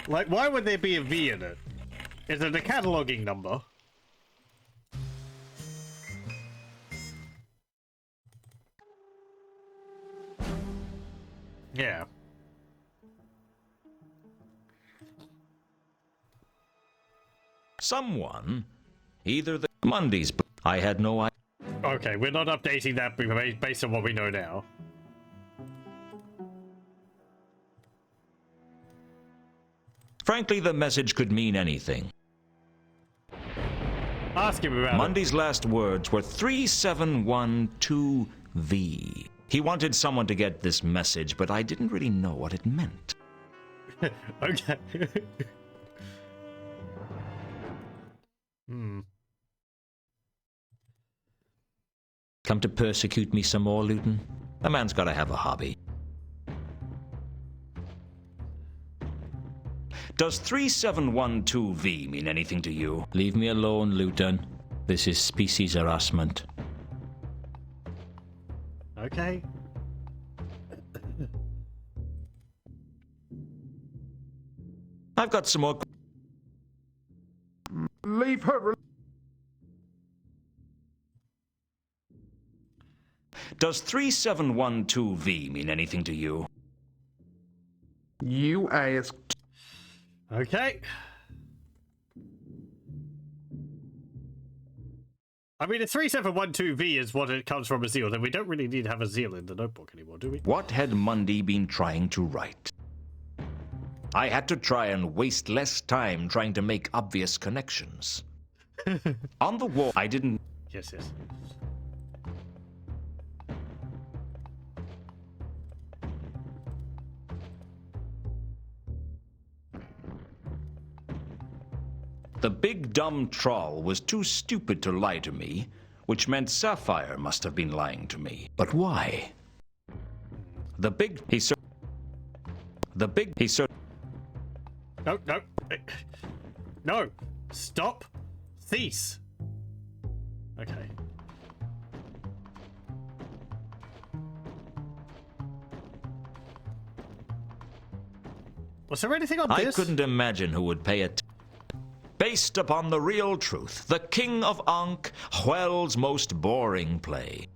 Like, why would there be a V in it? Is it a cataloging number? Yeah. Someone, either the Mundy's... I had no idea. Okay, we're not updating that based on what we know now. Frankly, the message could mean anything. Ask him about Mundy's last words were 3712V. He wanted someone to get this message, but I didn't really know what it meant. it. Okay. Come to persecute me some more, Lewton? A man's got to have a hobby. Does 3712V mean anything to you? Leave me alone, Lewton. This is species harassment. Okay. I've got some more... Leave her. Does 3712V mean anything to you? You asked. Okay. I mean, if 3712V is what it comes from a zeal, then we don't really need to have a zeal in the notebook anymore, do we? What had Mundy been trying to write? I had to try and waste less time trying to make obvious connections. On the wall, I didn't... Yes. The big dumb troll was too stupid to lie to me, which meant Sapphire must have been lying to me. But why? The big... No. No. Stop. Cease. Okay. Was there anything on I this? couldn't imagine who would pay it. Based upon the real truth, the King of Ankh, Hwell's most boring play.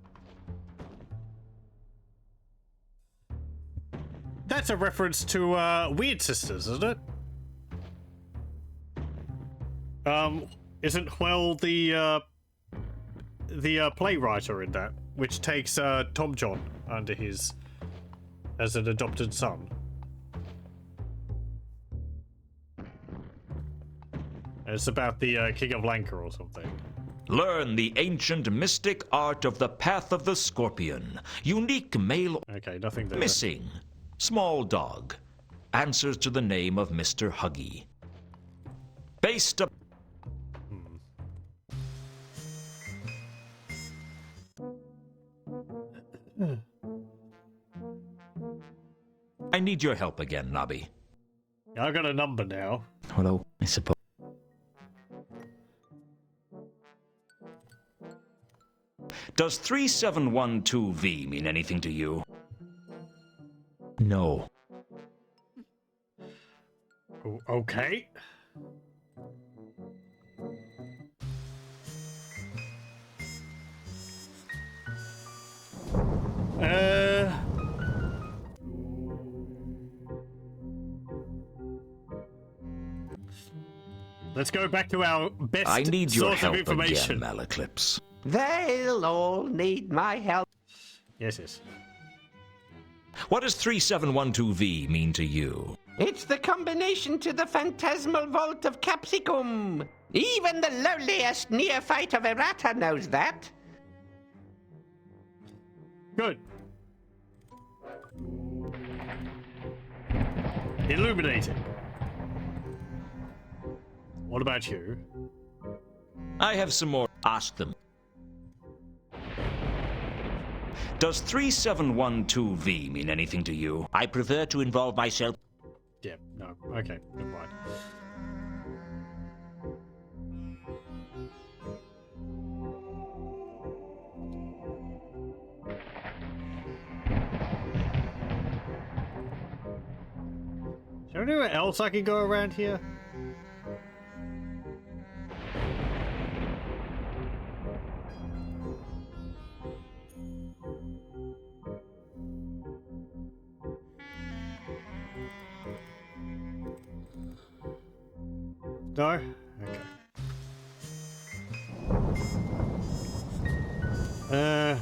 That's a reference to Weird Sisters, isn't it? Isn't Hwell the playwright in that, which takes Tom John under his as an adopted son? It's about the King of Lanka or something. Learn the ancient mystic art of the Path of the Scorpion. Unique male... Okay, nothing there. Missing. Small dog. Answers to the name of Mr. Huggy. Based up... I need your help again, Nobby. I got a number now. Hello, I suppose. Does 3712V mean anything to you? No. Okay. Let's go back to our best I need your source help of information. again, Malaclips. They'll all need my help. Yes. What does 3712V mean to you? It's the combination to the phantasmal vault of Capsicum. Even the lowliest neophyte of errata knows that. Good. Illuminating. What about you? I have some more. Ask them. Does 3712V mean anything to you? I prefer to involve myself. Yeah, no. Okay, never mind. Is there anywhere else I can go around here? No? Okay.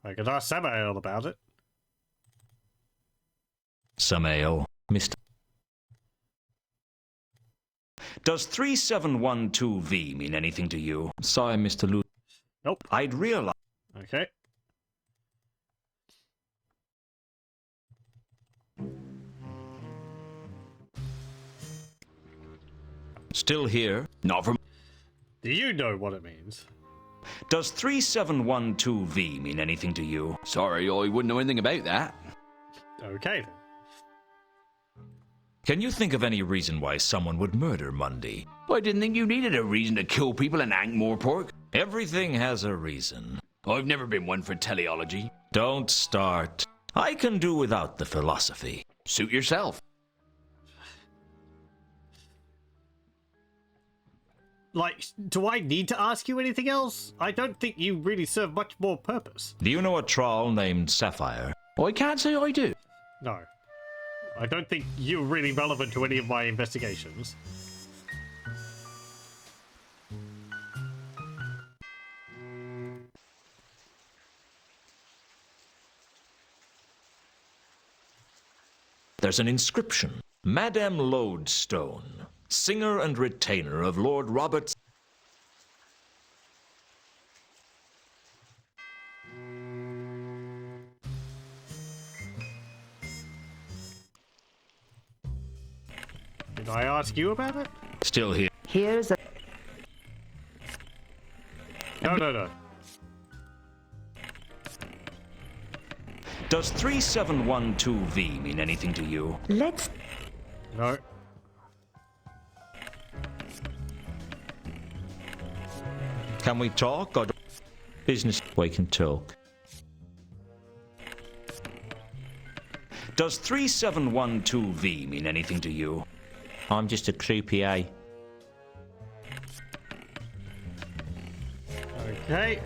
I could ask Samael about it. Samael, Mr. Does 3712V mean anything to you? Sorry, Mr. Lewton. Nope. I'd realize... Okay. Still here? Not from... Do you know what it means? Does 3712V mean anything to you? Sorry, I wouldn't know anything about that. Okay then. Can you think of any reason why someone would murder Mundy? I didn't think you needed a reason to kill people in Ankh-Morpork. Everything has a reason. I've never been one for teleology. Don't start. I can do without the philosophy. Suit yourself. Like, do I need to ask you anything else? I don't think you really serve much more purpose. Do you know a troll named Sapphire? I can't say I do. No. I don't think you're really relevant to any of my investigations. There's an inscription. Madame Lodestone, singer and retainer of Lord Robert's. Did I ask you about it? Still here. Here's a... No. Does 3712V mean anything to you? Let's... No. Can we talk or business? We can talk. Does 3712V mean anything to you? I'm just a croupier. Okay.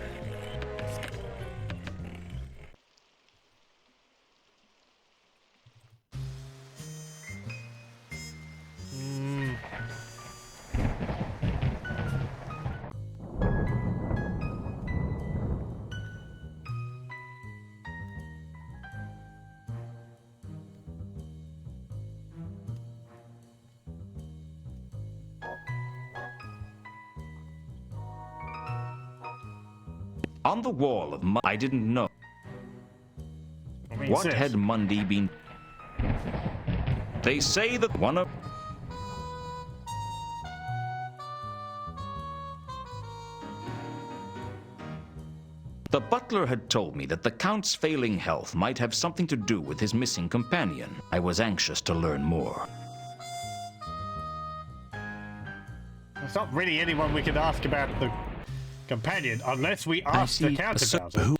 On the wall of I didn't know. What had Mundy been? They say that one of... The butler had told me that the Count's failing health might have something to do with his missing companion. I was anxious to learn more. There's not really anyone we could ask about the companion unless we ask the Count about it.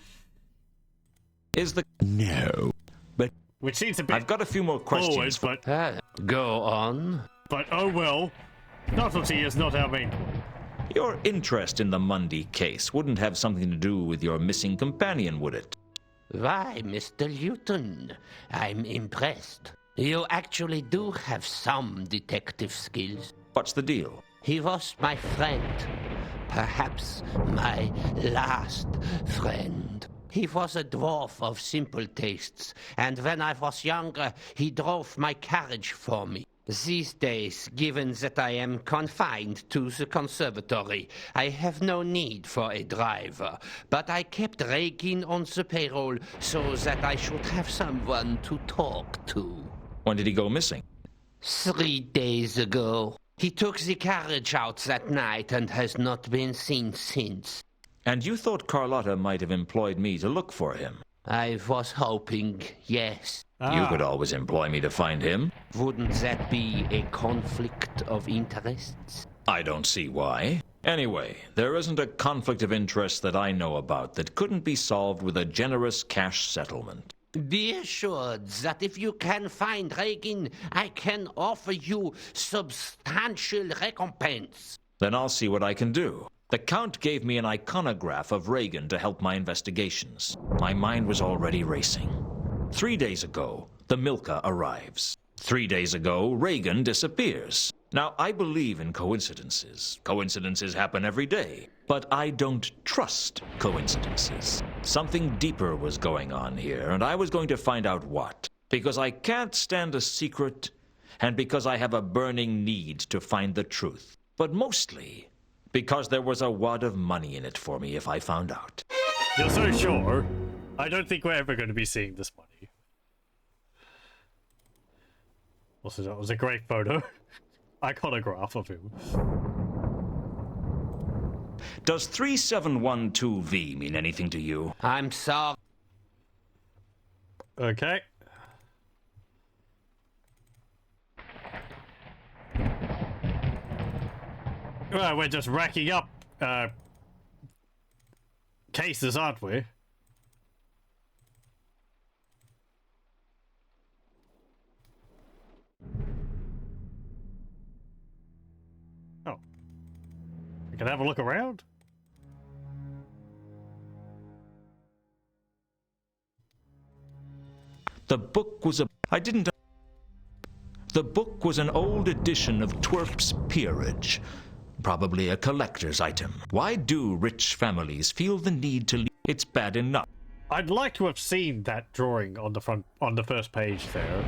Is the... No. But... Which seems a bit... I've got a few more questions. Forward, but... Go on. But oh well. Subtlety is not our main point. Your interest in the Mundy case wouldn't have something to do with your missing companion, would it? Why, Mr. Lewton, I'm impressed. You actually do have some detective skills. What's the deal? He was my friend. Perhaps my last friend. He was a dwarf of simple tastes, and when I was younger, he drove my carriage for me. These days, given that I am confined to the conservatory, I have no need for a driver, but I kept Regin on the payroll so that I should have someone to talk to. When did he go missing? 3 days ago. He took the carriage out that night and has not been seen since. And you thought Carlotta might have employed me to look for him? I was hoping, yes. You could always employ me to find him. Wouldn't that be a conflict of interests? I don't see why. Anyway, there isn't a conflict of interest that I know about that couldn't be solved with a generous cash settlement. Be assured that if you can find Regin, I can offer you substantial recompense. Then I'll see what I can do. The Count gave me an iconograph of Regan to help my investigations. My mind was already racing. 3 days ago, the Milka arrives. 3 days ago, Regan disappears. Now, I believe in coincidences. Coincidences happen every day. But I don't trust coincidences. Something deeper was going on here, and I was going to find out what. Because I can't stand a secret, and because I have a burning need to find the truth. But mostly, because there was a wad of money in it for me if I found out. You're so sure? I don't think we're ever going to be seeing this money. Also, that was a great photo. Iconograph of him. Does 3712V mean anything to you? I'm sorry. Okay. Well, we're just racking up cases, aren't we? can I have a look around? The book was The book was an old edition of Twerp's Peerage, probably a collector's item. Why do rich families feel the need to leave? It's bad enough. I'd like to have seen that drawing on the front, on the first page there.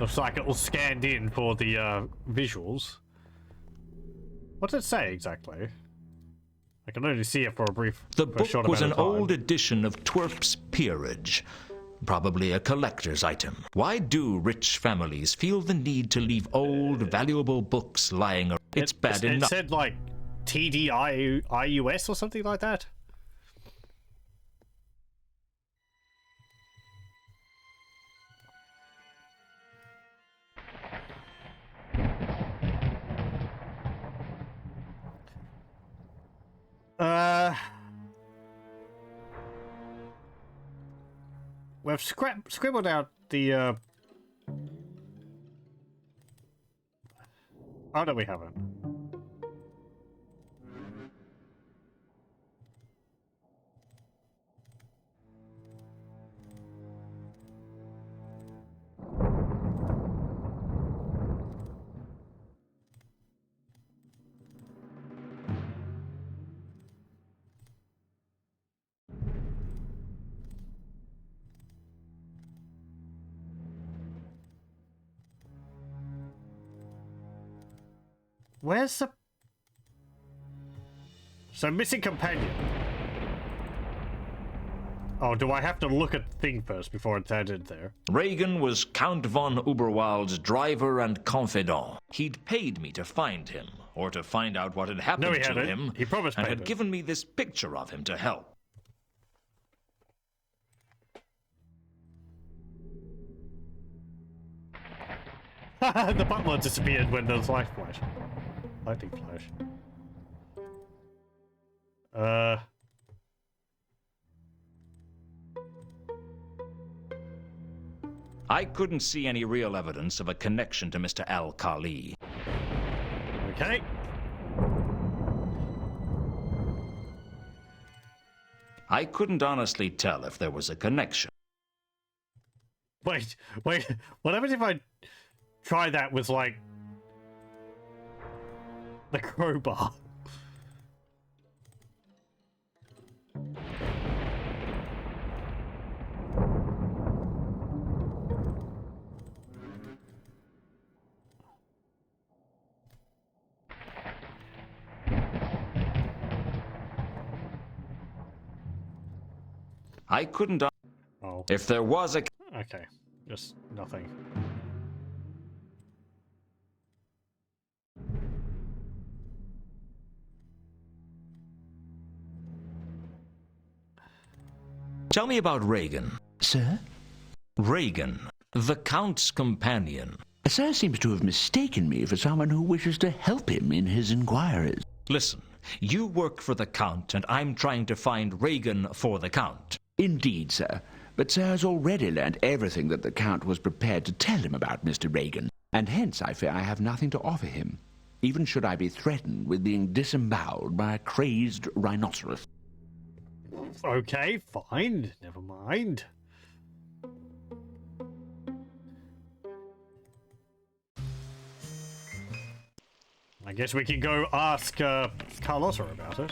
Looks like it was scanned in for the visuals. What does it say exactly? I can only see it for a brief. The book was an old edition of Twerp's Peerage, probably a collector's item. Why do rich families feel the need to leave old, valuable books lying around? It's bad enough. It said like TDIUS or something like that. We've scribbled out the, Oh, no, we haven't. Where's the... So, missing companion. Oh, do I have to look at the thing first before it's added there? Reagan was Count von Uberwald's driver and confidant. He'd paid me to find him, or to find out what had happened to him. He promised and payment. had given me this picture of him to help. The butler disappeared when there was light flash. Lightning flash. I couldn't see any real evidence of a connection to Mr. Al-Khali. Okay. I couldn't honestly tell if there was a connection. Wait. What happens if I try that with, like, the crowbar? I couldn't... Oh. If there was a... Okay. Just nothing. Tell me about Reagan. Sir? Reagan, the Count's companion. Sir seems to have mistaken me for someone who wishes to help him in his inquiries. Listen, you work for the Count, and I'm trying to find Reagan for the Count. Indeed, sir. But sir has already learned everything that the Count was prepared to tell him about Mr. Reagan, and hence I fear I have nothing to offer him, even should I be threatened with being disemboweled by a crazed rhinoceros. Okay, fine. Never mind. I guess we can go ask Carlotta about it.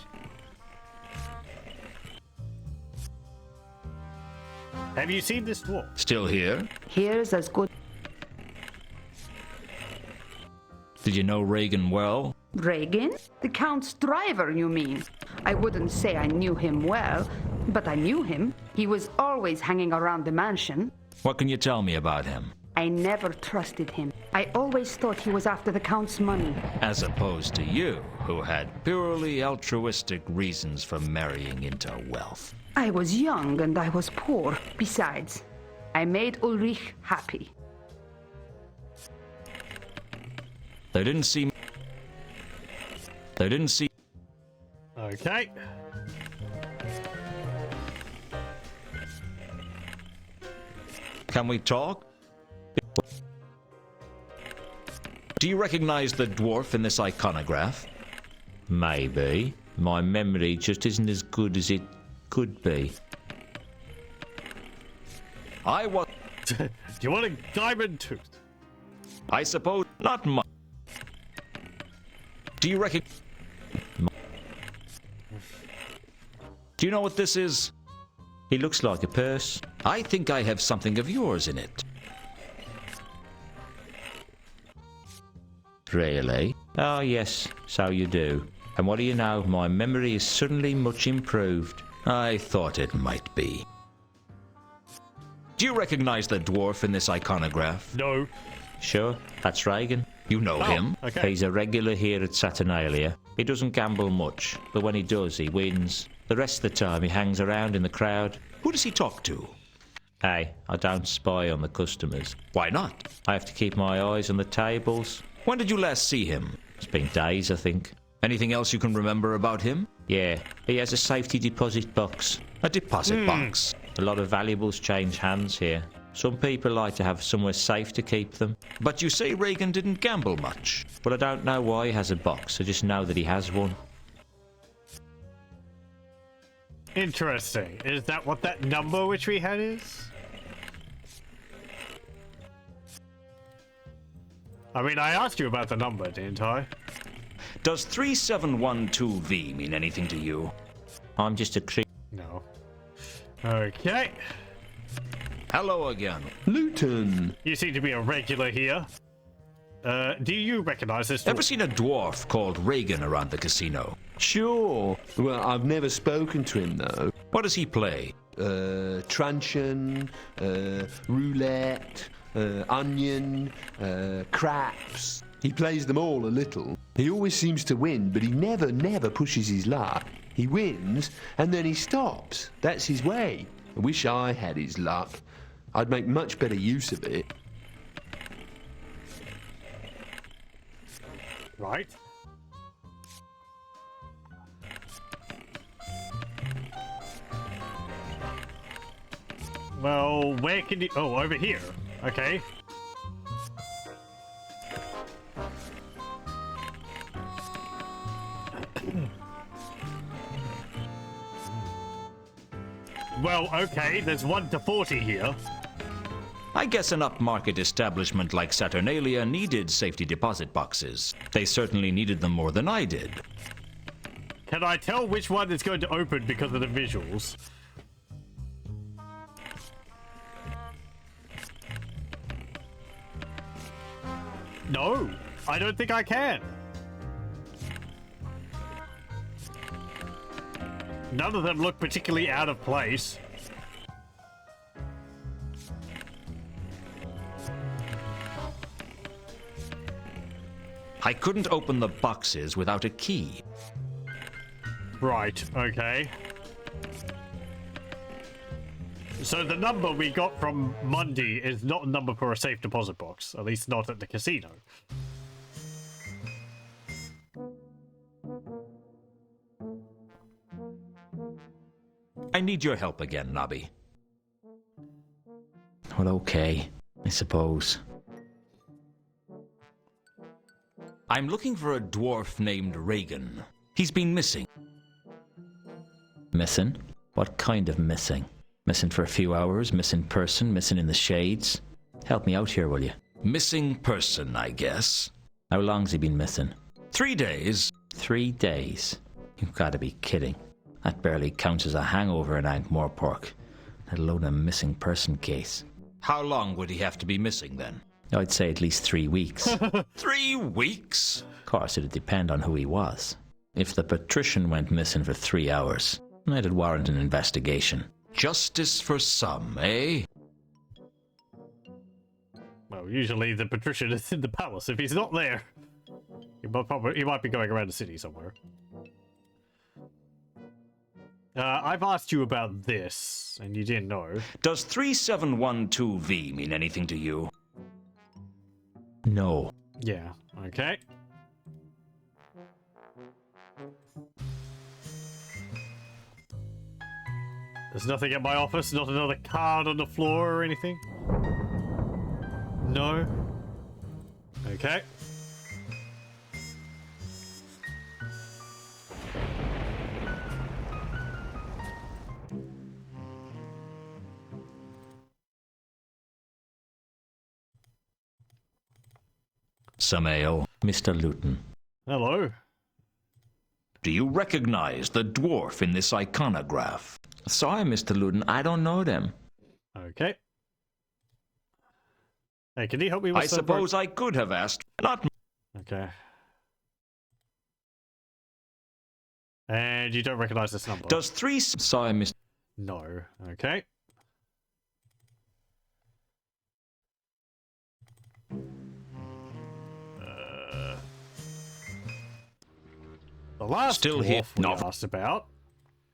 Have you seen this dwarf? Still here? Here's as good. Did you know Reagan well? Reagan? The Count's driver, you mean? I wouldn't say I knew him well, but I knew him. He was always hanging around the mansion. What can you tell me about him? I never trusted him. I always thought he was after the Count's money. As opposed to you, who had purely altruistic reasons for marrying into wealth. I was young and I was poor. Besides, I made Ulrich happy. They didn't see... Okay. Can we talk? Do you recognize the dwarf in this iconograph? Maybe. My memory just isn't as good as it could be. I was... Do you want a diamond tooth? I suppose not much. Do you reckon... Do you know what this is? He looks like a purse. I think I have something of yours in it. Really? Oh, yes, so you do. And what do you know? My memory is suddenly much improved. I thought it might be. Do you recognize the dwarf in this iconograph? No. Sure, that's Reagan. You know him? Okay. He's a regular here at Saturnalia. He doesn't gamble much, but when he does, he wins. The rest of the time, he hangs around in the crowd. Who does he talk to? Hey, I don't spy on the customers. Why not? I have to keep my eyes on the tables. When did you last see him? It's been days, I think. Anything else you can remember about him? Yeah, he has a safety deposit box. A deposit box. A lot of valuables change hands here. Some people like to have somewhere safe to keep them. But you say Reagan didn't gamble much. But I don't know why he has a box. I just know that he has one. Interesting. Is that what that number which we had is? I mean, I asked you about the number, didn't I? Does 3712V mean anything to you? I'm just a creep. No. Okay. Hello again. Lewton! You seem to be a regular here. Do you recognize this? Ever seen a dwarf called Reagan around the casino? Sure. Well, I've never spoken to him, though. What does he play? Truncheon, roulette, onion, craps. He plays them all a little. He always seems to win, but he never pushes his luck. He wins, and then he stops. That's his way. I wish I had his luck. I'd make much better use of it. Right. Well, where can you... Oh, over here. Okay. Well, okay, there's 1 to 40 here. I guess an upmarket establishment like Saturnalia needed safety deposit boxes. They certainly needed them more than I did. Can I tell which one is going to open because of the visuals? No, I don't think I can. None of them look particularly out of place. I couldn't open the boxes without a key. Right, okay. So the number we got from Mundy is not a number for a safe deposit box, at least not at the casino. I need your help again, Nobby. Well, okay, I suppose. I'm looking for a dwarf named Reagan. He's been missing. Missing? What kind of missing? Missing for a few hours, missing person, missing in the shades? Help me out here, will you? Missing person, I guess. How long's he been missing? 3 days. 3 days? You've got to be kidding. That barely counts as a hangover in Ankh-Morpork, let alone a missing person case. How long would he have to be missing, then? I'd say at least 3 weeks. 3 weeks? Of course, it'd depend on who he was. If the patrician went missing for 3 hours, it'd warrant an investigation. Justice for some, eh? Well, usually the patrician is in the palace. If he's not there, he might be going around the city somewhere. I've asked you about this, and you didn't know. Does 3712V mean anything to you? No. Yeah, okay. There's nothing at my office, not another card on the floor or anything? No? Okay. Some ale. Mr. Lewton. Hello. Do you recognize the dwarf in this iconograph? Sorry, Mr. Lewton, I don't know them. Okay. Hey, can you help me with I suppose I could have asked. Not. Okay. And you don't recognize this number? Does 3... Sorry, Mr. No. Okay. The last Still here. dwarf we asked about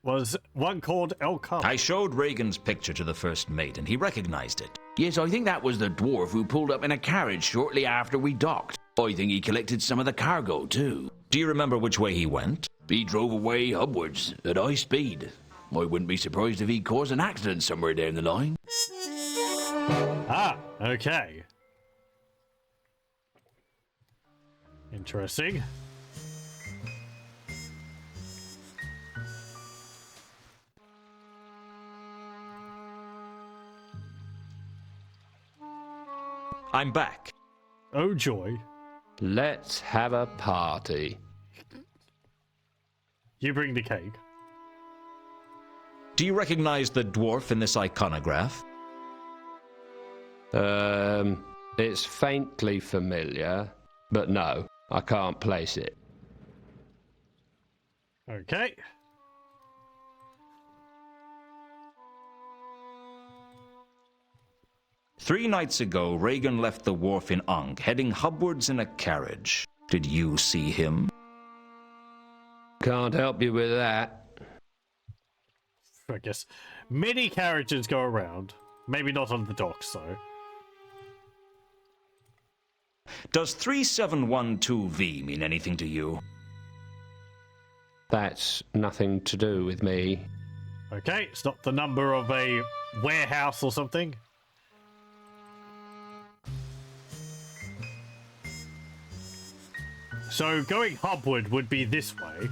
was one called El Cub. I showed Reagan's picture to the first mate, and he recognized it. Yes, I think that was the dwarf who pulled up in a carriage shortly after we docked. I think he collected some of the cargo, too. Do you remember which way he went? He drove away upwards at high speed. I wouldn't be surprised if he'd caused an accident somewhere down the line. Ah, okay. Interesting. I'm back. Oh, joy. Let's have a party. You bring the cake. Do you recognize the dwarf in this iconograph? It's faintly familiar, but no, I can't place it. Okay. Three nights ago, Reagan left the wharf in Ankh, heading hubwards in a carriage. Did you see him? Can't help you with that. I guess many carriages go around. Maybe not on the docks, though. Does 3712V mean anything to you? That's nothing to do with me. Okay, it's not the number of a warehouse or something. So going hubward would be this way.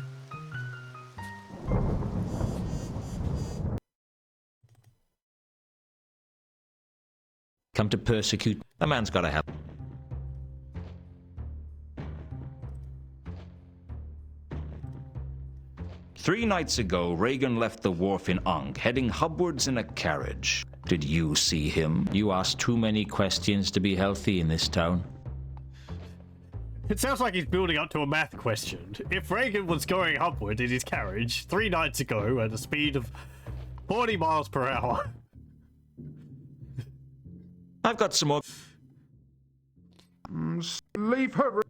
Come to persecute. A man's gotta have. Three nights ago, Reagan left the wharf in Ankh, heading hubwards in a carriage. Did you see him? You ask too many questions to be healthy in this town. It sounds like he's building up to a math question. If Reagan was going upward in his carriage 3 nights ago at a speed of 40 miles per hour. I've got some more. Leave her.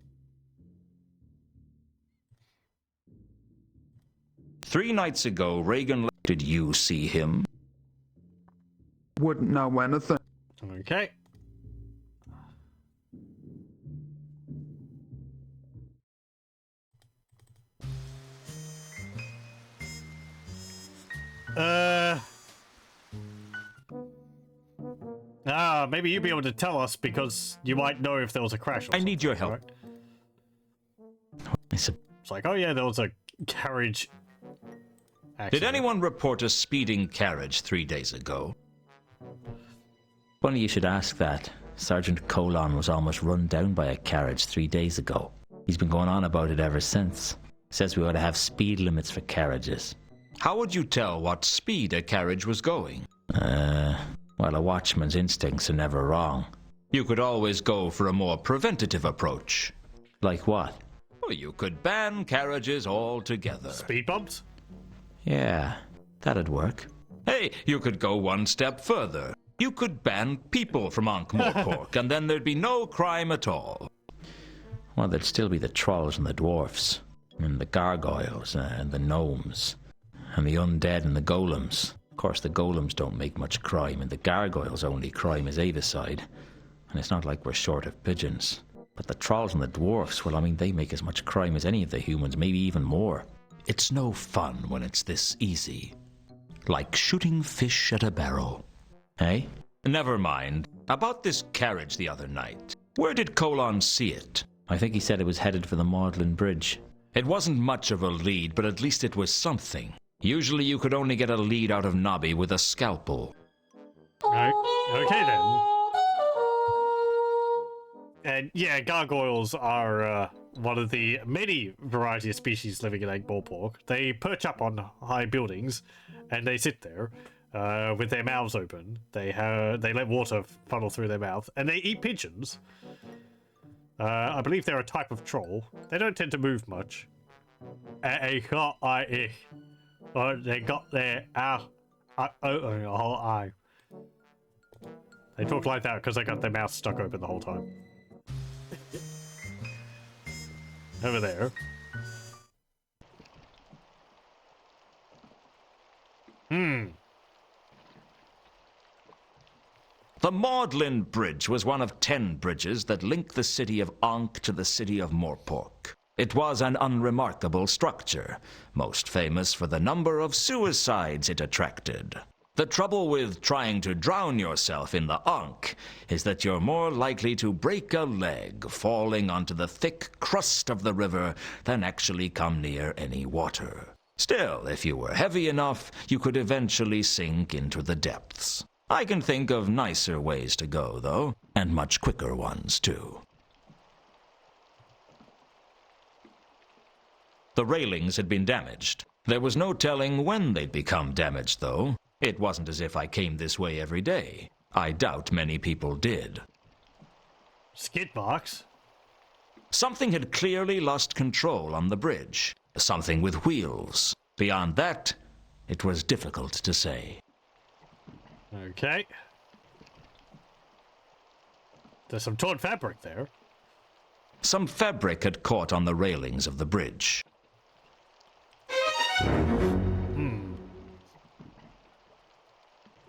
3 nights ago, Reagan. Did you see him? Wouldn't know anything. Okay. Maybe you'd be able to tell us because you might know if there was a crash. I need your help. Right? It's like, oh yeah, there was a carriage accident. Did anyone report a speeding carriage 3 days ago? funny you should ask that. Sergeant Colon was almost run down by a carriage 3 days ago. He's been going on about it ever since. Says we ought to have speed limits for carriages. How would you tell what speed a carriage was going? Well, a watchman's instincts are never wrong. You could always go for a more preventative approach. Like what? Well, you could ban carriages altogether. Speed bumps? Yeah, that'd work. Hey, you could go one step further. You could ban people from Ankh-Morpork, and then there'd be no crime at all. Well, there'd still be the trolls and the dwarfs, and the gargoyles, and the gnomes, and the undead and the golems. Of course, the golems don't make much crime, and the gargoyles' only crime is Avicide. And it's not like we're short of pigeons. But the trolls and the dwarfs, well, I mean, they make as much crime as any of the humans, maybe even more. It's no fun when it's this easy. Like shooting fish at a barrel. Hey? Never mind. About this carriage the other night. Where did Colon see it? I think he said it was headed for the Magdalen Bridge. It wasn't much of a lead, but at least it was something. Usually you could only get a lead out of Nobby with a scalpel. Right. Okay then. And yeah, gargoyles are one of the many variety of species living in Ankh-Morpork. They perch up on high buildings, and they sit there with their mouths open. They let water funnel through their mouth, and they eat pigeons. I believe they're a type of troll. They don't tend to move much. They got their whole eye. They talk like that because they got their mouth stuck open the whole time. Over there. The Maudlin Bridge was one of 10 bridges that linked the city of Ankh to the city of Morpork. It was an unremarkable structure, most famous for the number of suicides it attracted. The trouble with trying to drown yourself in the Ankh is that you're more likely to break a leg falling onto the thick crust of the river than actually come near any water. Still, if you were heavy enough, you could eventually sink into the depths. I can think of nicer ways to go, though, and much quicker ones, too. The railings had been damaged. There was no telling when they'd become damaged, though. It wasn't as if I came this way every day. I doubt many people did. Skid marks? Something had clearly lost control on the bridge. Something with wheels. Beyond that, it was difficult to say. Okay. There's some torn fabric there. Some fabric had caught on the railings of the bridge.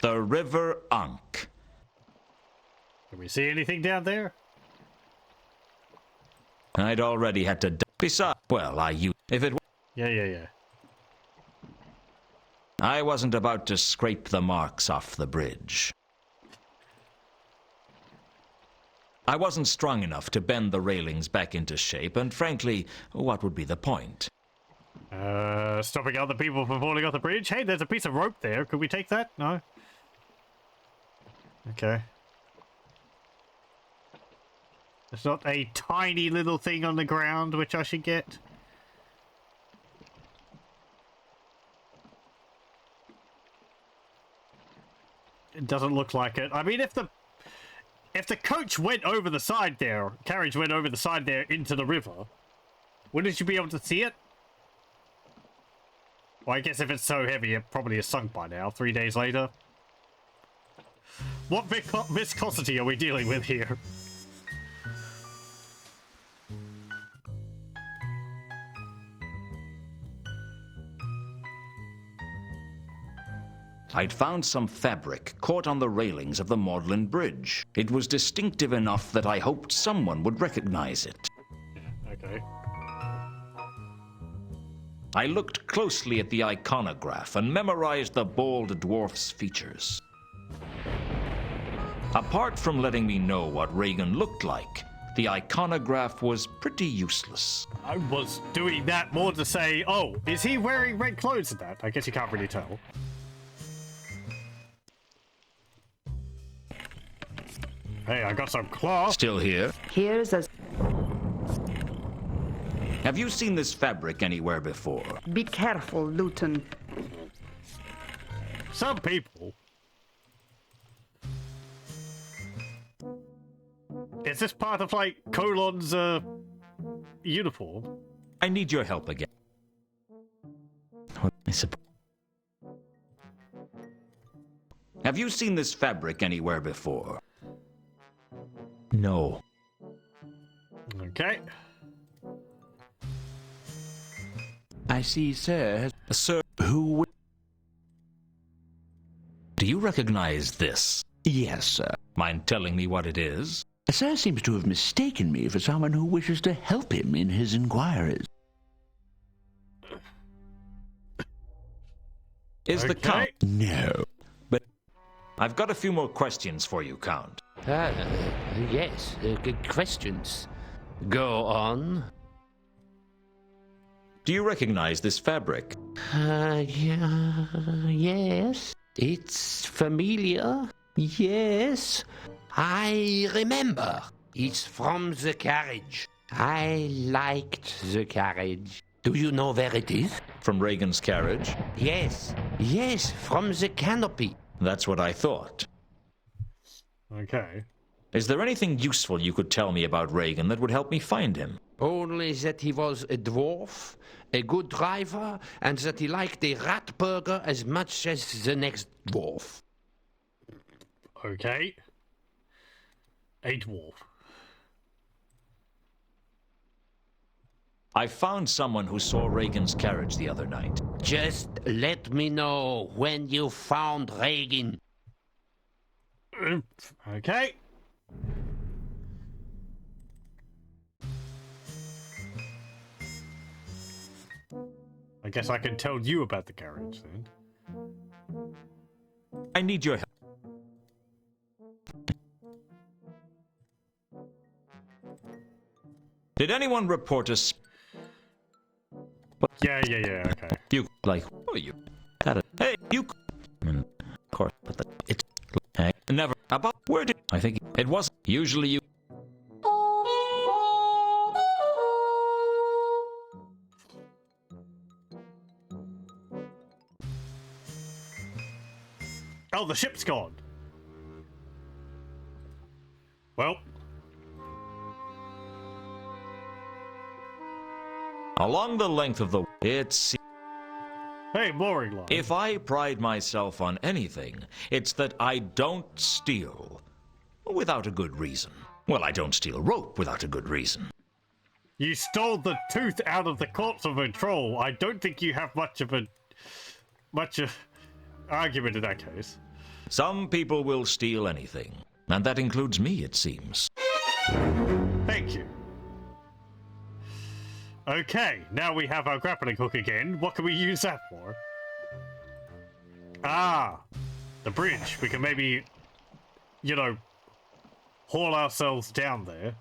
The River Ankh. Can we see anything down there? I'd already had to... Besides, well, if it... Yeah. I wasn't about to scrape the marks off the bridge. I wasn't strong enough to bend the railings back into shape, and frankly, what would be the point? Stopping other people from falling off the bridge? Hey, there's a piece of rope there. Could we take that? No? Okay. There's not a tiny little thing on the ground which I should get. It doesn't look like it. I mean, if the coach went over the side there, carriage went over the side there into the river, wouldn't you be able to see it? Well, I guess if it's so heavy, it probably is sunk by now, 3 days later. What viscosity are we dealing with here? I'd found some fabric caught on the railings of the Maudlin Bridge. It was distinctive enough that I hoped someone would recognize it. Okay. I looked closely at the iconograph and memorized the bold dwarf's features. Apart from letting me know what Reagan looked like, the iconograph was pretty useless. I was doing that more to say, oh, is he wearing red clothes in that? I guess you can't really tell. Hey, I got some cloth. Still here? Here's a... Have you seen this fabric anywhere before? Be careful, Lewton. Some people. Is this part of, like, Colon's, uniform? I need your help again. Have you seen this fabric anywhere before? No. Okay. I see, sir. Sir, who... Do you recognize this? Yes, sir. Mind telling me what it is? Sir seems to have mistaken me for someone who wishes to help him in his inquiries. Is the Count... No. But I've got a few more questions for you, Count. Yes, good questions. Go on. Do you recognize this fabric? Yes. It's familiar. Yes. I remember. It's from the carriage. I liked the carriage. Do you know where it is? From Reagan's carriage? Yes, from the canopy. That's what I thought. Okay. Is there anything useful you could tell me about Reagan that would help me find him? Only that he was a dwarf, a good driver, and that he liked a rat burger as much as the next dwarf. Okay. A dwarf. I found someone who saw Reagan's carriage the other night. Just let me know when you found Reagan. Okay. I guess I can tell you about the carriage then. I need your help. Did anyone report us? Yeah, okay. You, like, oh, you got it. Hey, you. Of course, but it's never about where did I think it was usually you. Oh, the ship's gone. Well. Along the length of the it's. Hey, mooring line. If I pride myself on anything, it's that I don't steal without a good reason. Well, I don't steal rope without a good reason. You stole the tooth out of the corpse of a troll. I don't think you have much of argument in that case. Some people will steal anything, and that includes me, it seems. Thank you. Okay, now we have our grappling hook again. What can we use that for? Ah, the bridge. We can maybe, haul ourselves down there.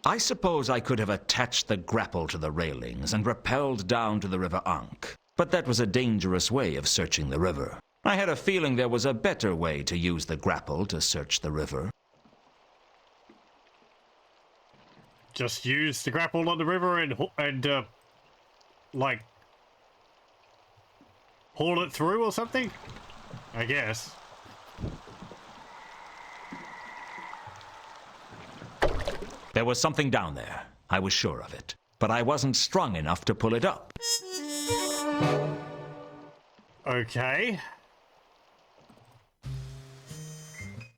I suppose I could have attached the grapple to the railings and rappelled down to the River Ankh. But that was a dangerous way of searching the river. I had a feeling there was a better way to use the grapple to search the river. Just use the grapple on the river and haul it through or something? I guess. There was something down there. I was sure of it. But I wasn't strong enough to pull it up. Okay.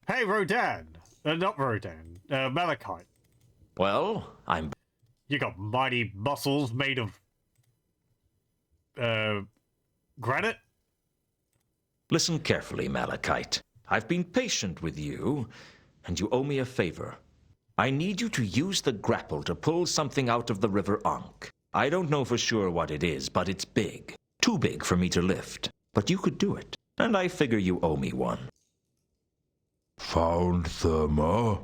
Hey, Rodan. Not Rodan. Malachite. Well, You got mighty muscles made of... granite? Listen carefully, Malachite. I've been patient with you, and you owe me a favor. I need you to use the grapple to pull something out of the River Ankh. I don't know for sure what it is, but it's big. Too big for me to lift. But you could do it, and I figure you owe me one. Found Therma?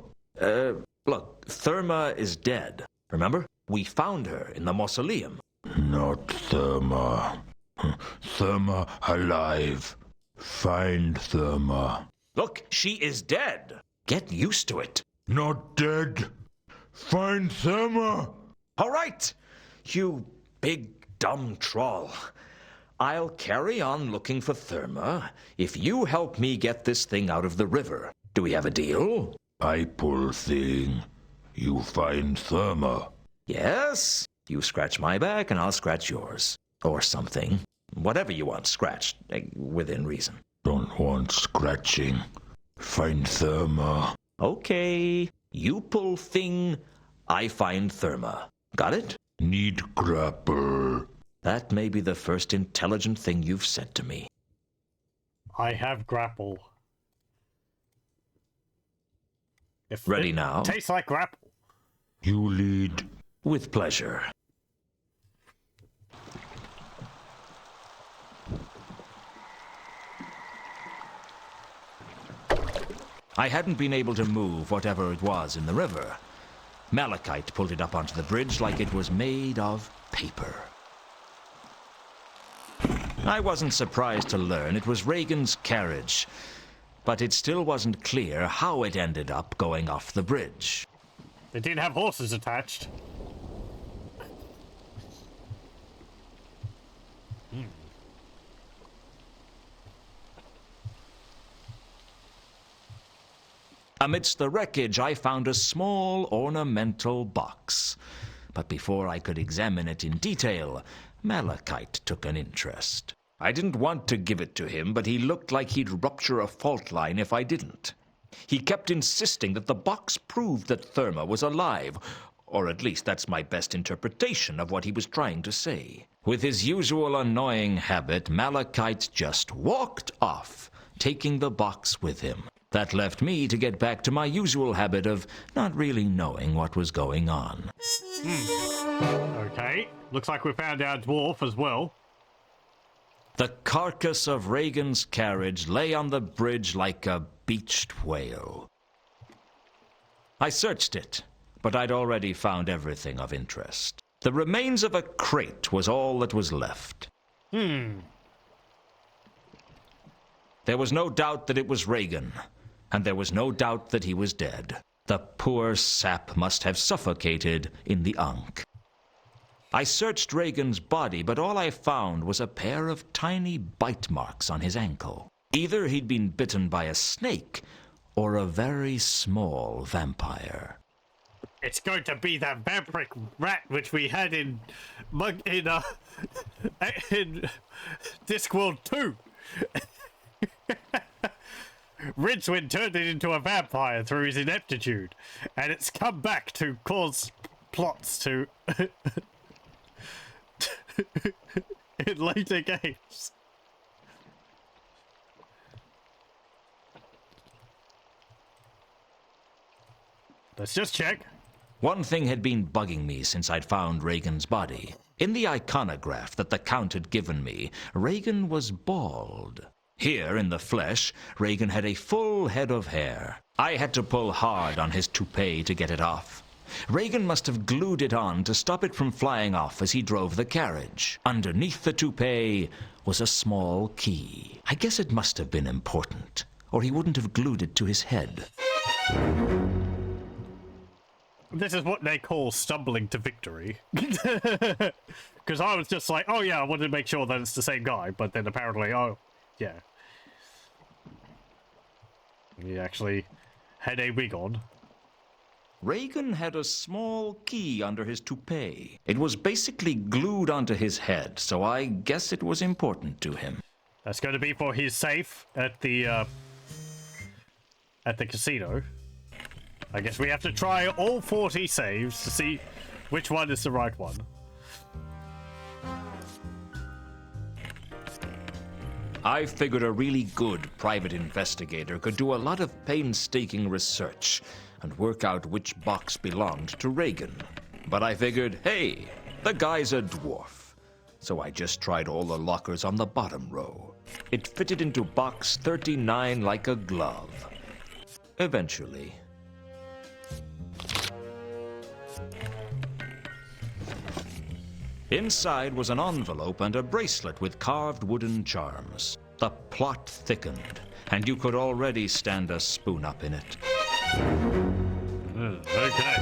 Look, Therma is dead. Remember? We found her in the mausoleum. Not Therma. Therma alive. Find Therma. Look, she is dead. Get used to it. Not dead. Find Therma. All right, you big dumb troll. I'll carry on looking for Therma if you help me get this thing out of the river. Do we have a deal? I pull thing. You find Therma. Yes. You scratch my back and I'll scratch yours. Or something. Whatever you want scratched, within reason. Don't want scratching. Find Therma. Okay. You pull thing, I find Therma. Got it? Need grapple. That may be the first intelligent thing you've said to me. I have grapple. If Ready now? Tastes like grapple. You lead. With pleasure. I hadn't been able to move whatever it was in the river, Malachite pulled it up onto the bridge like it was made of paper. I wasn't surprised to learn it was Reagan's carriage, but it still wasn't clear how it ended up going off the bridge. It didn't have horses attached. Amidst the wreckage, I found a small ornamental box. But before I could examine it in detail, Malachite took an interest. I didn't want to give it to him, but he looked like he'd rupture a fault line if I didn't. He kept insisting that the box proved that Therma was alive, or at least that's my best interpretation of what he was trying to say. With his usual annoying habit, Malachite just walked off, taking the box with him. That left me to get back to my usual habit of not really knowing what was going on. Okay, looks like we found our dwarf as well. The carcass of Reagan's carriage lay on the bridge like a beached whale. I searched it, but I'd already found everything of interest. The remains of a crate was all that was left. There was no doubt that it was Reagan, and there was no doubt that he was dead. The poor sap must have suffocated in the Ankh. I searched Reagan's body, but all I found was a pair of tiny bite marks on his ankle. Either he'd been bitten by a snake or a very small vampire. It's going to be that vampiric rat which we had in Discworld 2. Rincewind turned it into a vampire through his ineptitude, and it's come back to cause plots to in later games. Let's just check. One thing had been bugging me since I'd found Reagan's body. In the iconograph that the Count had given me, Reagan was bald. Here, in the flesh, Reagan had a full head of hair. I had to pull hard on his toupee to get it off. Reagan must have glued it on to stop it from flying off as he drove the carriage. Underneath the toupee was a small key. I guess it must have been important, or he wouldn't have glued it to his head. This is what they call stumbling to victory. Because I was just like, oh yeah, I wanted to make sure that it's the same guy, but then apparently, oh, yeah. He actually had a wig on. Reagan had a small key under his toupee. It was basically glued onto his head, so I guess it was important to him. That's going to be for his safe at the casino. I guess we have to try all 40 saves to see which one is the right one. I figured a really good private investigator could do a lot of painstaking research and work out which box belonged to Reagan. But I figured, hey, the guy's a dwarf. So I just tried all the lockers on the bottom row. It fitted into box 39 like a glove. Eventually. Inside was an envelope and a bracelet with carved wooden charms. The plot thickened, and you could already stand a spoon up in it. Okay.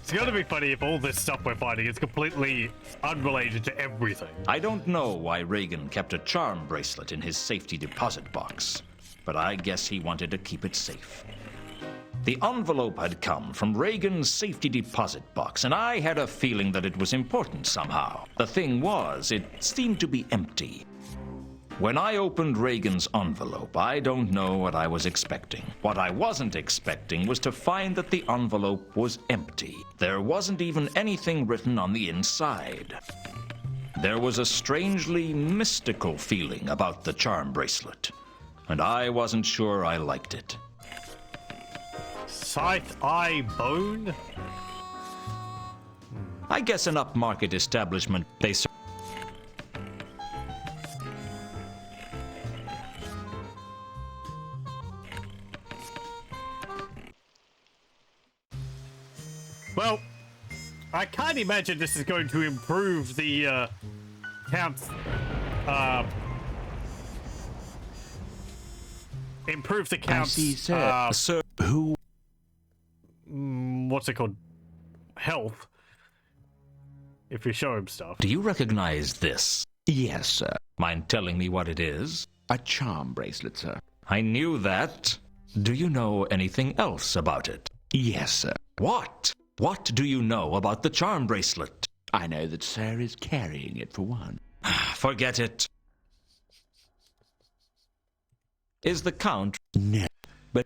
It's gonna be funny if all this stuff we're finding is completely unrelated to everything. I don't know why Reagan kept a charm bracelet in his safety deposit box, but I guess he wanted to keep it safe. The envelope had come from Reagan's safety deposit box, and I had a feeling that it was important somehow. The thing was, it seemed to be empty. When I opened Reagan's envelope, I don't know what I was expecting. What I wasn't expecting was to find that the envelope was empty. There wasn't even anything written on the inside. There was a strangely mystical feeling about the charm bracelet, and I wasn't sure I liked it. Scythe Eye Bone? I guess an upmarket establishment, they Well, I can't imagine this is going to improve the Count's improve the Count's sir, who? What's it called? Health. If you show him stuff. Do you recognize this? Yes, sir. Mind telling me what it is? A charm bracelet, sir. I knew that. Do you know anything else about it? Yes, sir. What? What do you know about the charm bracelet? I know that sir is carrying it for one. Forget it. Is the Count... No, but...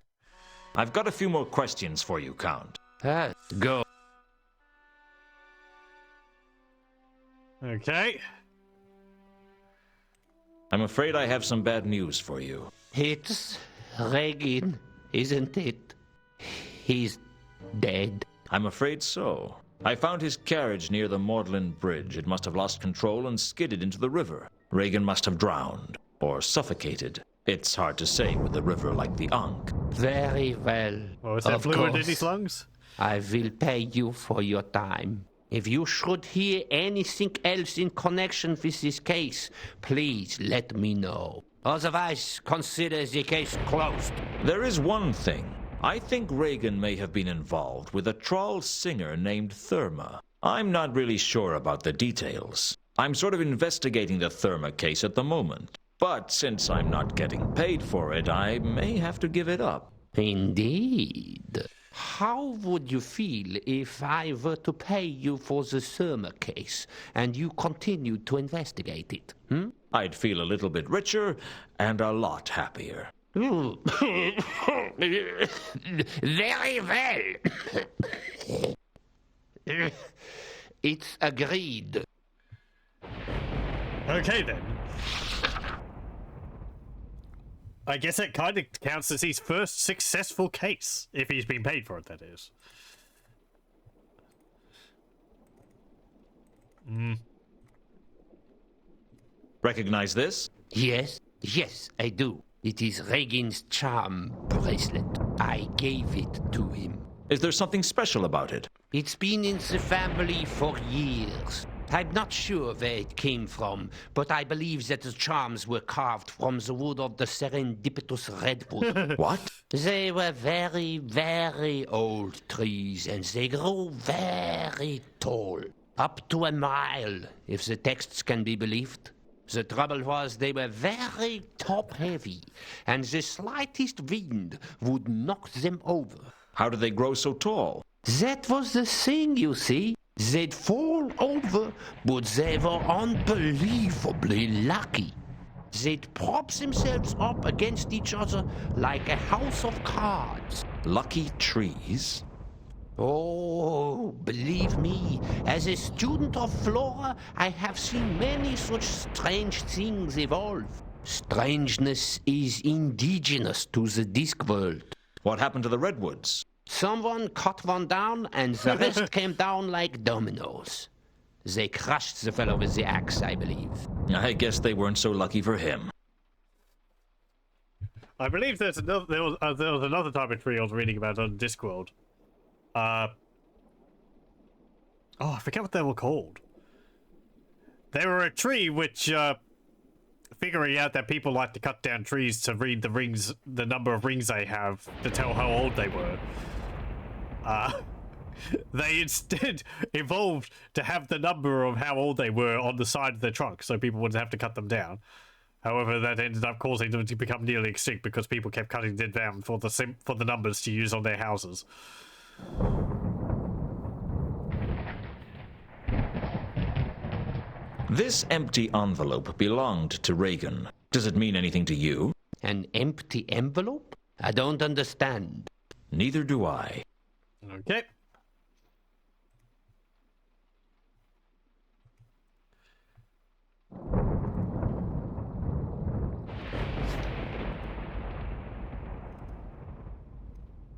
I've got a few more questions for you, Count. Go. Okay. I'm afraid I have some bad news for you. It's Regin, isn't it? He's dead. I'm afraid so. I found his carriage near the Magdalen Bridge. It must have lost control and skidded into the river. Regan must have drowned, or suffocated. It's hard to say with a river like the Ankh. Very well. Oh, is there Of fluid in course. his lungs? I will pay you for your time. If you should hear anything else in connection with this case, please let me know. Otherwise, consider the case closed. There is one thing. I think Regan may have been involved with a troll singer named Therma. I'm not really sure about the details. I'm sort of investigating the Therma case at the moment. But since I'm not getting paid for it, I may have to give it up. Indeed. How would you feel if I were to pay you for the Therma case and you continued to investigate it? I'd feel a little bit richer and a lot happier. Very well. It's agreed. Okay then. I guess it kind of counts as his first successful case, if he's been paid for it, that is. Recognize this? Yes, I do. It is Regin's charm bracelet. I gave it to him. Is there something special about it? It's been in the family for years. I'm not sure where it came from, but I believe that the charms were carved from the wood of the serendipitous redwood. What? They were very, very old trees, and they grew very tall. Up to a mile, if the texts can be believed. The trouble was they were very top-heavy, and the slightest wind would knock them over. How do they grow so tall? That was the thing, you see. They'd fall over, but they were unbelievably lucky. They'd prop themselves up against each other like a house of cards. Lucky trees? Oh, believe me, as a student of flora, I have seen many such strange things evolve. Strangeness is indigenous to the Discworld. What happened to the redwoods? Someone cut one down, and the rest came down like dominoes. They crushed the fellow with the axe, I believe. I guess they weren't so lucky for him. I believe there was another type of tree I was reading about on Discworld. I forget what they were called. They were a tree which, figuring out that people like to cut down trees to read the number of rings they have to tell how old they were. They instead evolved to have the number of how old they were on the side of their trunk, so people wouldn't have to cut them down. However, that ended up causing them to become nearly extinct because people kept cutting them down for the numbers to use on their houses. This empty envelope belonged to Regan. Does it mean anything to you? An empty envelope? I don't understand. Neither do I. Okay.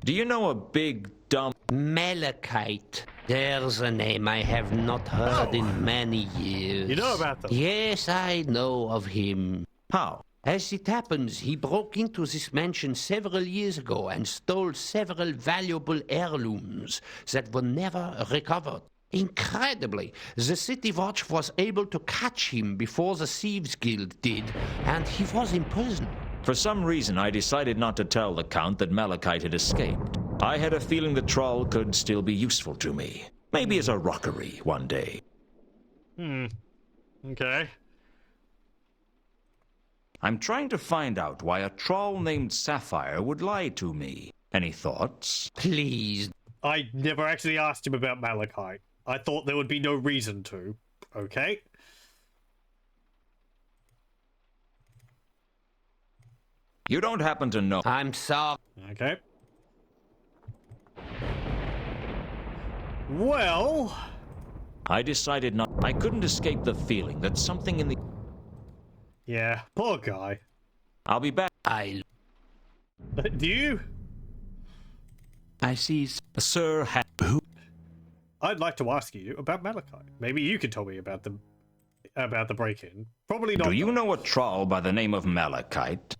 Do you know a big, dumb... Malachite. There's a name I have not heard in many years. You know about them? Yes, I know of him. How? As it happens, he broke into this mansion several years ago and stole several valuable heirlooms that were never recovered. Incredibly, the City Watch was able to catch him before the Thieves Guild did, and he was imprisoned. For some reason, I decided not to tell the Count that Malachite had escaped. I had a feeling the troll could still be useful to me. Maybe as a rockery one day. Okay. I'm trying to find out why a troll named Sapphire would lie to me. Any thoughts? Please. I never actually asked him about Malachite. I thought there would be no reason to. Okay. You don't happen to know. I'm sorry. Okay. Well... I decided not. I couldn't escape the feeling that something in the... Yeah, poor guy. I'll be back. Do you? I see. Sir I'd like to ask you about Malachite. Maybe you could tell me about the break-in. Probably not. Do you know a troll by the name of Malachite?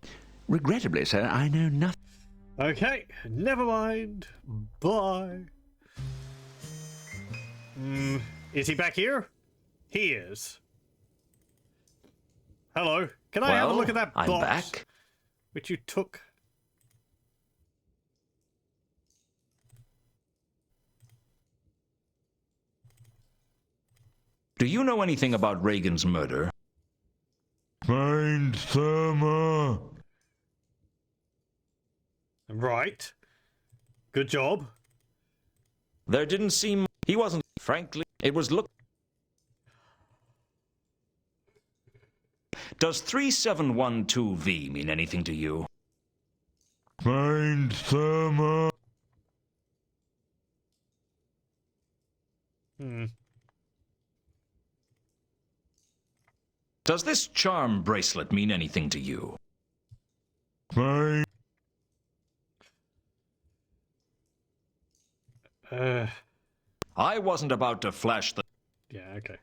Regrettably, sir, I know nothing. Okay, never mind. Bye. Is he back here? He is. Hello. Can I have a look at that box? I'm back. Which you took. Do you know anything about Reagan's murder? Find Therma. Right. Good job. There didn't seem... He wasn't... Frankly, it was look... Does 3712V mean anything to you? Find Therma. Does this charm bracelet mean anything to you? Find. I wasn't about to flash the... Yeah, okay.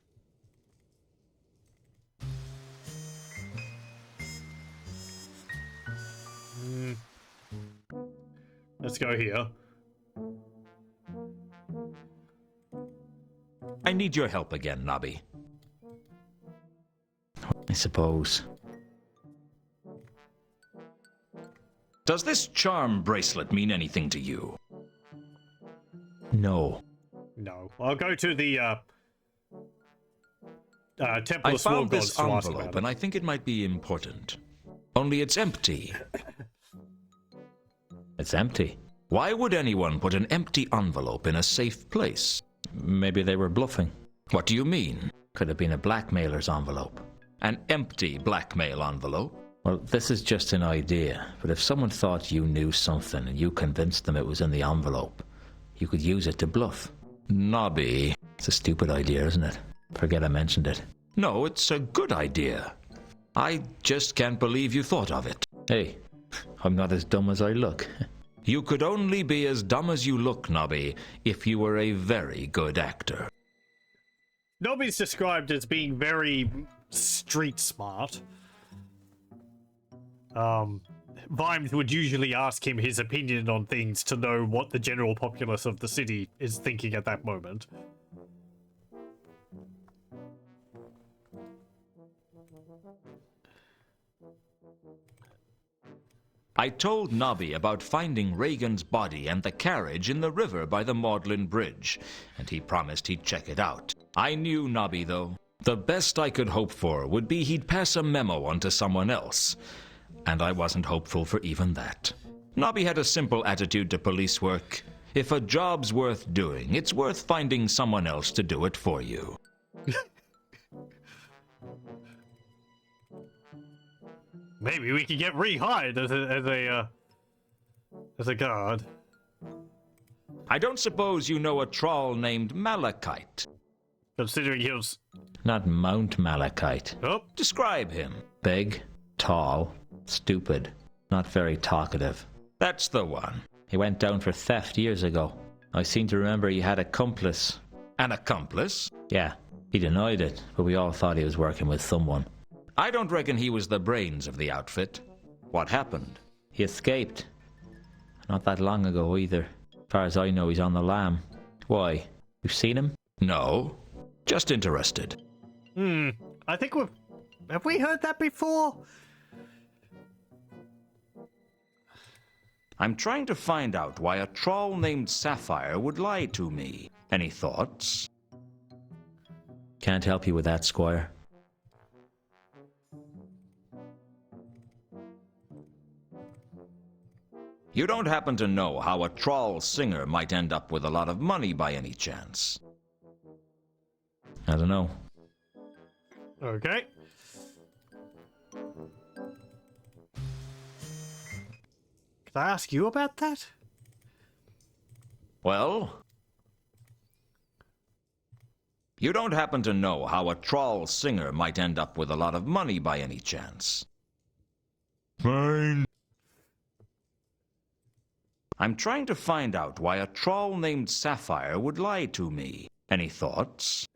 Let's go here. I need your help again, Nobby. I suppose. Does this charm bracelet mean anything to you? No. No. I'll go to the Temple I of Small found Gods this to ask envelope, about and it. I think it might be important. Only it's empty. It's empty. Why would anyone put an empty envelope in a safe place? Maybe they were bluffing. What do you mean? Could have been a blackmailer's envelope. An empty blackmail envelope? Well, this is just an idea, but if someone thought you knew something and you convinced them it was in the envelope, you could use it to bluff. Nobby. It's a stupid idea, isn't it? Forget I mentioned it. No, it's a good idea. I just can't believe you thought of it. Hey, I'm not as dumb as I look. You could only be as dumb as you look, Nobby, if you were a very good actor. Nobby's described as being very street smart. Vimes would usually ask him his opinion on things to know what the general populace of the city is thinking at that moment. I told Nobby about finding Reagan's body and the carriage in the river by the Magdalen Bridge, and he promised he'd check it out. I knew Nobby, though. The best I could hope for would be he'd pass a memo on to someone else, and I wasn't hopeful for even that. Nobby had a simple attitude to police work. If a job's worth doing, it's worth finding someone else to do it for you. Maybe we could get rehired as a guard. I don't suppose you know a troll named Malachite. Considering he was... Not Mount Malachite. Oh, Describe him. Big, tall, stupid, not very talkative. That's the one. He went down for theft years ago. I seem to remember he had an accomplice. An accomplice? Yeah, he denied it, but we all thought he was working with someone. I don't reckon he was the brains of the outfit. What happened? He escaped. Not that long ago either. As far as I know, he's on the lam. Why? You've seen him? No. Just interested. I think have we heard that before? I'm trying to find out why a troll named Sapphire would lie to me. Any thoughts? Can't help you with that, Squire. You don't happen to know how a troll singer might end up with a lot of money by any chance? I don't know. Okay. Could I ask you about that? Well, you don't happen to know how a troll singer might end up with a lot of money by any chance? Fine. I'm trying to find out why a troll named Sapphire would lie to me. Any thoughts?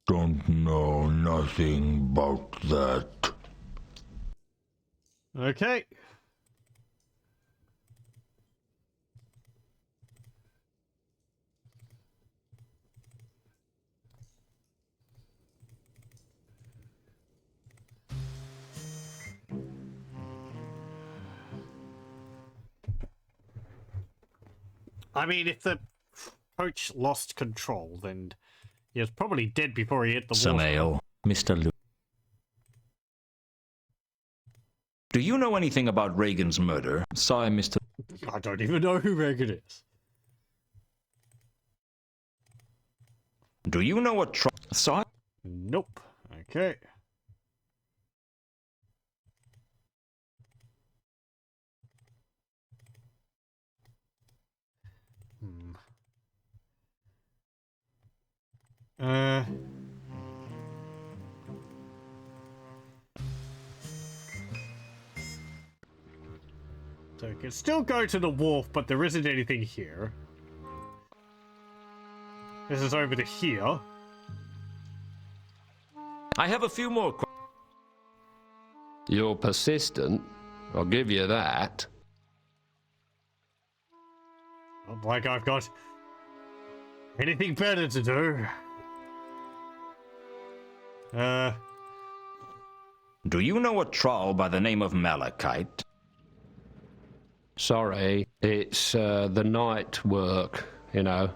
Don't know nothing about that. Okay. I mean, if the coach lost control, then he was probably dead before he hit the Some water. ale. Mr. Lewton. Do you know anything about Reagan's murder? Sorry, Mr. I don't even know who Reagan is. Do you know what Sorry? Nope. Okay. So you can still go to the wharf, but there isn't anything here. This is over to here. I have a few more You're persistent. I'll give you that. Not like I've got anything better to do. Do you know a troll by the name of Malachite? Sorry, it's the night work, you know.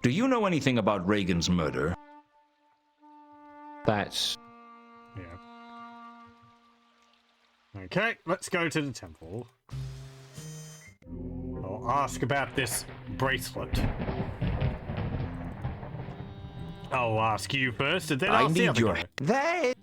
Do you know anything about Reagan's murder? That's... Yeah. Okay, let's go to the temple. I'll ask about this bracelet. I'll ask you first, and then I'll see need your... guy.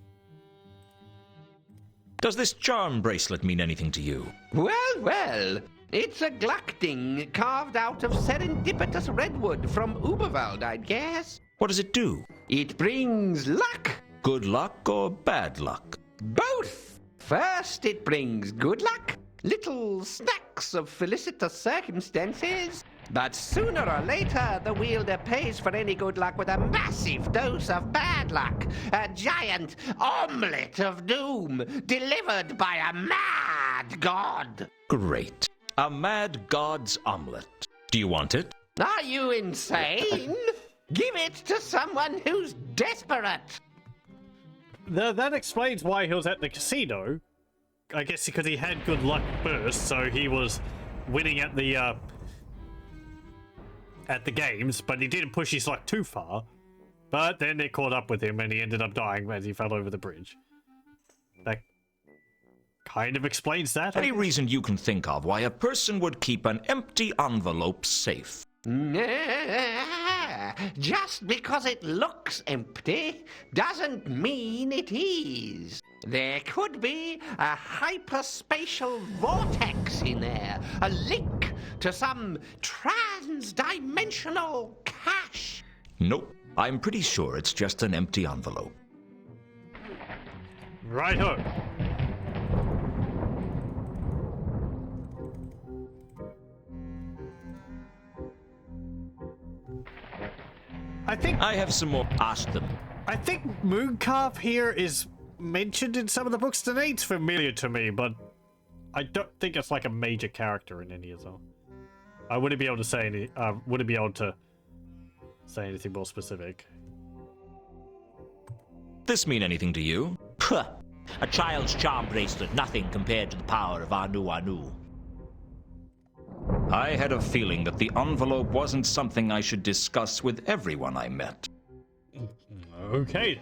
Does this charm bracelet mean anything to you? Well, it's a glucting carved out of serendipitous redwood from Uberwald, I'd guess. What does it do? It brings luck. Good luck or bad luck? Both. First, it brings good luck, little snacks of felicitous circumstances. But sooner or later, the wielder pays for any good luck with a massive dose of bad luck. A giant omelette of doom delivered by a mad god. Great. A mad god's omelette. Do you want it? Are you insane? Give it to someone who's desperate. That explains why he was at the casino. I guess because he had good luck first, so he was winning at the games, but he didn't push his luck too far. But then they caught up with him, and he ended up dying as he fell over the bridge. That kind of explains that. Any reason you can think of why a person would keep an empty envelope safe? Just because it looks empty doesn't mean it is. There could be a hyperspatial vortex in there, a link to some trans-dimensional cache. Nope. I'm pretty sure it's just an empty envelope. Righto. I have some more. Ask them. I think Mooncarp here is mentioned in some of the books. The name's familiar to me, but I don't think it's like a major character in any of them. I wouldn't be able to say anything more specific. This mean anything to you? Puh. A child's charm bracelet, nothing compared to the power of Anu Anu. I had a feeling that the envelope wasn't something I should discuss with everyone I met. Okay.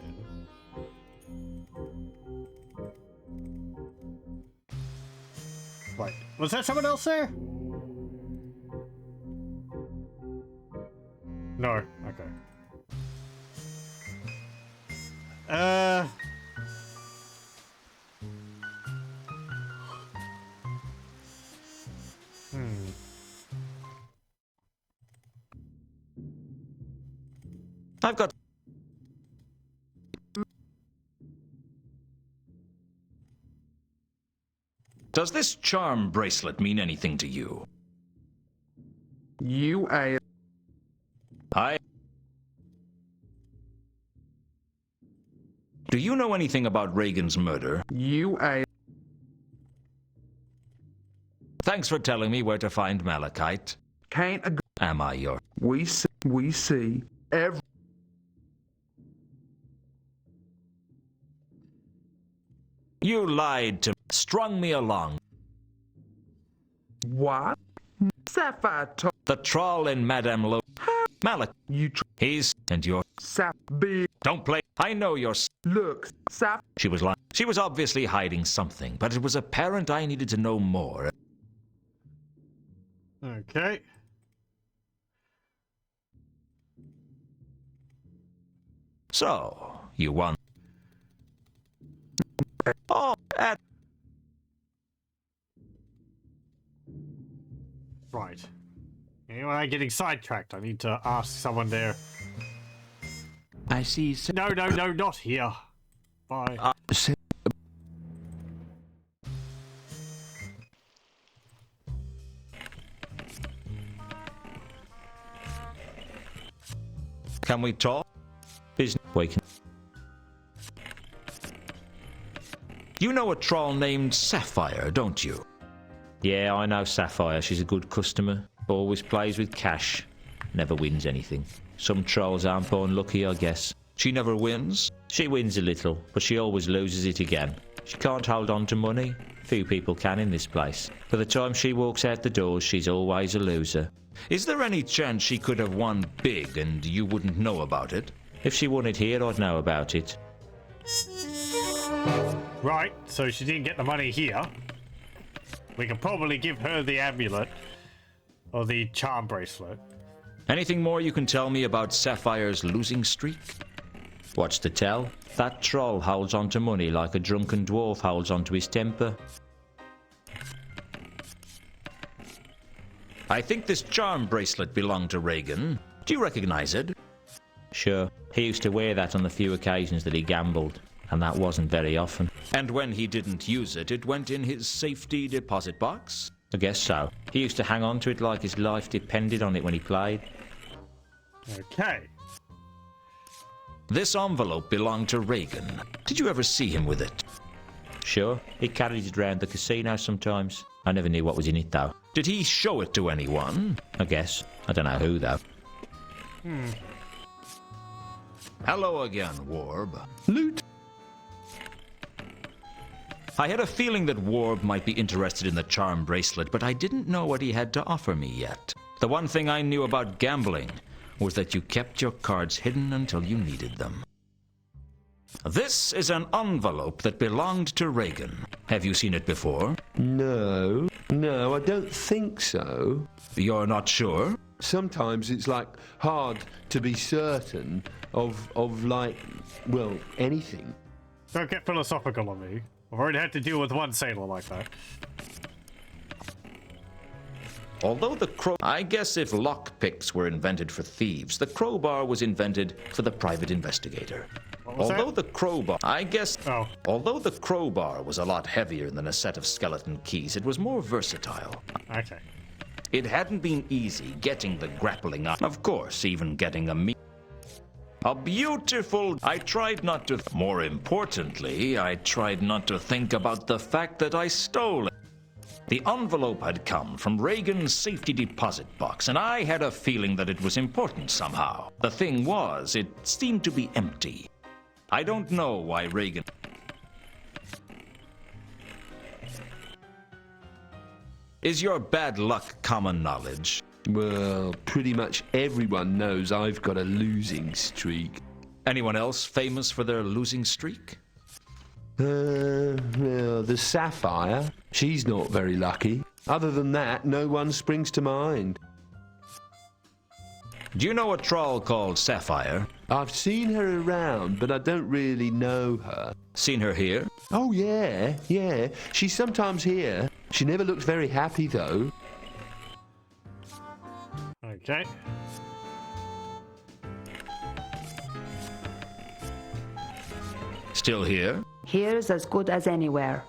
Right. Was there someone else there? No. Okay. I've got... Does this charm bracelet mean anything to you? You a... Do you know anything about Reagan's murder? You a... Thanks for telling me where to find Malachite. Can't agree. Am I your... We see every... You lied to... Strung me along. What? Sapphire told... The troll in Madame Lo... Malachite. You He's... And you're... Big... Don't play... I know you're... Look, She was lying. She was obviously hiding something, but it was apparent I needed to know more. Okay. So, you won. Oh, Right. Anyway, I'm getting sidetracked. I need to ask someone there. I see. No, not here. Bye. Can we talk? Business. You know a troll named Sapphire, don't you? Yeah, I know Sapphire. She's a good customer. Always plays with cash. Never wins anything. Some trolls aren't born lucky, I guess. She never wins? She wins a little, but she always loses it again. She can't hold on to money. Few people can in this place. By the time she walks out the doors, she's always a loser. Is there any chance she could have won big and you wouldn't know about it? If she won it here, I'd know about it. Right, so she didn't get the money here. We could probably give her the amulet. Or the charm bracelet. Anything more you can tell me about Sapphire's losing streak? What's to tell? That troll holds on to money like a drunken dwarf holds on to his temper. I think this charm bracelet belonged to Reagan. Do you recognize it? Sure. He used to wear that on the few occasions that he gambled, and that wasn't very often. And when he didn't use it, it went in his safety deposit box? I guess so. He used to hang on to it like his life depended on it when he played. Okay. This envelope belonged to Reagan. Did you ever see him with it? Sure. He carried it around the casino sometimes. I never knew what was in it, though. Did he show it to anyone? I guess. I don't know who, though. Hello again, Warb. Loot. I had a feeling that Warb might be interested in the charm bracelet, but I didn't know what he had to offer me yet. The one thing I knew about gambling was that you kept your cards hidden until you needed them. This is an envelope that belonged to Reagan. Have you seen it before? No, I don't think so. You're not sure? Sometimes it's like hard to be certain of like, well, anything. Don't get philosophical on me. I've already had to deal with one sailor like that. Although I guess if lockpicks were invented for thieves, the crowbar was invented for the private investigator. Although the crowbar was a lot heavier than a set of skeleton keys, it was more versatile. Okay. It hadn't been easy getting the grappling up. Of course, even getting a A beautiful... I tried not to... More importantly, I tried not to think about the fact that I stole it. The envelope had come from Reagan's safety deposit box, and I had a feeling that it was important somehow. The thing was, it seemed to be empty. I don't know why Reagan... Is your bad luck common knowledge? Well, pretty much everyone knows I've got a losing streak. Anyone else famous for their losing streak? Well, the Sapphire. She's not very lucky. Other than that, no one springs to mind. Do you know a troll called Sapphire? I've seen her around, but I don't really know her. Seen her here? Oh, yeah. She's sometimes here. She never looks very happy, though. Okay. Still here? Here's as good as anywhere.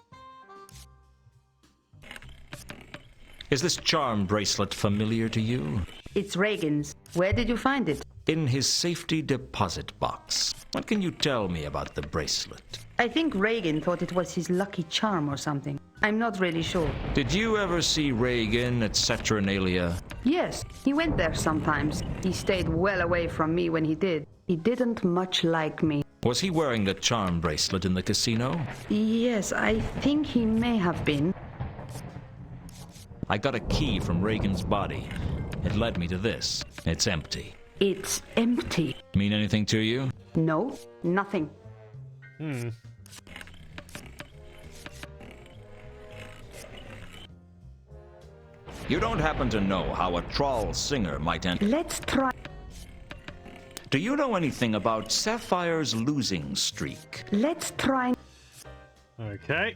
Is this charm bracelet familiar to you? It's Reagan's. Where did you find it? In his safety deposit box. What can you tell me about the bracelet? I think Reagan thought it was his lucky charm or something. I'm not really sure. Did you ever see Reagan at Saturnalia? Yes, he went there sometimes. He stayed well away from me when he did. He didn't much like me. Was he wearing the charm bracelet in the casino? Yes, I think he may have been. I got a key from Reagan's body. It led me to this. It's empty. It's empty. Mean anything to you? No, nothing. You don't happen to know how a troll singer might end? Let's try. Do you know anything about Sapphire's losing streak? Let's try. Okay.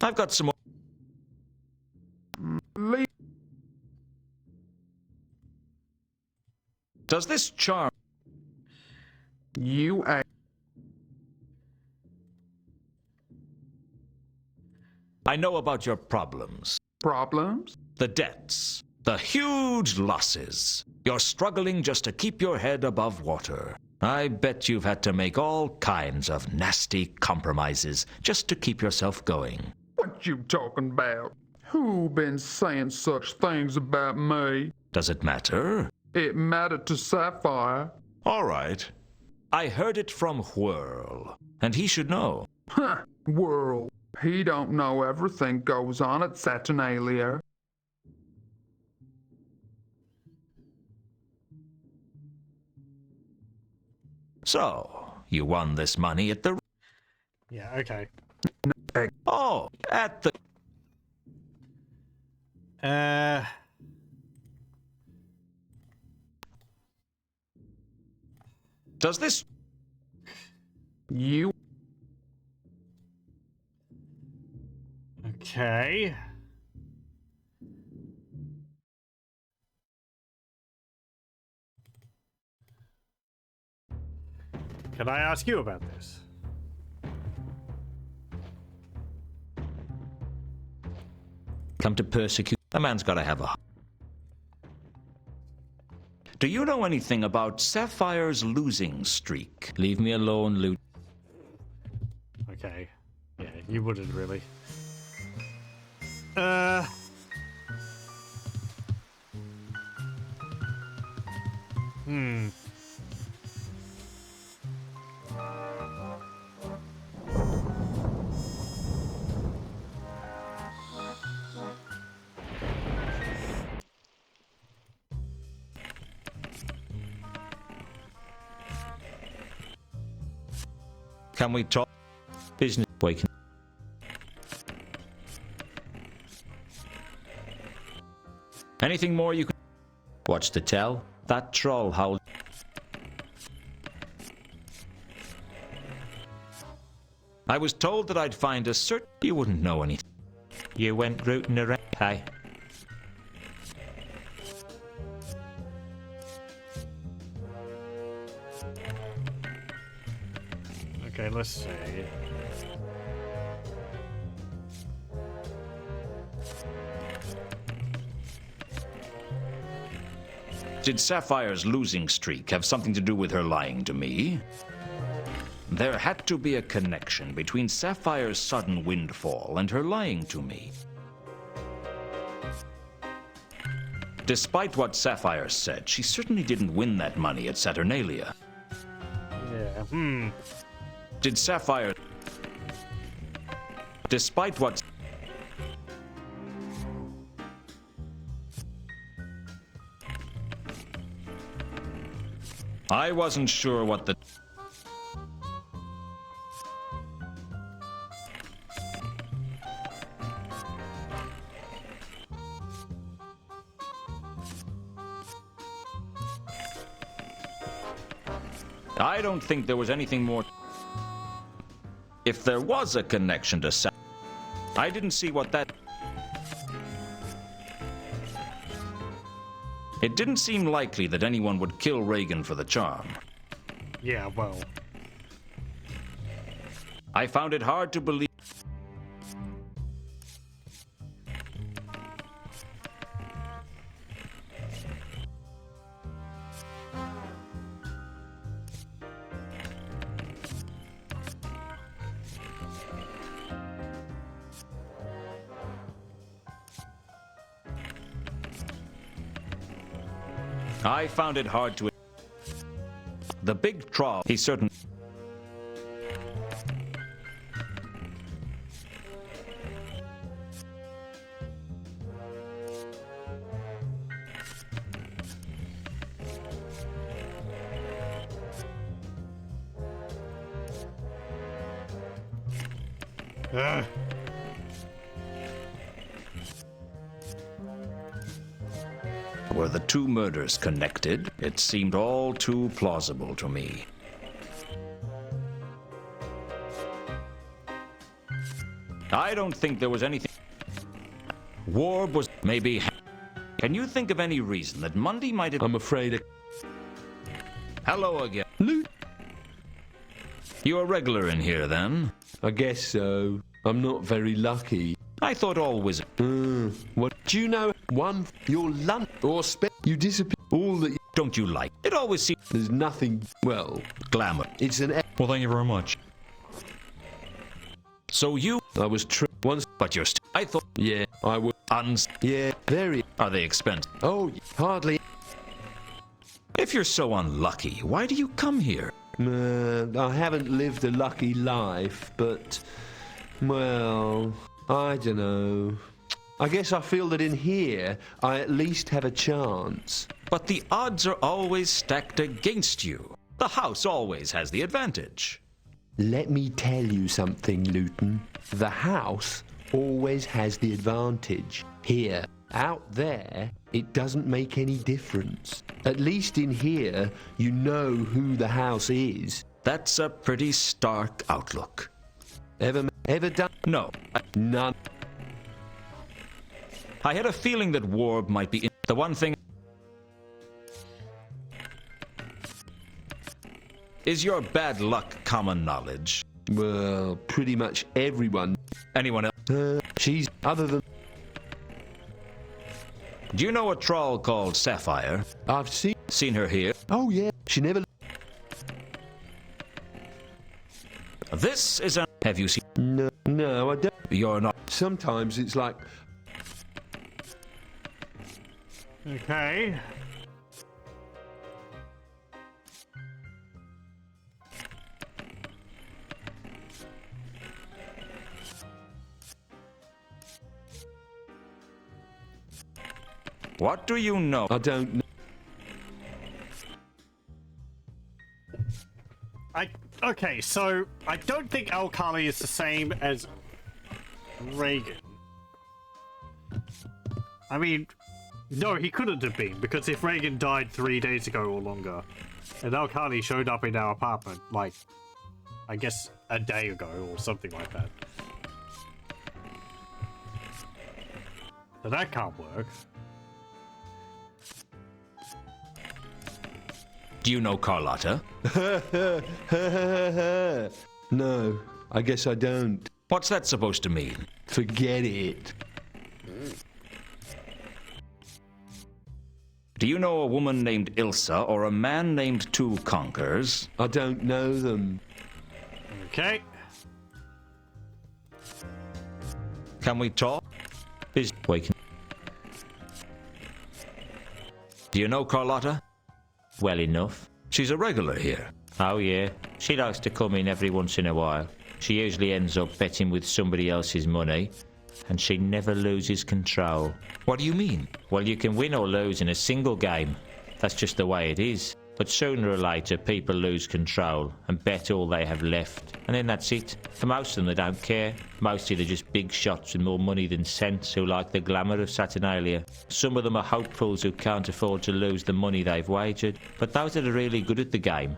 I've got some more. Does this charm... You a I know about your problems. problems? The debts. The huge losses. You're struggling just to keep your head above water. I bet you've had to make all kinds of nasty compromises just to keep yourself going. What you talking about? Who been saying such things about me? Does it matter? It mattered to Sapphire. All right. I heard it from Whirl, and he should know. Huh, Whirl. He don't know everything goes on at Saturnalia. So, you won this money at the... Yeah, okay. Oh, at the... Does this... You... Okay. Can I ask you about this? Come to persecute... A man's gotta have a... Do you know anything about Sapphire's losing streak? Leave me alone, Lewton. Okay. Yeah, you wouldn't really. Can we talk? Business boy can... Anything more you can... What's to tell? That troll howled... I was told that I'd find a certain... You wouldn't know anything. You went rooting around... Hi. Okay, let's see. Did Sapphire's losing streak have something to do with her lying to me? There had to be a connection between Sapphire's sudden windfall and her lying to me. Despite what Sapphire said, she certainly didn't win that money at Saturnalia. Yeah, Did Sapphire... Despite what... I wasn't sure what the... I don't think there was anything more... If there was a connection to Sa... I didn't see what that... It didn't seem likely that anyone would kill Reagan for the charm. yeah, well. I found it hard to believe... I found it hard to... The big troll, he certain... Were the two murders connected? It seemed all too plausible to me. I don't think there was anything... Warb was maybe... Can you think of any reason that Mundy might have... I'm afraid... Hello again. Loot. You a regular in here, then? I guess so. I'm not very lucky. I thought all wizards... What? Do you know one... Your lunch or you disappear... All that... Don't you like? It always seems... There's nothing... Well... Glamour. It's an... Well, thank you very much. So you... I was once... But you're still... I thought... Yeah, I was... Yeah, very... Are they expensive? Oh, hardly... If you're so unlucky, why do you come here? I haven't lived a lucky life, but... Well... I don't know. I guess I feel that in here, I at least have a chance. But the odds are always stacked against you. The house always has the advantage. Let me tell you something, Lewton. The house always has the advantage. Here, out there, it doesn't make any difference. At least in here, you know who the house is. That's a pretty stark outlook. Ever done? No. None. I had a feeling that Warb might be in... The one thing... Is your bad luck common knowledge? Well, pretty much everyone. Anyone else? She's other than... Do you know a troll called Sapphire? I've Seen her here? Oh, yeah. She never... This is a... Have you seen... No, I don't. You're not... Sometimes it's like... Okay. What do you know? I don't know. Okay, so I don't think Alkali is the same as Reagan. I mean, no, he couldn't have been, because if Reagan died 3 days ago or longer, and Alkali showed up in our apartment, like, I guess a day ago or something like that. So that can't work. Do you know Carlotta? No, I guess I don't. What's that supposed to mean? Forget it. Do you know a woman named Ilsa or a man named Two Conkers? I don't know them. Okay. Can we talk? Is waking. Do you know Carlotta? Well enough. She's a regular here. Oh yeah, she likes to come in every once in a while. She usually ends up betting with somebody else's money, and she never loses control. What do you mean? Well, you can win or lose in a single game. That's just the way it is. But sooner or later, people lose control and bet all they have left. And then that's it. For most of them, they don't care. Mostly they're just big shots with more money than sense who like the glamour of Saturnalia. Some of them are hopefuls who can't afford to lose the money they've wagered. But those that are really good at the game,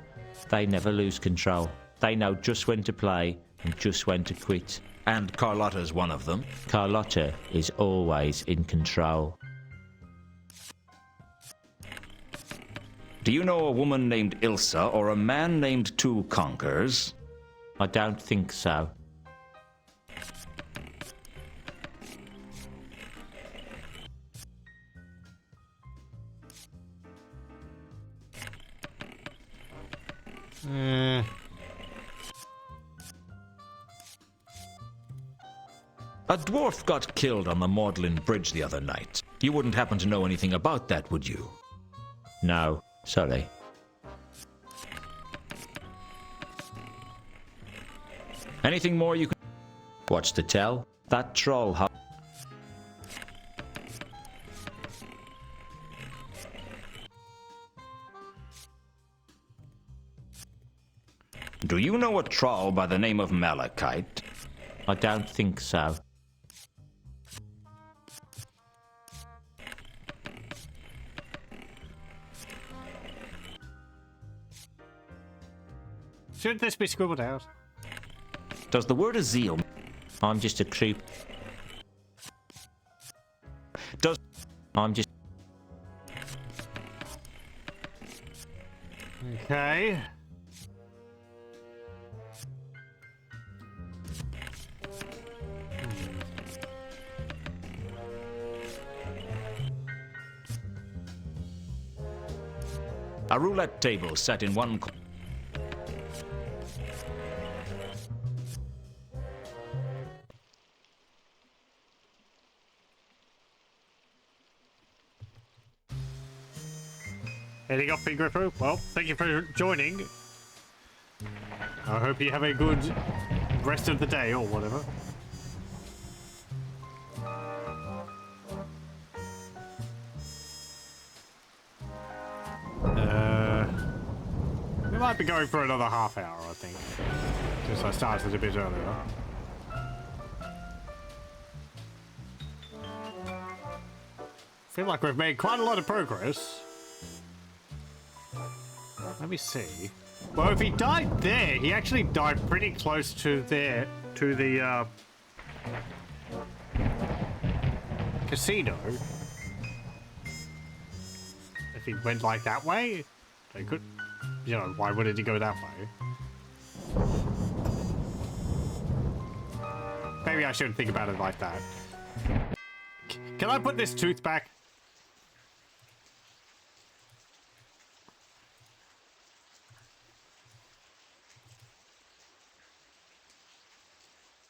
they never lose control. They know just when to play and just when to quit. And Carlotta's one of them. Carlotta is always in control. Do you know a woman named Ilsa or a man named Two Conkers? I don't think so. A dwarf got killed on the Magdalen Bridge the other night. You wouldn't happen to know anything about that, would you? No, sorry. Anything more you can... What's to tell? That troll Do you know a troll by the name of Malachite? I don't think so. Should this be scribbled out? Does the word Azil... I'm just a creep. Does... I'm just... Okay. A roulette table set in one corner. Heading off, Grippo. Well, thank you for joining. I hope you have a good rest of the day or whatever. We might be going for another half hour, I think. Since I started a bit earlier. Feel like we've made quite a lot of progress. Let me see. Well, if he died there, he actually died pretty close to there, to the casino. If he went like that way, they could, you know, why wouldn't he go that way? Maybe I shouldn't think about it like that. Can I put this tooth back?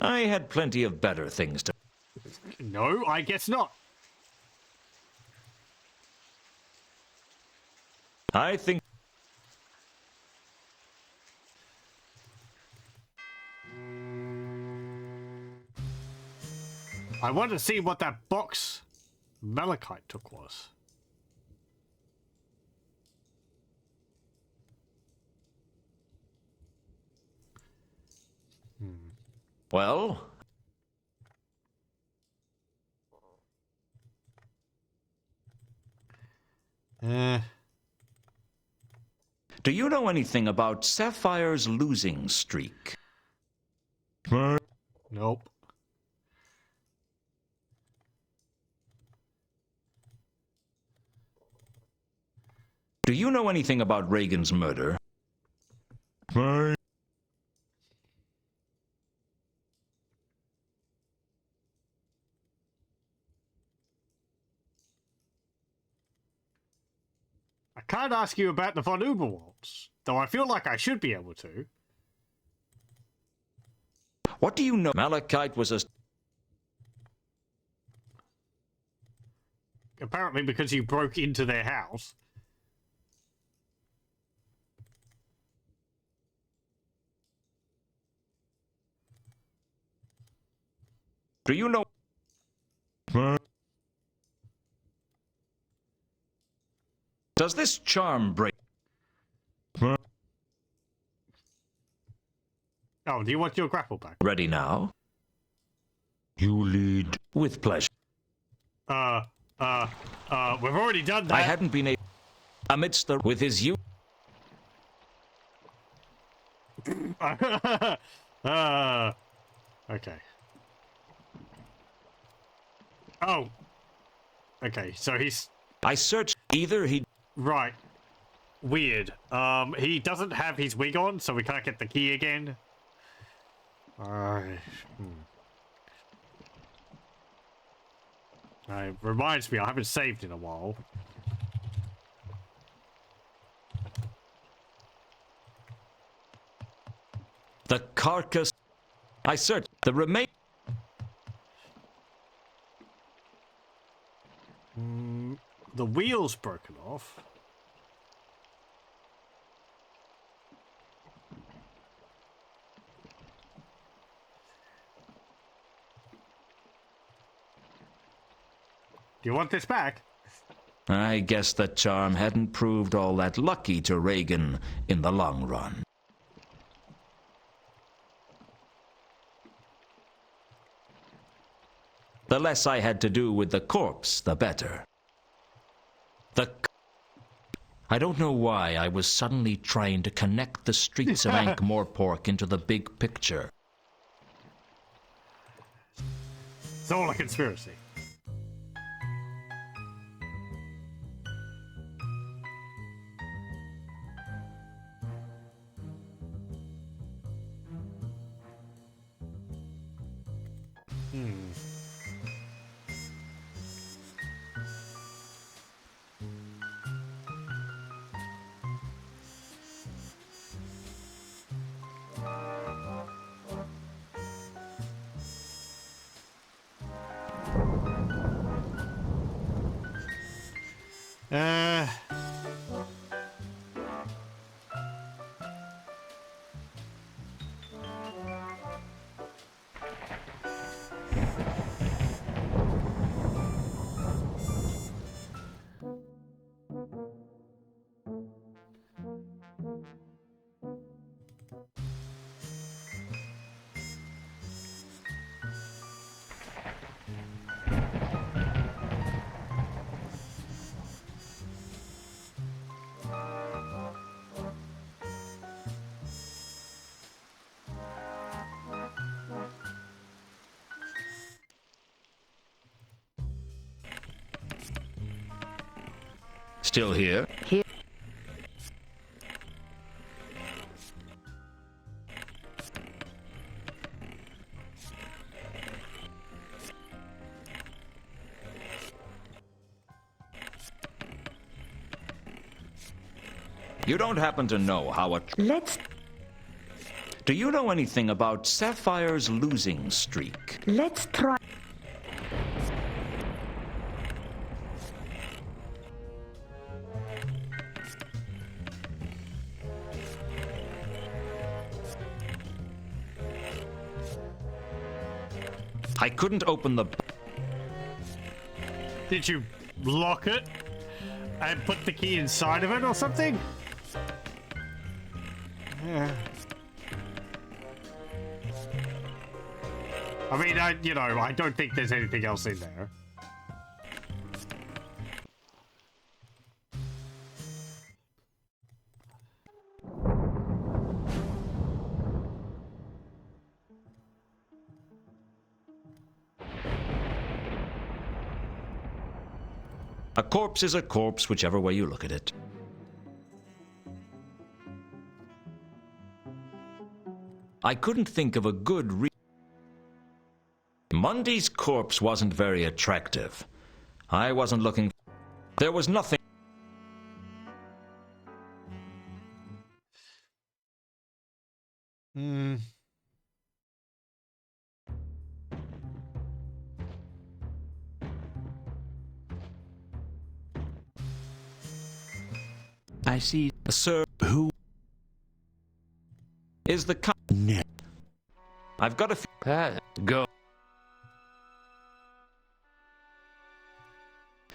I had plenty of better things to... No, I guess not. I think... I want to see what that box Malachite took was. Well... Do you know anything about Sapphire's losing streak? Nope. Do you know anything about Reagan's murder? I can't ask you about the von Uberwalds, though I feel like I should be able to. What do you know? Malachite was a... Apparently because you broke into their house. Do you know... Does this charm break? Oh, do you want your grapple back? Ready now? You lead. With pleasure. We've already done that. I hadn't been able... Amidst the... With his youth... Okay. Oh. Okay, so he's... I searched either he... Right. Weird. He doesn't have his wig on, so we can't get the key again. It reminds me, I haven't saved in a while. The carcass... I searched the remain... The wheel's broken off. Do you want this back? I guess the charm hadn't proved all that lucky to Reagan in the long run. The less I had to do with the corpse, the better. I don't know why I was suddenly trying to connect the streets of Ankh-Morpork into the big picture. It's all a conspiracy. Still here? Here. You don't happen to know how a... Let's... Do you know anything about Sapphire's losing streak? Let's try... I couldn't open the... Did you lock it and put the key inside of it or something? Yeah. I mean, I don't think there's anything else in there. A corpse is a corpse, whichever way you look at it. I couldn't think of a good reason. Mundy's corpse wasn't very attractive. I wasn't looking... There was nothing... I see. Sir, Who? is the No. I've got a Go.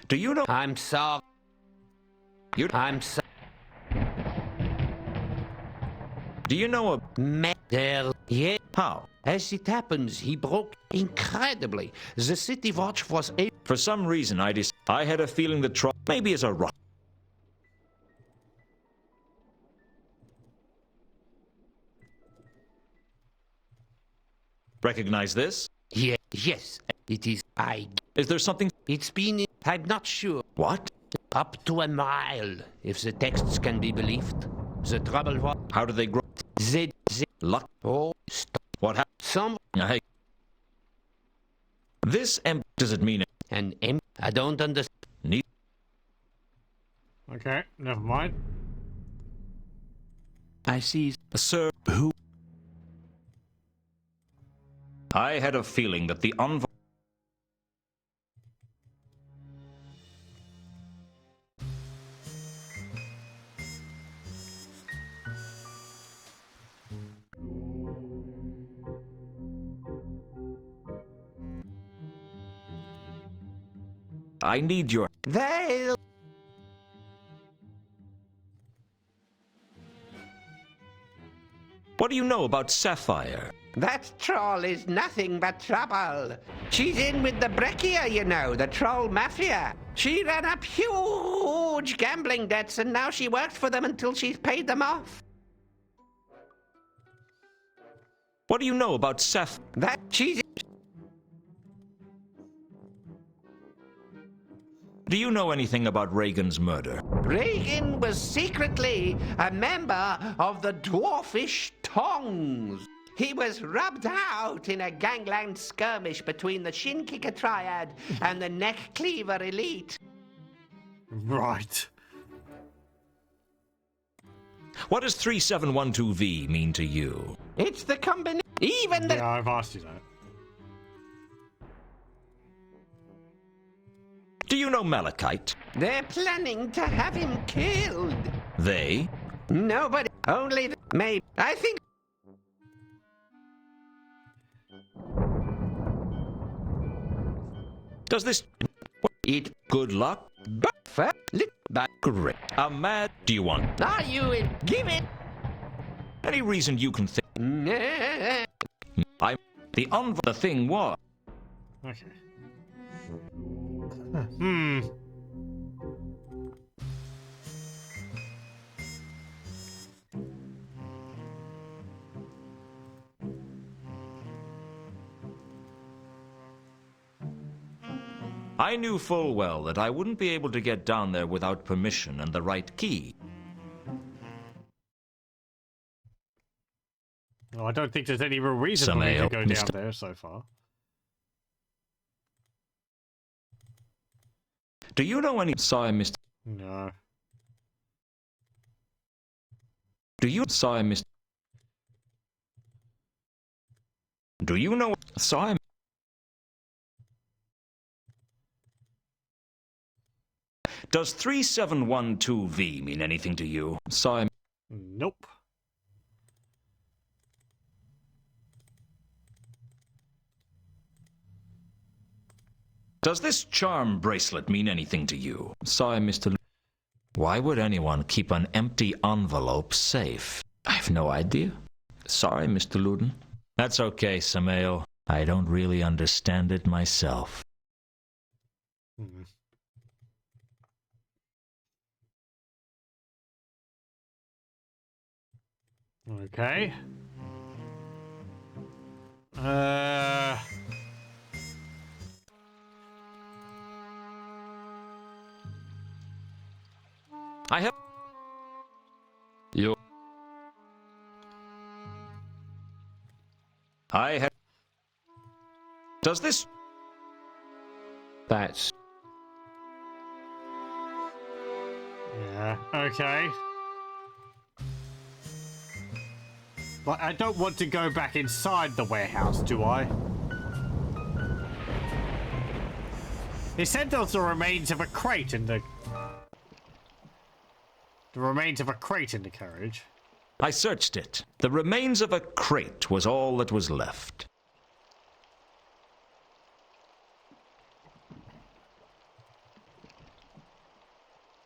Do you know I'm sorry. I'm sorry. Do you know a There. Yeah. how? As it happens, he broke incredibly. The city watch was able. For some reason I had a feeling the troll maybe is a rock. Recognize this? Yeah. Yes. It is. Is there something? It's been. I'm not sure. What? Up to a mile, if the texts can be believed. The trouble was. How do they grow? Z. Luck. Oh. Stop. What happened? Some. Hey. This does it mean? And I don't understand. Okay, never mind. I see. Sir, Who? I had a feeling that the envoy. I need your. They'll. What do you know about Sapphire? That troll is nothing but trouble. She's in with the Breccia, you know, the troll mafia. She ran up huge gambling debts, and now she worked for them until she's paid them off. What do you know about Sapphire? That she's. Do you know anything about Reagan's murder? Reagan was secretly a member of the Dwarfish Tongs. He was rubbed out in a gangland skirmish between the Shin Kicker Triad and the Neck Cleaver Elite. Right. What does 3712V mean to you? It's the combination. Even the. Yeah, I've asked you that. Do you know Malachite? They're planning to have him killed. They? Nobody. Only. Maybe. I think. Does this It. good luck? But. Great. A mad do you want? Are you in? Give it. Any reason you can think I'm the thing was. Okay. I knew full well that I wouldn't be able to get down there without permission and the right key. Well, I don't think there's any real reason for me to Samael, go down Mr. there so far. Do you know any Sorry, Mr. No. Do you Sorry, Mr. Do you know Sorry? Does 3712V mean anything to you? Sorry. Nope. Does this charm bracelet mean anything to you? Sorry, Mr. Why would anyone keep an empty envelope safe? I have no idea. Sorry, Mr. Lewton. That's okay, Samael. I don't really understand it myself. Okay. I have... You. I have... Does this... That's. Yeah, okay. But I don't want to go back inside the warehouse, do I? It said there was the remains of a crate in the... The remains of a crate in the carriage. I searched it. The remains of a crate was all that was left.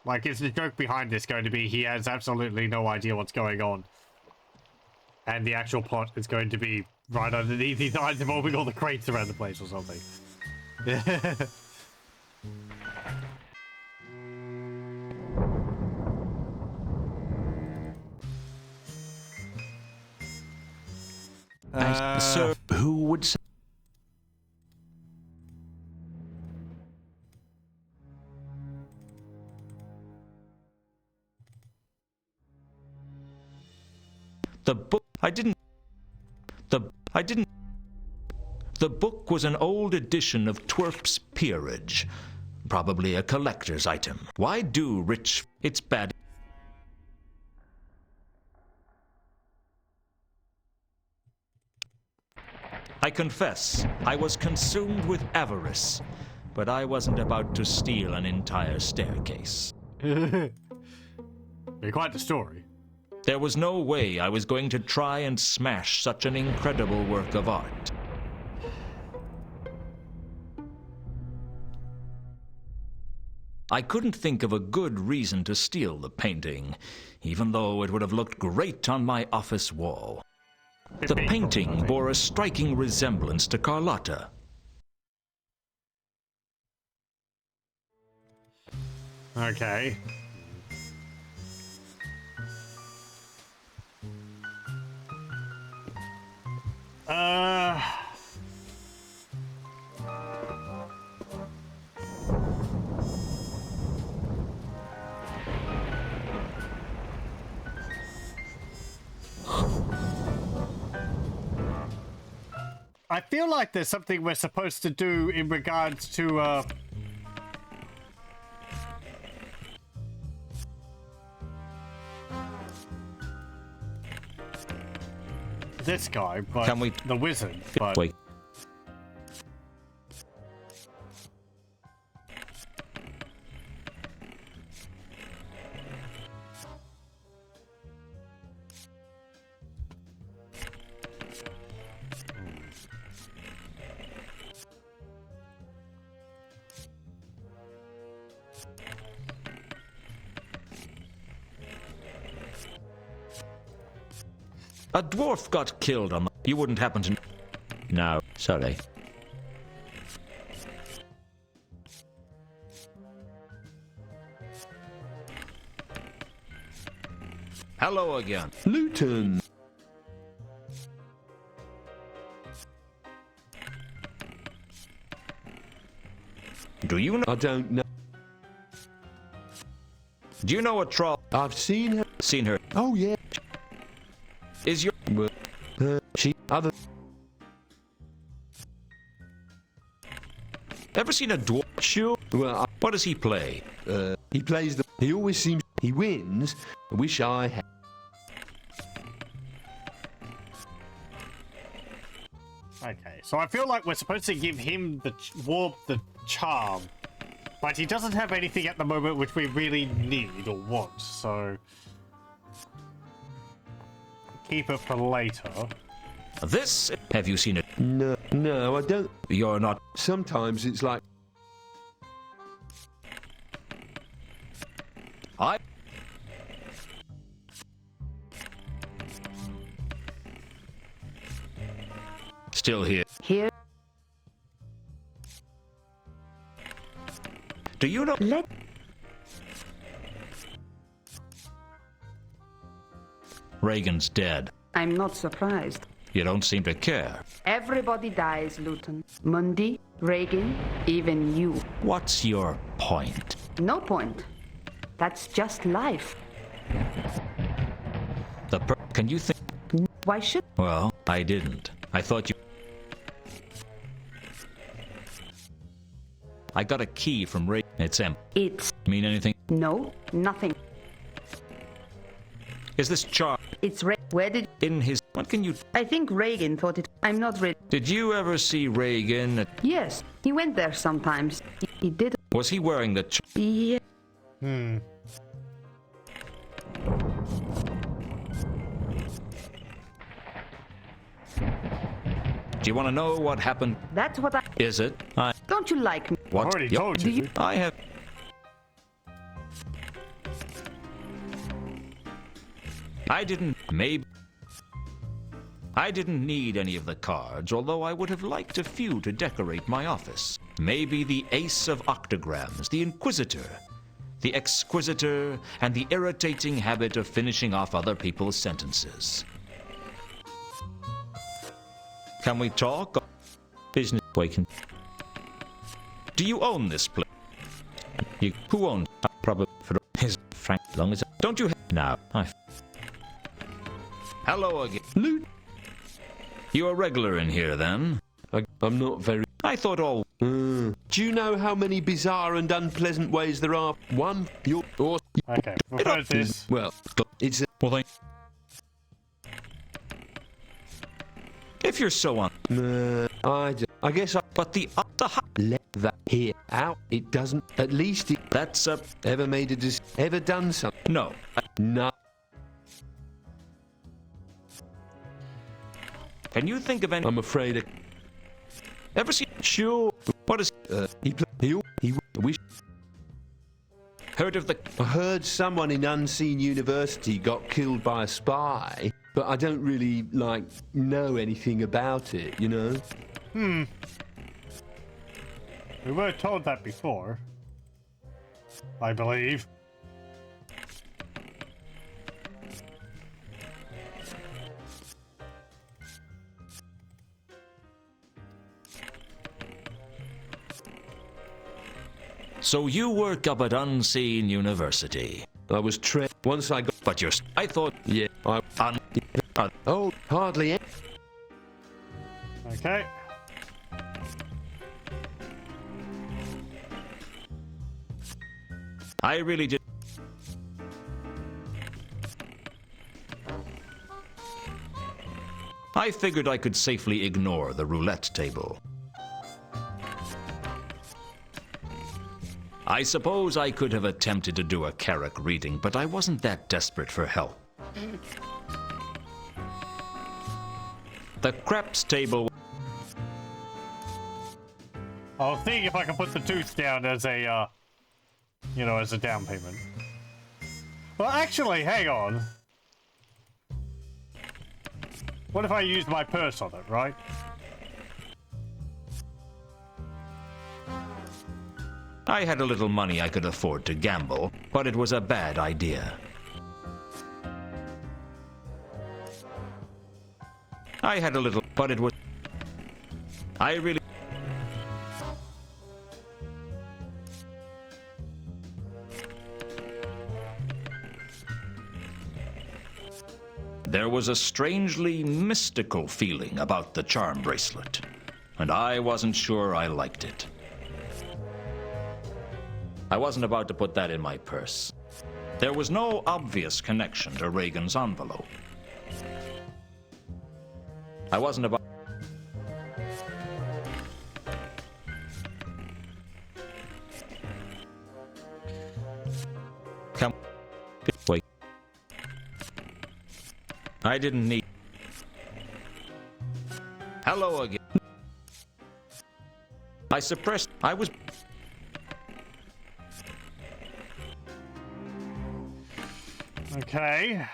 Like, is the joke behind this going to be he has absolutely no idea what's going on? And the actual plot is going to be right underneath these eyes involving all the crates around the place or something. Sir, who would say? The book The book was an old edition of Twerp's Peerage. Probably a collector's item. Why do rich... It's bad. I confess, I was consumed with avarice, but I wasn't about to steal an entire staircase. You're quite the story. There was no way I was going to try and smash such an incredible work of art. I couldn't think of a good reason to steal the painting, even though it would have looked great on my office wall. The painting bore a striking resemblance to Carlotta. Okay. I feel like there's something we're supposed to do in regards to, this guy, but Can we... the wizard, but... Wait. A dwarf got killed on the... You wouldn't happen to... No, sorry. Hello again. Lewton! Do you know... I don't know. Do you know a troll? I've seen her. Seen her. Oh, yeah. Is your... She... Other... Ever seen a dwarf? Sure. Well, what does he play? He plays the... He always seems... He wins. I wish I had... Okay, so I feel like we're supposed to give him the warp, the charm, but he doesn't have anything at the moment which we really need or want, so... Keep it for later. This... Have you seen it? No, I don't... You're not... Sometimes it's like... I... Still here. Here. Do you know... Reagan's dead. I'm not surprised. You don't seem to care. Everybody dies, Lewton. Mundy, Reagan, even you. What's your point? No point. That's just life. Can you think... Why should... Well, I didn't. I thought you... I got a key from Ray. It's empty. It's... Mean anything? No, nothing. Is this char... It's Where did... In his... What can you... I think Reagan thought it... I'm not ready. Did you ever see Reagan at... Yes, he went there sometimes. He did... Was he wearing the... Yeah. Do you want to know what happened? That's what I... Is it? Don't you like me? What? Already told you. I have... I didn't... Maybe... I didn't need any of the cards, although I would have liked a few to decorate my office. Maybe the Ace of Octograms, the Inquisitor, the Exquisitor, and the irritating habit of finishing off other people's sentences. Can we talk? Business waking. Do you own this place? Who owns? Probably for his Frank. Long as Don't you now. Hello again. Loot. You a regular in here, then? I'm not very... I thought all... Do you know how many bizarre and unpleasant ways there are? One, you're... Or... Okay, we've heard this. Well, it's... Well, then... If you're so on... I guess I... But the... Let that here out. It doesn't... At least it... That's a... Ever made a Ever done something? No. No. Can you think of any... I'm afraid I... Ever seen... Sure. What is... He wish... Heard of the... I heard someone in Unseen University got killed by a spy, but I don't really, know anything about it, you know? We were told that before. I believe. So you work up at Unseen University. I was once I got... But you're... I thought... Yeah, oh, hardly... Okay. I really did... I figured I could safely ignore the roulette table. I suppose I could have attempted to do a Carrick reading, but I wasn't that desperate for help. The craps table... I'll see if I can put the tooth down as a, as a down payment. Well, actually, hang on. What if I used my purse on it, right? I had a little money I could afford to gamble, but it was a bad idea. I had a little, but it was... I really... There was a strangely mystical feeling about the charm bracelet, and I wasn't sure I liked it. I wasn't about to put that in my purse. There was no obvious connection to Reagan's envelope. I wasn't about... Come... Wait. I didn't need... Hello again. I suppressed... I was... Okay.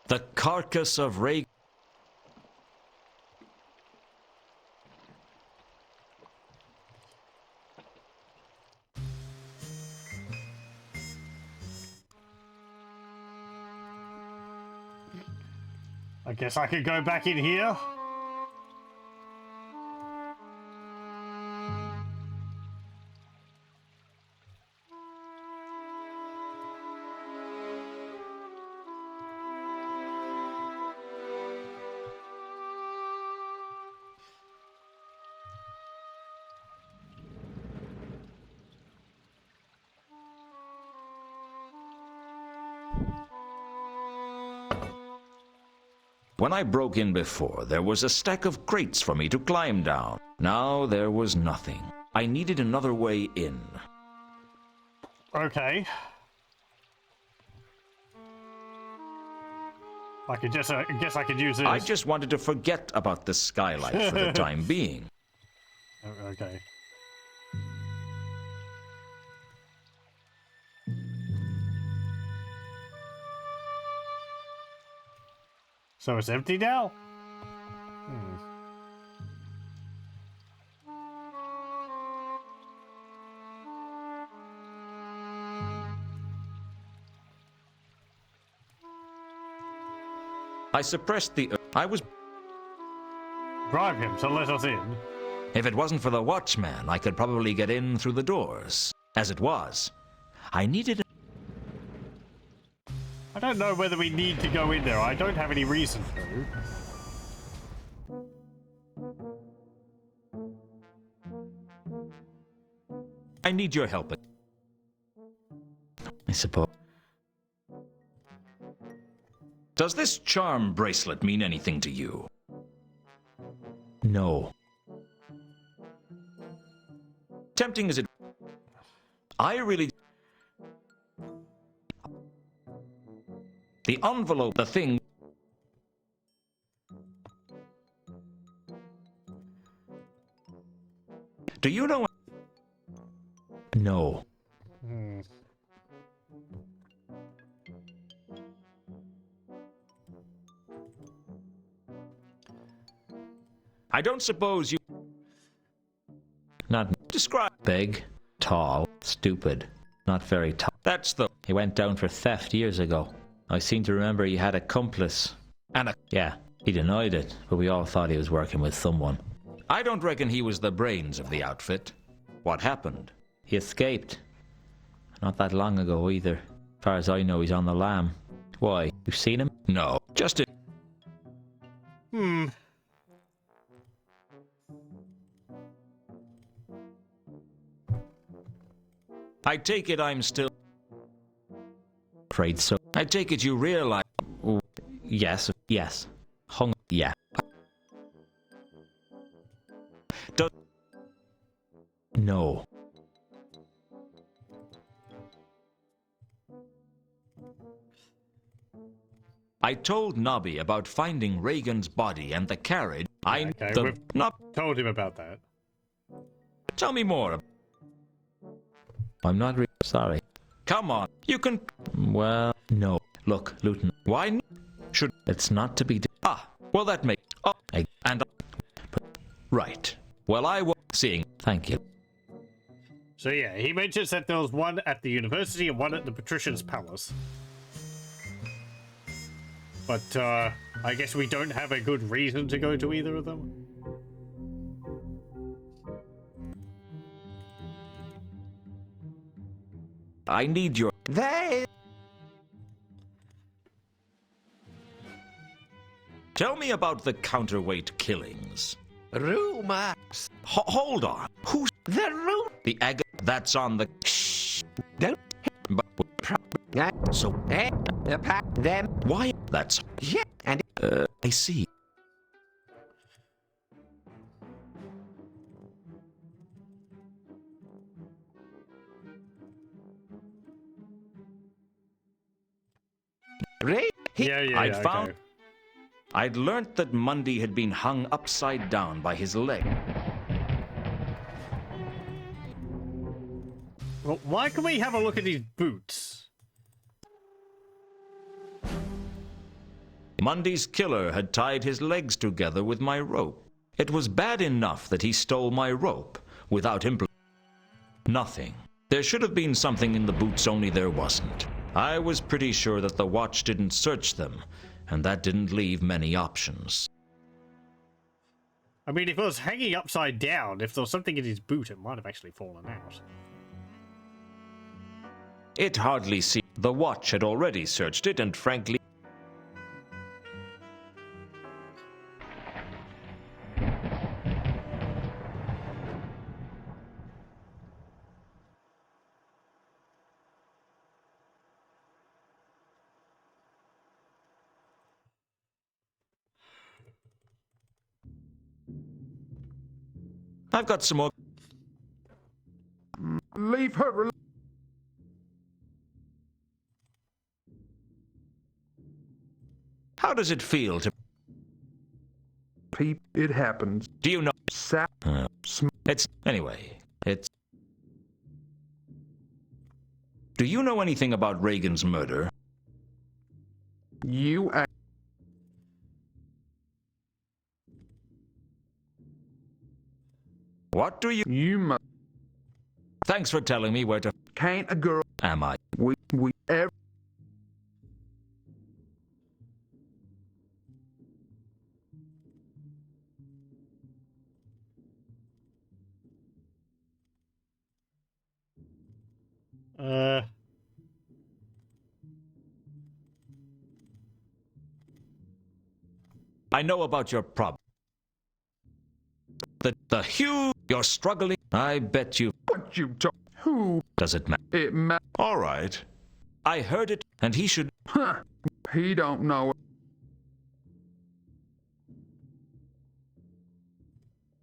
The carcass of Reagan... I guess I could go back in here. When I broke in before, there was a stack of crates for me to climb down. Now there was nothing. I needed another way in. Okay. I could just, guess I could use this. I just wanted to forget about the skylight for the time being. Okay. So it's empty now? I suppressed the... I was... Bribe him to let us in. If it wasn't for the watchman, I could probably get in through the doors. As it was, I needed... I don't know whether we need to go in there. I don't have any reason to. I need your help. I suppose. Does this charm bracelet mean anything to you? No. Tempting as it... I really... The envelope, the thing... Do you know... No. I don't suppose you... Not... Describe... Big, tall, stupid, not very tall. That's the... He went down for theft years ago. I seem to remember he had a accomplice. Yeah, he denied it, but we all thought he was working with someone. I don't reckon he was the brains of the outfit. What happened? He escaped. Not that long ago either. As far as I know, he's on the lam. Why? You've seen him? No. Just a... I take it I'm still... Afraid so. I take it you realize... Yes, yes. Hung... Yeah. No. I told Nobby about finding Reagan's body and the carriage. Okay, we've not told him about that. Tell me more. I'm not sorry. Come on, you can... Well, no. Look, Lewton, why should... It's not to be... Well, that makes... Right. Well, I was seeing... Thank you. So yeah, he mentions that there was one at the university and one at the Patrician's Palace. But, I guess we don't have a good reason to go to either of them. I need your... Tell me about the counterweight killings. Rumors. Hold on. Who's... The room. The that's on the... Shh. Don't... But... So... Them. Why? That's... Yeah, and... I see. Yeah, I'd learnt that Mundy had been hung upside down by his leg. Well, why can we have a look at his boots? Mundy's killer had tied his legs together with my rope. It was bad enough that he stole my rope without nothing. There should have been something in the boots, only there wasn't. I was pretty sure that the watch didn't search them, and that didn't leave many options. I mean, if it was hanging upside down, if there was something in his boot, it might have actually fallen out. It hardly seemed. The watch had already searched it, and frankly... I've got some more. Leave her alone. How does it feel to... Peep, it happens. Do you know... It's... Anyway, it's... Do you know anything about Reagan's murder? You act... What do you... You must... Thanks for telling me where to... Can't a girl... Am I? We ever... I know about your problem. The huge... You're struggling. I bet you... What you talk... Who... Does it matter? It ma... All right. I heard it, and he should... Huh. He don't know it.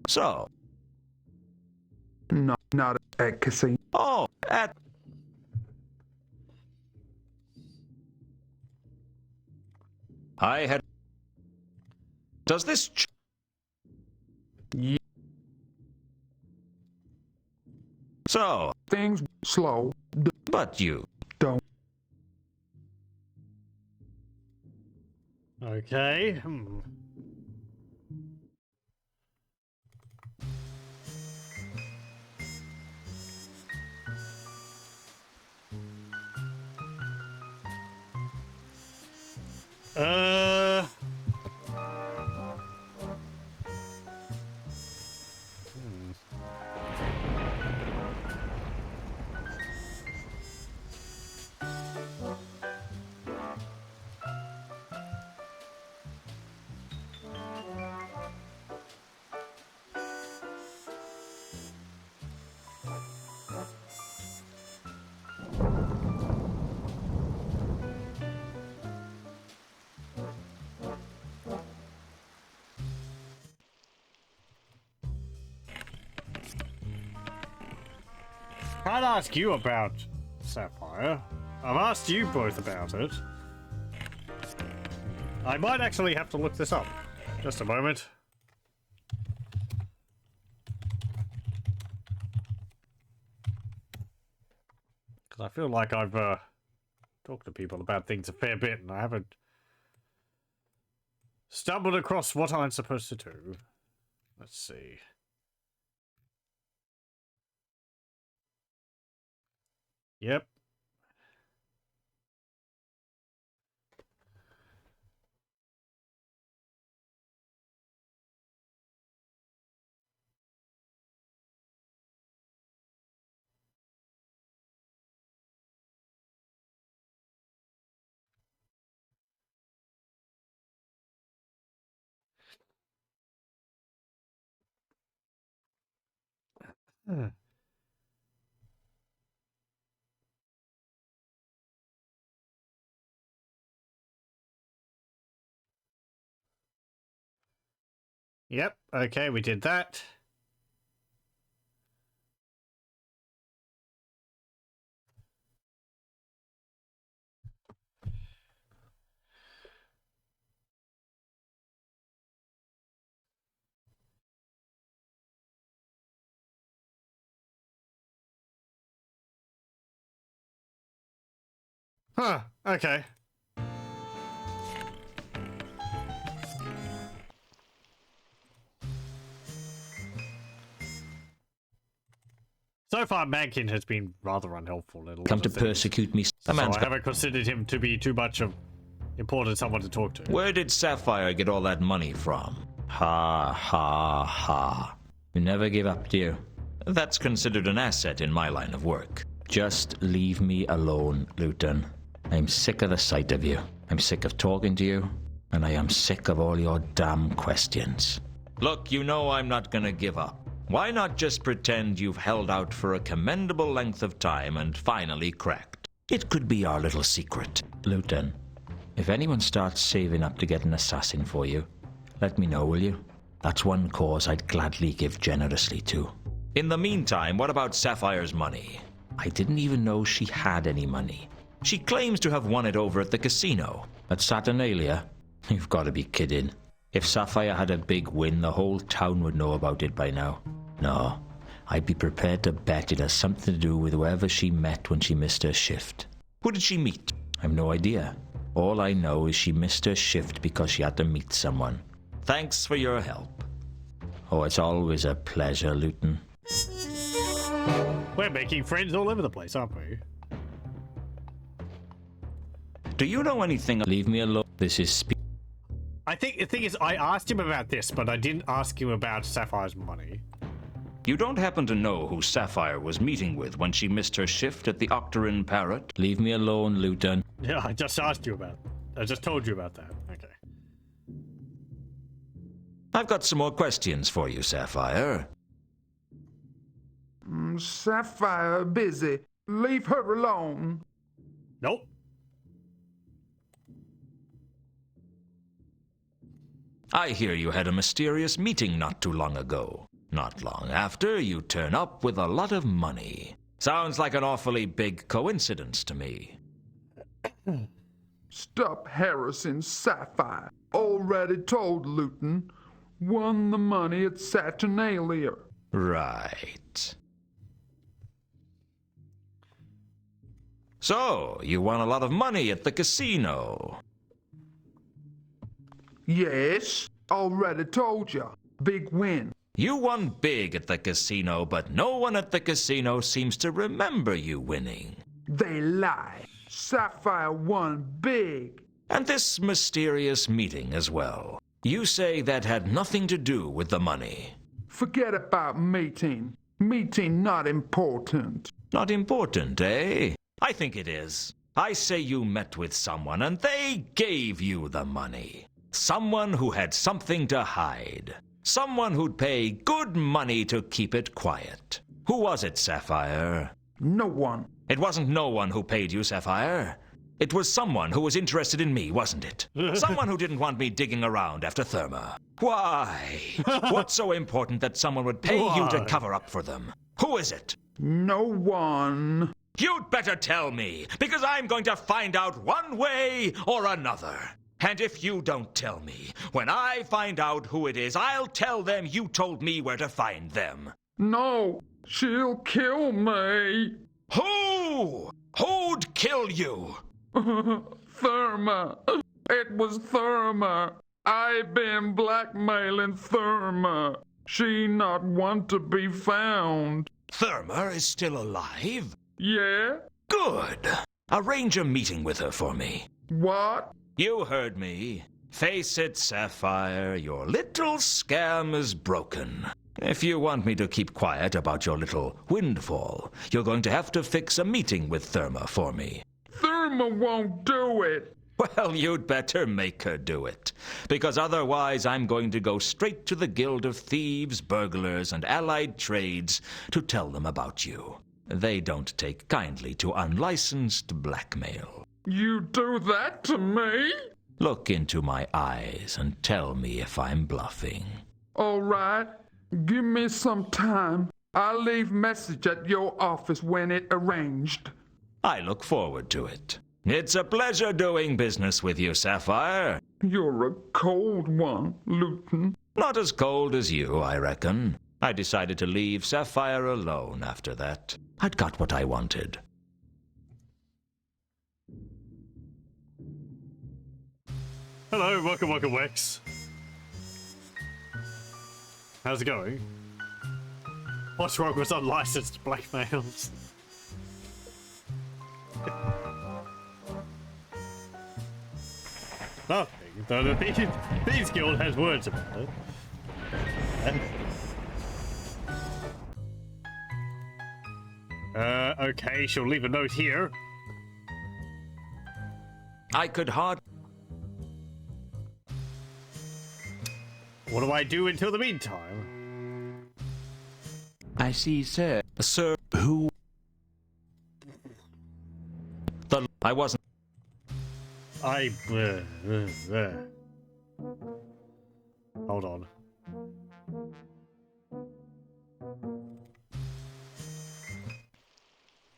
So... No, not at casino. Oh, at... I had... Does this... Yeah. So... Things slow. But you... Don't. Okay. I'd ask you about Sapphire. I've asked you both about it. I might actually have to look this up. Just a moment. Because I feel like I've talked to people about things a fair bit and I haven't stumbled across what I'm supposed to do. Let's see. Yep. Yep, okay, we did that. Huh, okay. So far, Mankin has been rather unhelpful. Come to persecute me. So I haven't considered him to be too much of important someone to talk to. Where did Sapphire get all that money from? Ha, ha, ha. You never give up, do you? That's considered an asset in my line of work. Just leave me alone, Lewton. I'm sick of the sight of you. I'm sick of talking to you. And I am sick of all your damn questions. Look, you know I'm not gonna give up. Why not just pretend you've held out for a commendable length of time and finally cracked? It could be our little secret. Lewton, if anyone starts saving up to get an assassin for you, let me know, will you? That's one cause I'd gladly give generously to. In the meantime, what about Sapphire's money? I didn't even know she had any money. She claims to have won it over at the casino. At Saturnalia? You've got to be kidding. If Sapphire had a big win, the whole town would know about it by now. No, I'd be prepared to bet it has something to do with whoever she met when she missed her shift. Who did she meet? I've no idea. All I know is she missed her shift because she had to meet someone. Thanks for your help. Oh, it's always a pleasure, Lewton. We're making friends all over the place, aren't we? Do you know anything? Leave me alone. This is I think the thing is, I asked him about this, but I didn't ask him about Sapphire's money. You don't happen to know who Sapphire was meeting with when she missed her shift at the Octarine Parrot? Leave me alone, Lewton. Yeah, I just asked you about. I just told you about that. Okay. I've got some more questions for you, Sapphire. Sapphire busy. Leave her alone. Nope. I hear you had a mysterious meeting not too long ago. Not long after, you turn up with a lot of money. Sounds like an awfully big coincidence to me. Stop harassing Sapphire. Already told Lewton. Won the money at Saturnalia. Right. So, you won a lot of money at the casino. Yes, already told ya. Big win. You won big at the casino, but no one at the casino seems to remember you winning. They lie. Sapphire won big. And this mysterious meeting as well. You say that had nothing to do with the money. Forget about meeting. Meeting not important. Not important, eh? I think it is. I say you met with someone and they gave you the money. Someone who had something to hide. Someone who'd pay good money to keep it quiet. Who was it, Sapphire? No one. It wasn't no one who paid you, Sapphire. It was someone who was interested in me, wasn't it? Someone who didn't want me digging around after Therma. Why? What's so important that someone would pay you to cover up for them? Who is it? No one. You'd better tell me, because I'm going to find out one way or another. And if you don't tell me, when I find out who it is, I'll tell them you told me where to find them. No, she'll kill me. Who? Who'd kill you? Therma. It was Therma. I been blackmailing Therma. She not want to be found. Therma is still alive? Yeah? Good. Arrange a meeting with her for me. What? You heard me. Face it, Sapphire, your little scam is broken. If you want me to keep quiet about your little windfall, you're going to have to fix a meeting with Therma for me. Therma won't do it. Well, you'd better make her do it, because otherwise I'm going to go straight to the Guild of Thieves, Burglars, and Allied Trades to tell them about you. They don't take kindly to unlicensed blackmail. You do that to me? Look into my eyes and tell me if I'm bluffing. All right. Give me some time. I'll leave message at your office when it arranged. I look forward to it. It's a pleasure doing business with you, Sapphire. You're a cold one, Lewton. Not as cold as you, I reckon. I decided to leave Sapphire alone after that. I'd got what I wanted. Hello, welcome, Wex. How's it going? What's wrong with unlicensed blackmails? Nothing. The Thieves Guild has words about it. Okay, she'll leave a note here. I could hardly... What do I do until the meantime? I see, sir. Sir, Who? I wasn't... Hold on.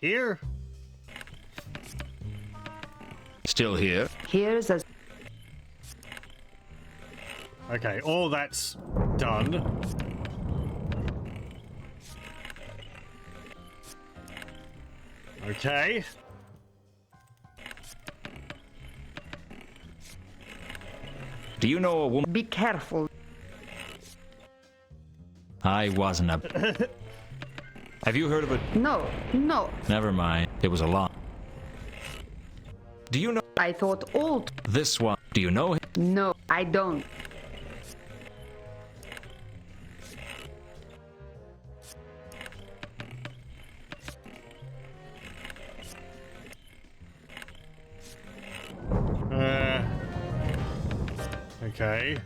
Here? Still here? Here's a... Okay, all that's done. Okay. Do you know a woman? Be careful. I wasn't a... Have you heard of it? No, no. Never mind. It was a long... Do you know I thought all... This one. Do you know him? No, I don't. Okay.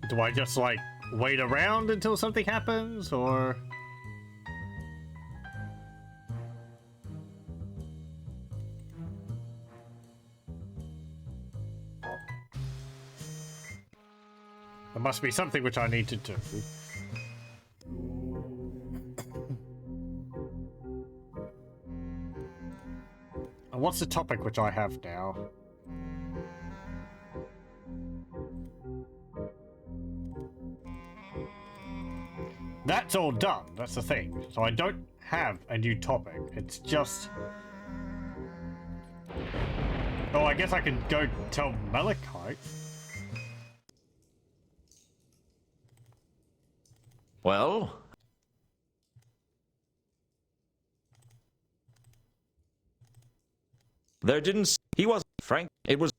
Do I just, like, wait around until something happens, or...? There must be something which I need to do. And what's the topic which I have now? That's all done, that's the thing. So I don't have a new topic, it's just... Oh, I guess I can go tell Malachite. Well? There didn't... He wasn't Frank. It was...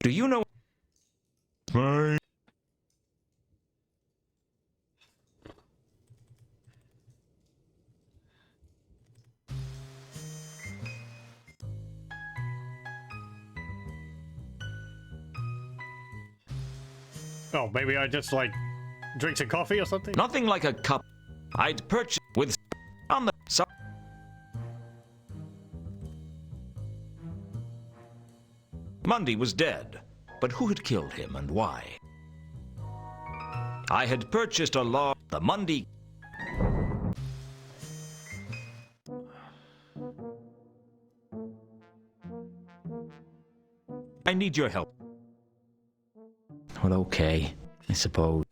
Do you know... Fine. Oh, maybe I just, like, drink some coffee or something? Nothing like a cup. I'd purchase with... On the... So Mundy was dead, but who had killed him and why? I had purchased a law... The Mundy... I need your help. Well, okay. I suppose.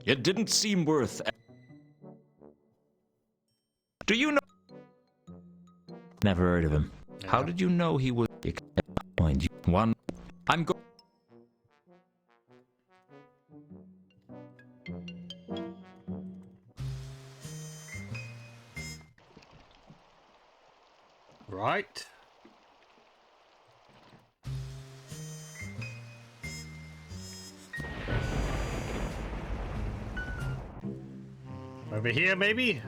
It didn't seem worth... Do you know... Never heard of him. How did you know he was... You can't mind you. One... I'm going... Right. Over here, maybe?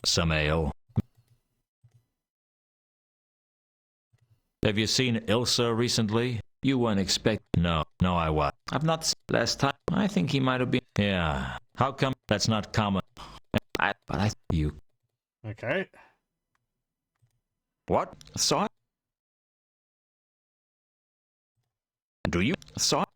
Some ale. Have you seen Ilsa recently? You weren't expect... No, I was. I've not seen last time. I think he might have been... Yeah. How come that's not common? But I... You... Okay. What? Saw it? Do you? Saw it?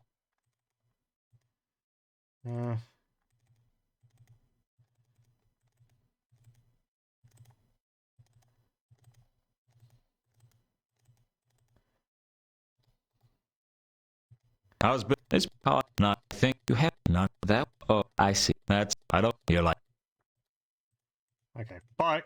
How's business? How not think you have not that? Oh, I see. That's I don't. You're like. Okay, bye.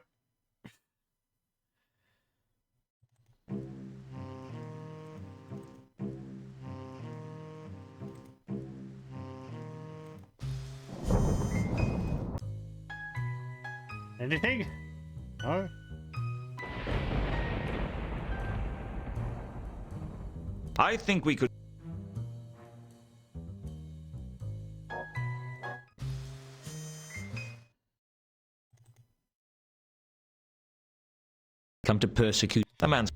Anything? No? I think we could. Come to persecute a man's...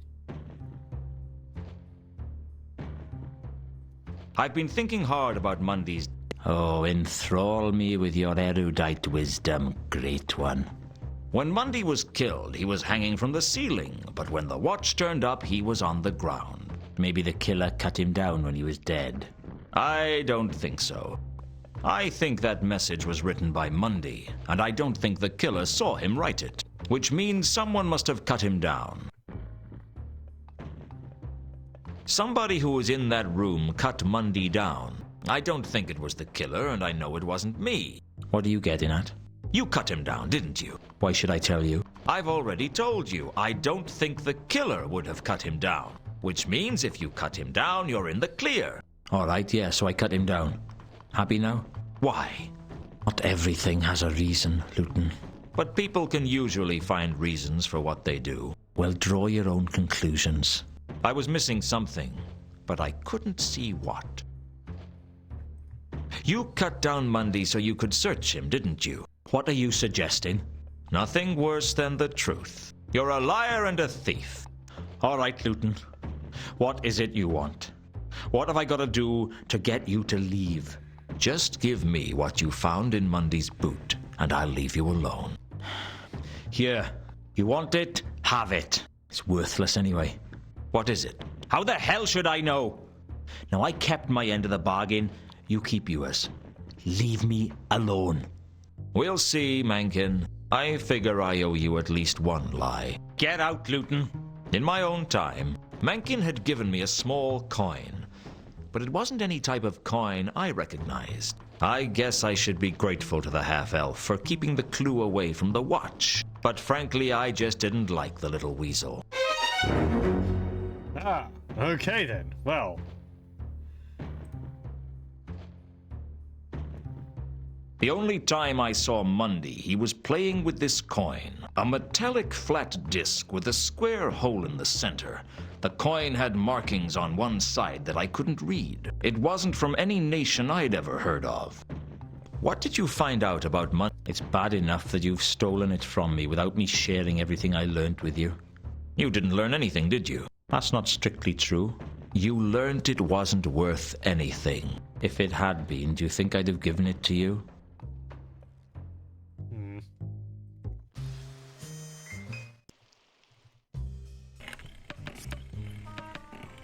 I've been thinking hard about Mundy's... Oh, enthrall me with your erudite wisdom, great one. When Mundy was killed, he was hanging from the ceiling, but when the watch turned up, he was on the ground. Maybe the killer cut him down when he was dead. I don't think so. I think that message was written by Mundy, and I don't think the killer saw him write it, which means someone must have cut him down. Somebody who was in that room cut Mundy down. I don't think it was the killer, and I know it wasn't me. What are you getting at? You cut him down, didn't you? Why should I tell you? I've already told you, I don't think the killer would have cut him down. Which means if you cut him down, you're in the clear. All right, yeah, so I cut him down. Happy now? Why? Not everything has a reason, Lewton. But people can usually find reasons for what they do. Well, draw your own conclusions. I was missing something, but I couldn't see what. You cut down Mundy so you could search him, didn't you? What are you suggesting? Nothing worse than the truth. You're a liar and a thief. All right, Lewton. What is it you want? What have I got to do to get you to leave? Just give me what you found in Mundy's boot, and I'll leave you alone. Here. You want it? Have it. It's worthless anyway. What is it? How the hell should I know? Now, I kept my end of the bargain. You keep yours. Leave me alone. We'll see, Mankin. I figure I owe you at least one lie. Get out, Lewton. In my own time, Mankin had given me a small coin. But it wasn't any type of coin I recognized. I guess I should be grateful to the half-elf for keeping the clue away from the watch. But frankly, I just didn't like the little weasel. Ah, okay then. Well. The only time I saw Mundy, he was playing with this coin. A metallic flat disc with a square hole in the center. The coin had markings on one side that I couldn't read. It wasn't from any nation I'd ever heard of. What did you find out about Mundy? It's bad enough that you've stolen it from me without me sharing everything I learned with you. You didn't learn anything, did you? That's not strictly true. You learned it wasn't worth anything. If it had been, do you think I'd have given it to you?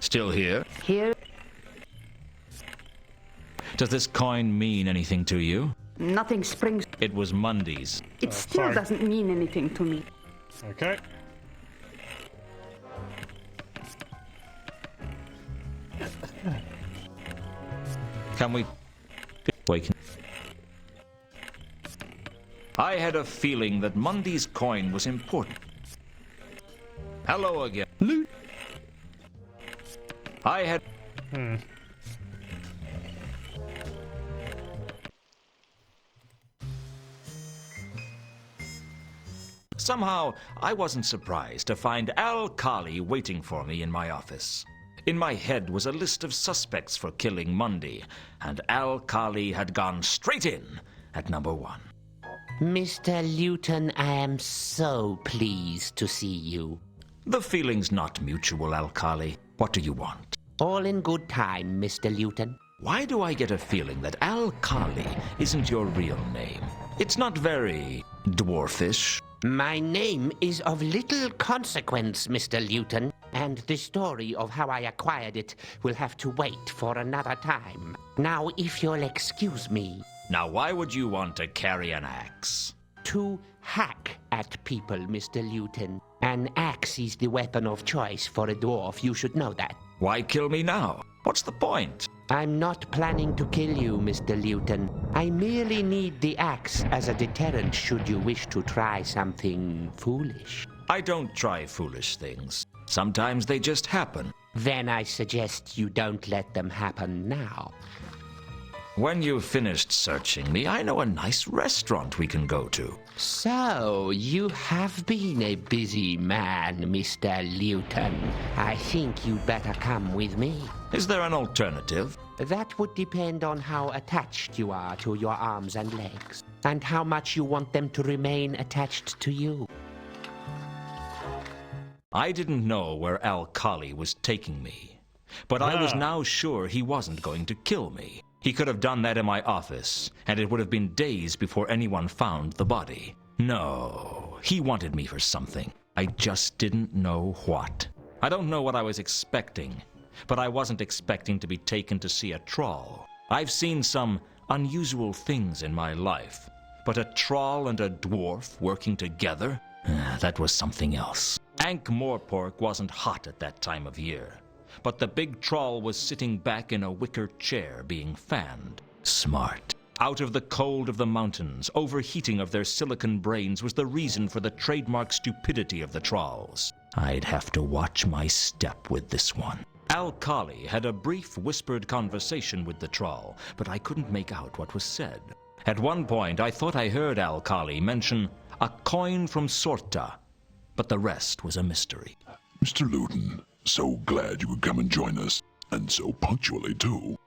Still here? Here? Does this coin mean anything to you? Nothing springs. It was Mundy's. It still sorry. doesn't mean anything to me. Okay. Can we... Wait. I had a feeling that Mundy's coin was important. Hello again. I had... Somehow, I wasn't surprised to find Al-Kali waiting for me in my office. In my head was a list of suspects for killing Mundy, and Al-Kali had gone straight in at number 1. Mr. Lewton, I am so pleased to see you. The feeling's not mutual, Al-Kali. What do you want? All in good time, Mr. Lewton. Why do I get a feeling that Al-Kali isn't your real name? It's not very dwarfish. My name is of little consequence, Mr. Lewton, and the story of how I acquired it will have to wait for another time. Now, if you'll excuse me. Now, why would you want to carry an axe? To hack at people, Mr. Lewton. An axe is the weapon of choice for a dwarf, you should know that. Why kill me now? What's the point? I'm not planning to kill you, Mr. Lewton. I merely need the axe as a deterrent should you wish to try something foolish. I don't try foolish things. Sometimes they just happen. Then I suggest you don't let them happen now. When you've finished searching me, I know a nice restaurant we can go to. So, you have been a busy man, Mr. Lewton. I think you'd better come with me. Is there an alternative? That would depend on how attached you are to your arms and legs, and how much you want them to remain attached to you. I didn't know where Al-Kali was taking me, but I was now sure he wasn't going to kill me. He could have done that in my office, and it would have been days before anyone found the body. No, he wanted me for something. I just didn't know what. I don't know what I was expecting, but I wasn't expecting to be taken to see a troll. I've seen some unusual things in my life, but a troll and a dwarf working together? That was something else. Ankh-Morpork wasn't hot at that time of year, but the big troll was sitting back in a wicker chair being fanned. Smart. Out of the cold of the mountains, overheating of their silicon brains was the reason for the trademark stupidity of the trolls. I'd have to watch my step with this one. Al-Kali had a brief whispered conversation with the troll, but I couldn't make out what was said. At one point, I thought I heard Al-Kali mention a coin from Sorta, but the rest was a mystery. Mr. Lewton, so glad you could come and join us, and so punctually, too.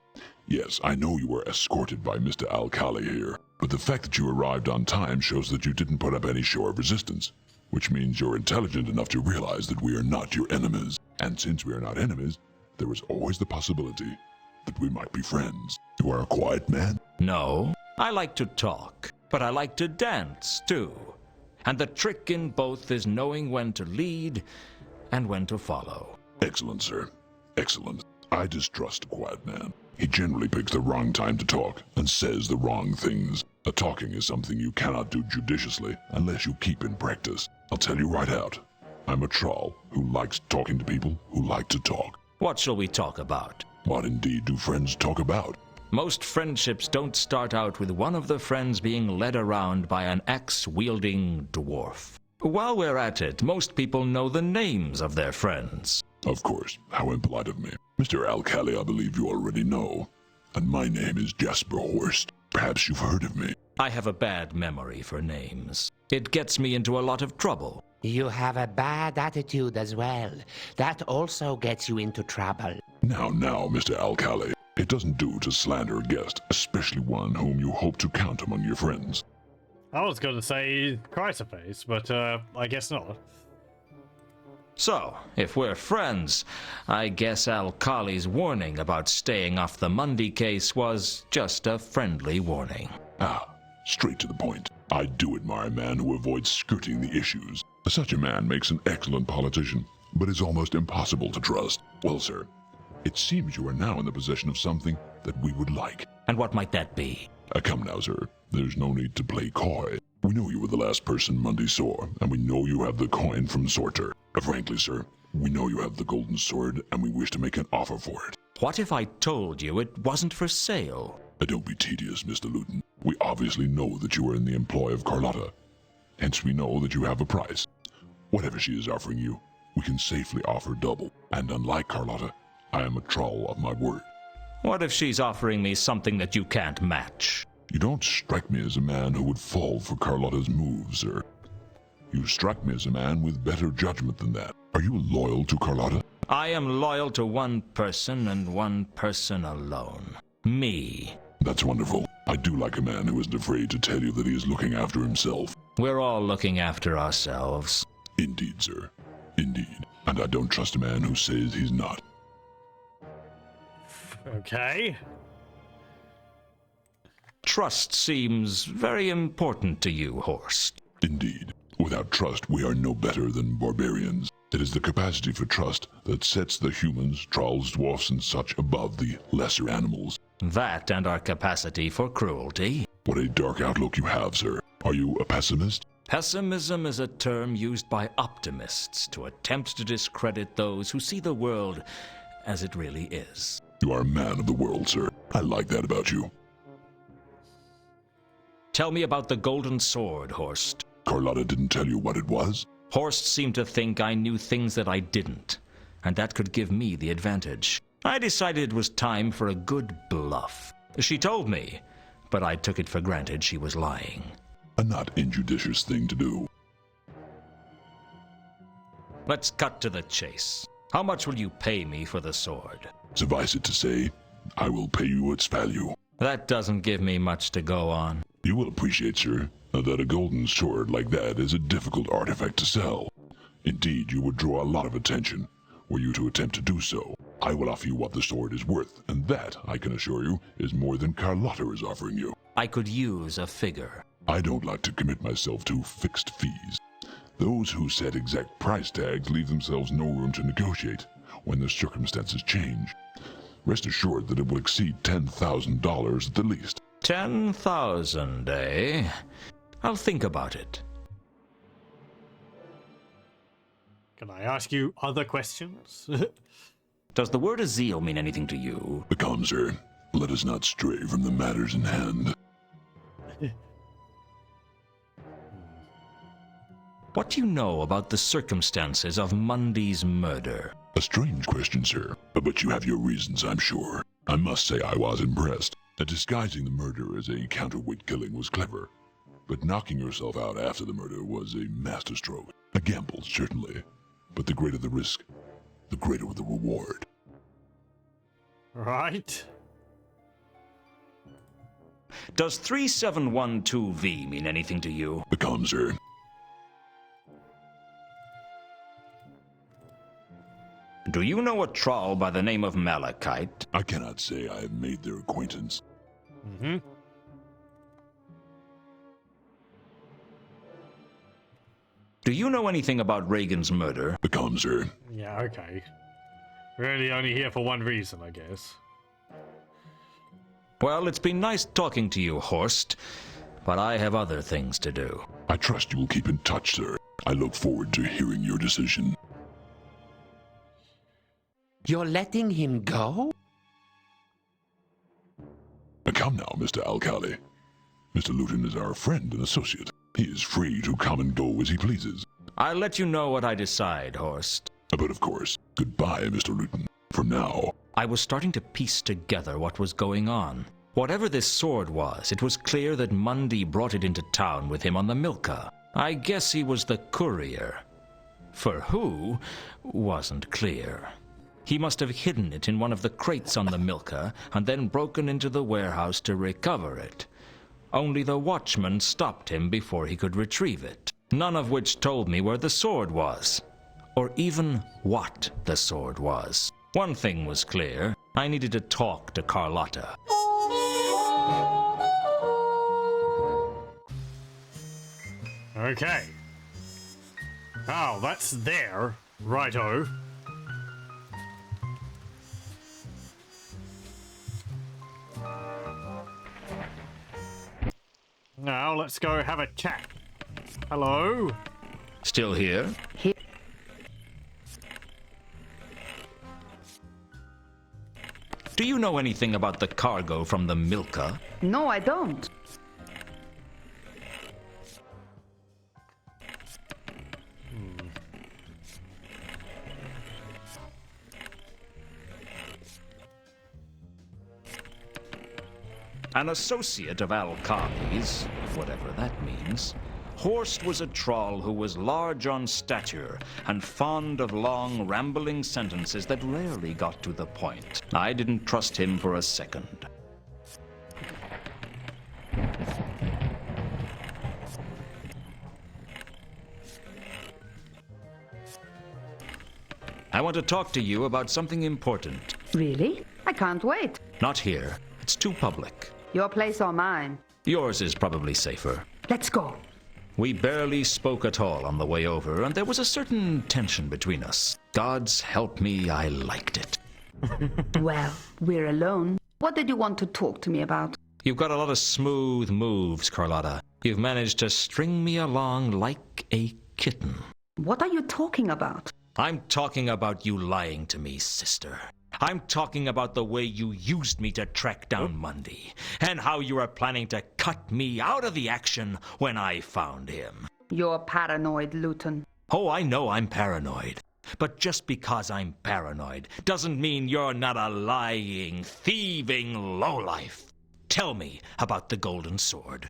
Yes, I know you were escorted by Mr. Al-Kali here, but the fact that you arrived on time shows that you didn't put up any show of resistance, which means you're intelligent enough to realize that we are not your enemies. And since we are not enemies, there is always the possibility that we might be friends. You are a quiet man? No, I like to talk, but I like to dance, too. And the trick in both is knowing when to lead and when to follow. Excellent, sir. Excellent. I distrust a quiet man. He generally picks the wrong time to talk and says the wrong things. Talking is something you cannot do judiciously unless you keep in practice. I'll tell you right out. I'm a troll who likes talking to people who like to talk. What shall we talk about? What indeed do friends talk about? Most friendships don't start out with one of the friends being led around by an axe-wielding dwarf. While we're at it, most people know the names of their friends. Of course. How impolite of me. Mr. Al-Kali, I believe you already know. And my name is Jasper Horst. Perhaps you've heard of me. I have a bad memory for names. It gets me into a lot of trouble. You have a bad attitude as well. That also gets you into trouble. Now, Mr. Al-Kali. It doesn't do to slander a guest, especially one whom you hope to count among your friends. I was going to say Chrysophase, but I guess not. So, if we're friends, I guess Al-Kali's warning about staying off the Mundy case was just a friendly warning. Straight to the point. I do admire a man who avoids skirting the issues. Such a man makes an excellent politician, but is almost impossible to trust. Well, sir, it seems you are now in the possession of something that we would like. And what might that be? Come now, sir. There's no need to play coy. We know you were the last person Mundy saw, and we know you have the coin from Sorter. Frankly, sir, we know you have the golden sword, and we wish to make an offer for it. What if I told you it wasn't for sale? Don't be tedious, Mr. Lewton. We obviously know that you are in the employ of Carlotta. Hence we know that you have a price. Whatever she is offering you, we can safely offer double. And unlike Carlotta, I am a troll of my word. What if she's offering me something that you can't match? You don't strike me as a man who would fall for Carlotta's moves, sir. You strike me as a man with better judgment than that. Are you loyal to Carlotta? I am loyal to one person and one person alone. Me. That's wonderful. I do like a man who isn't afraid to tell you that he is looking after himself. We're all looking after ourselves. Indeed, sir. Indeed. And I don't trust a man who says he's not. Okay. Trust seems very important to you, Horst. Indeed. Without trust, we are no better than barbarians. It is the capacity for trust that sets the humans, trolls, dwarfs, and such above the lesser animals. That and our capacity for cruelty. What a dark outlook you have, sir. Are you a pessimist? Pessimism is a term used by optimists to attempt to discredit those who see the world as it really is. You are a man of the world, sir. I like that about you. Tell me about the golden sword, Horst. Carlotta didn't tell you what it was? Horst seemed to think I knew things that I didn't, and that could give me the advantage. I decided it was time for a good bluff. She told me, but I took it for granted she was lying. A not injudicious thing to do. Let's cut to the chase. How much will you pay me for the sword? Suffice it to say, I will pay you its value. That doesn't give me much to go on. You will appreciate, sir, that a golden sword like that is a difficult artifact to sell. Indeed, you would draw a lot of attention. Were you to attempt to do so, I will offer you what the sword is worth, and that, I can assure you, is more than Carlotta is offering you. I could use a figure. I don't like to commit myself to fixed fees. Those who set exact price tags leave themselves no room to negotiate when the circumstances change. Rest assured that it will exceed $10,000 at the least. 10,000, eh? I'll think about it. Can I ask you other questions? Does the word Azil mean anything to you? Become, sir. Let us not stray from the matters in hand. What do you know about the circumstances of Mundy's murder? A strange question, sir, but you have your reasons, I'm sure. I must say I was impressed. Disguising the murder as a counterweight killing was clever, but knocking yourself out after the murder was a masterstroke. A gamble, certainly, but the greater the risk, the greater the reward. Right. Does 3712V mean anything to you? Become, sir. Do you know a troll by the name of Malachite? I cannot say I have made their acquaintance. Mm-hmm. Do you know anything about Reagan's murder? Become, sir. Yeah, okay. Really only here for one reason, I guess. Well, it's been nice talking to you, Horst, but I have other things to do. I trust you will keep in touch, sir. I look forward to hearing your decision. You're letting him go? Come now, Mr. Alcali. Mr. Lewton is our friend and associate. He is free to come and go as he pleases. I'll let you know what I decide, Horst. But of course, goodbye, Mr. Lewton. For now. I was starting to piece together what was going on. Whatever this sword was, it was clear that Mundy brought it into town with him on the Milka. I guess he was the courier. For who, wasn't clear. He must have hidden it in one of the crates on the Milka and then broken into the warehouse to recover it. Only the watchman stopped him before he could retrieve it. None of which told me where the sword was, or even what the sword was. One thing was clear. I needed to talk to Carlotta. Okay. Oh, that's there. Righto. Now let's go have a chat. Hello? Still here? Here. Do you know anything about the cargo from the Milka? No, I don't. An associate of Alcali's, whatever that means, Horst was a troll who was large on stature and fond of long, rambling sentences that rarely got to the point. I didn't trust him for a second. I want to talk to you about something important. Really? I can't wait. Not here. It's too public. Your place or mine? Yours is probably safer. Let's go. We barely spoke at all on the way over, and there was a certain tension between us. God's help me, I liked it. Well, we're alone. What did you want to talk to me about? You've got a lot of smooth moves, Carlotta. You've managed to string me along like a kitten. What are you talking about? I'm talking about you lying to me, sister. I'm talking about the way you used me to track down Mundy, and how you were planning to cut me out of the action when I found him. You're paranoid, Lewton. Oh, I know I'm paranoid. But just because I'm paranoid doesn't mean you're not a lying, thieving lowlife. Tell me about the golden sword.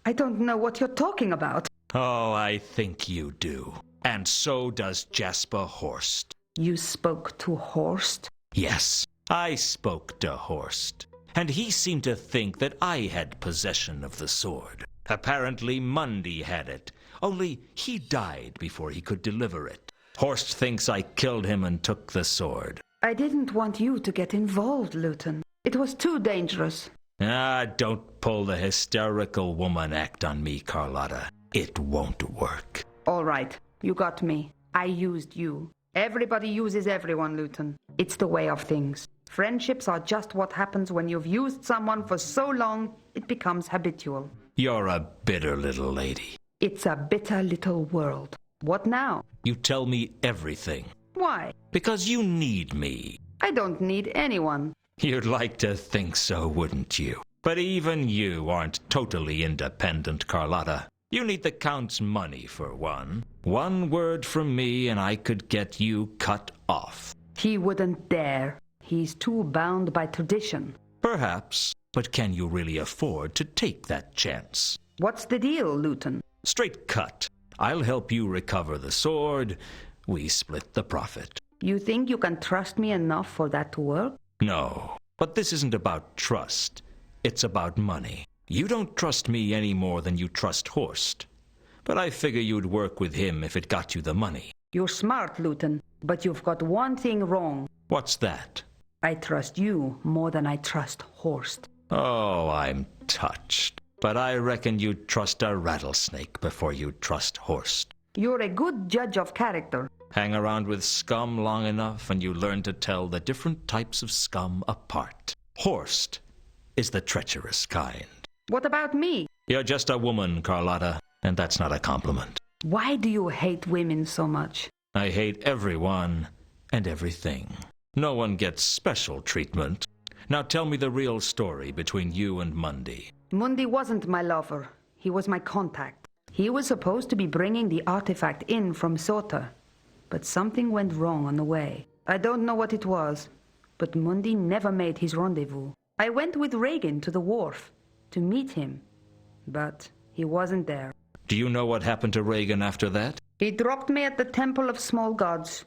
I don't know what you're talking about. Oh, I think you do. And so does Jasper Horst. You spoke to Horst? Yes, I spoke to Horst, and he seemed to think that I had possession of the sword. Apparently Mundy had it, Only he died before he could deliver it. Horst thinks I killed him and took the sword. I didn't want you to get involved, Lewton. It was too dangerous. Ah, don't pull the hysterical woman act on me, Carlotta. It won't work. All right, you got me. I used you. Everybody uses everyone, Lewton. It's the way of things. Friendships are just what happens when you've used someone for so long, it becomes habitual. You're a bitter little lady. It's a bitter little world. What now? You tell me everything. Why? Because you need me. I don't need anyone. You'd like to think so, wouldn't you? But even you aren't totally independent, Carlotta. You need the Count's money, for one. One word from me and I could get you cut off. He wouldn't dare. He's too bound by tradition. Perhaps, but can you really afford to take that chance? What's the deal, Lewton? Straight cut. I'll help you recover the sword. We split the profit. You think you can trust me enough for that to work? No, but this isn't about trust. It's about money. You don't trust me any more than you trust Horst. But I figure you'd work with him if it got you the money. You're smart, Lewton, but you've got one thing wrong. What's that? I trust you more than I trust Horst. Oh, I'm touched. But I reckon you'd trust a rattlesnake before you'd trust Horst. You're a good judge of character. Hang around with scum long enough and you learn to tell the different types of scum apart. Horst is the treacherous kind. What about me? You're just a woman, Carlotta, and that's not a compliment. Why do you hate women so much? I hate everyone and everything. No one gets special treatment. Now tell me the real story between you and Mundy. Mundy wasn't my lover. He was my contact. He was supposed to be bringing the artifact in from Sota. But something went wrong on the way. I don't know what it was, but Mundy never made his rendezvous. I went with Reagan to the wharf to meet him, but he wasn't there. Do you know what happened to Reagan after that? He dropped me at the Temple of Small Gods,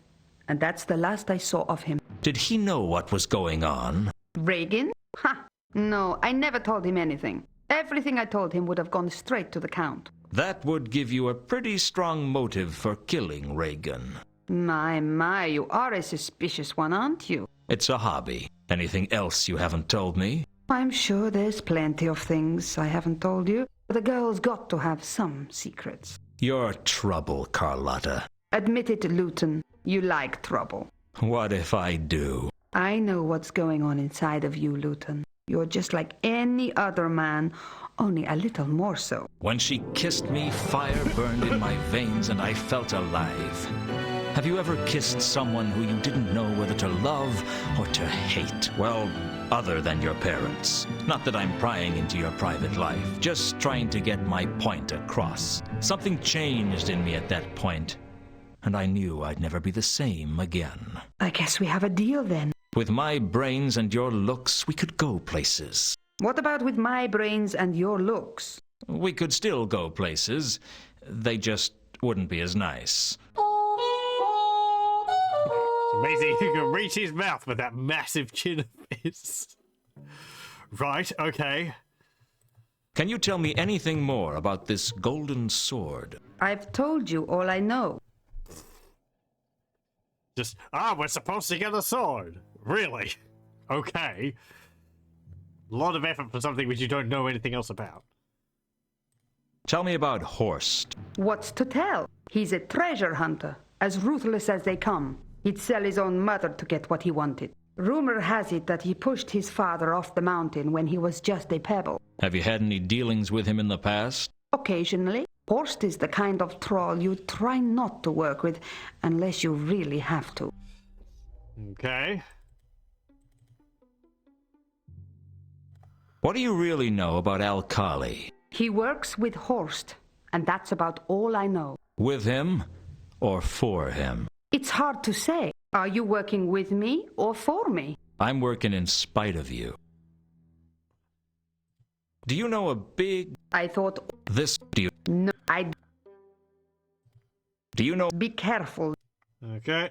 and that's the last I saw of him. Did he know what was going on? Reagan? Ha! No, I never told him anything. Everything I told him would have gone straight to the Count. That would give you a pretty strong motive for killing Reagan. My, you are a suspicious one, aren't you? It's a hobby. Anything else you haven't told me? I'm sure there's plenty of things I haven't told you. The girl's got to have some secrets. You're trouble, Carlotta. Admit it, Lewton. You like trouble. What if I do? I know what's going on inside of you, Lewton. You're just like any other man, only a little more so. When she kissed me, fire burned in my veins and I felt alive. Have you ever kissed someone who you didn't know whether to love or to hate? Well, other than your parents. Not that I'm prying into your private life, just trying to get my point across. Something changed in me at that point, and I knew I'd never be the same again. I guess we have a deal then. With my brains and your looks, we could go places. What about with my brains and your looks? We could still go places. They just wouldn't be as nice. Amazing you can reach his mouth with that massive chin of his. Right, okay. Can you tell me anything more about this golden sword? I've told you all I know. Just, we're supposed to get a sword. Really? Okay. A lot of effort for something which you don't know anything else about. Tell me about Horst. What's to tell? He's a treasure hunter, as ruthless as they come. He'd sell his own mother to get what he wanted. Rumor has it that he pushed his father off the mountain when he was just a pebble. Have you had any dealings with him in the past? Occasionally. Horst is the kind of troll you try not to work with unless you really have to. Okay. What do you really know about Alkali? He works with Horst, and that's about all I know. With him or for him? It's hard to say. Are you working with me or for me? I'm working in spite of you. Do you know a big... I thought... This... Do you... No, I... Do you know... Be careful. Okay.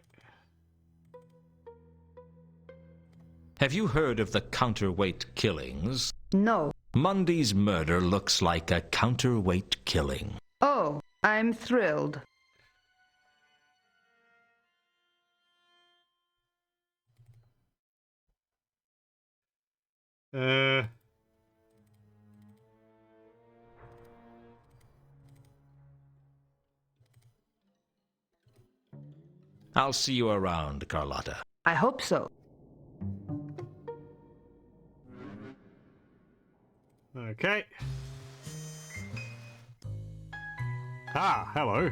Have you heard of the counterweight killings? No. Mundy's murder looks like a counterweight killing. Oh, I'm thrilled. I'll see you around, Carlotta. I hope so. Okay. Ah, hello.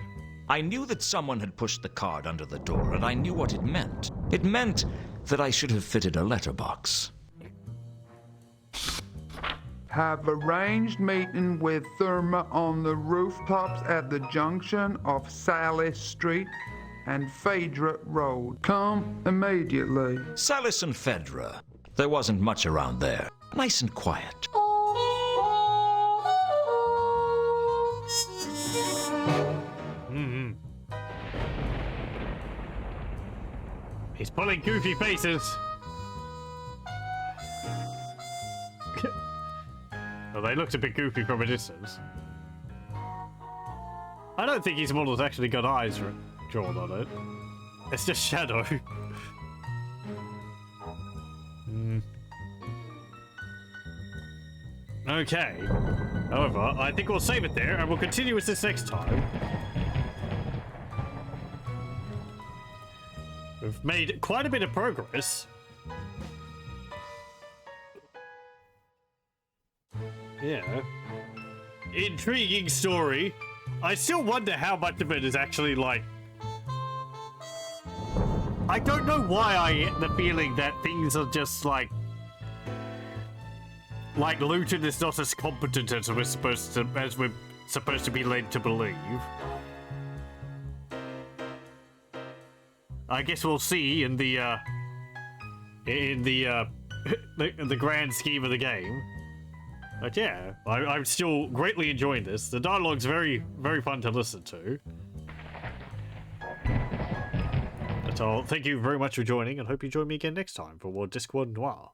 I knew that someone had pushed the card under the door, and I knew what it meant. It meant that I should have fitted a letterbox. Have arranged meeting with Therma on the rooftops at the junction of Sally Street and Phaedra Road. Come immediately. Salis and Phaedra. There wasn't much around there. Nice and quiet. He's pulling goofy faces. Well, they looked a bit goofy from a distance. I don't think his model's actually got eyes drawn on it. It's just shadow. Okay. However, I think we'll save it there and we'll continue with this next time. We've made quite a bit of progress. Yeah. Intriguing story. I still wonder how much of it is actually like... I don't know why I get the feeling that things are just like Lewton is not as competent as we're supposed to be led to believe. I guess we'll see in the the grand scheme of the game. But yeah, I'm still greatly enjoying this. The dialogue's very, very fun to listen to. But I'll thank you very much for joining, and hope you join me again next time for more Discworld Noir.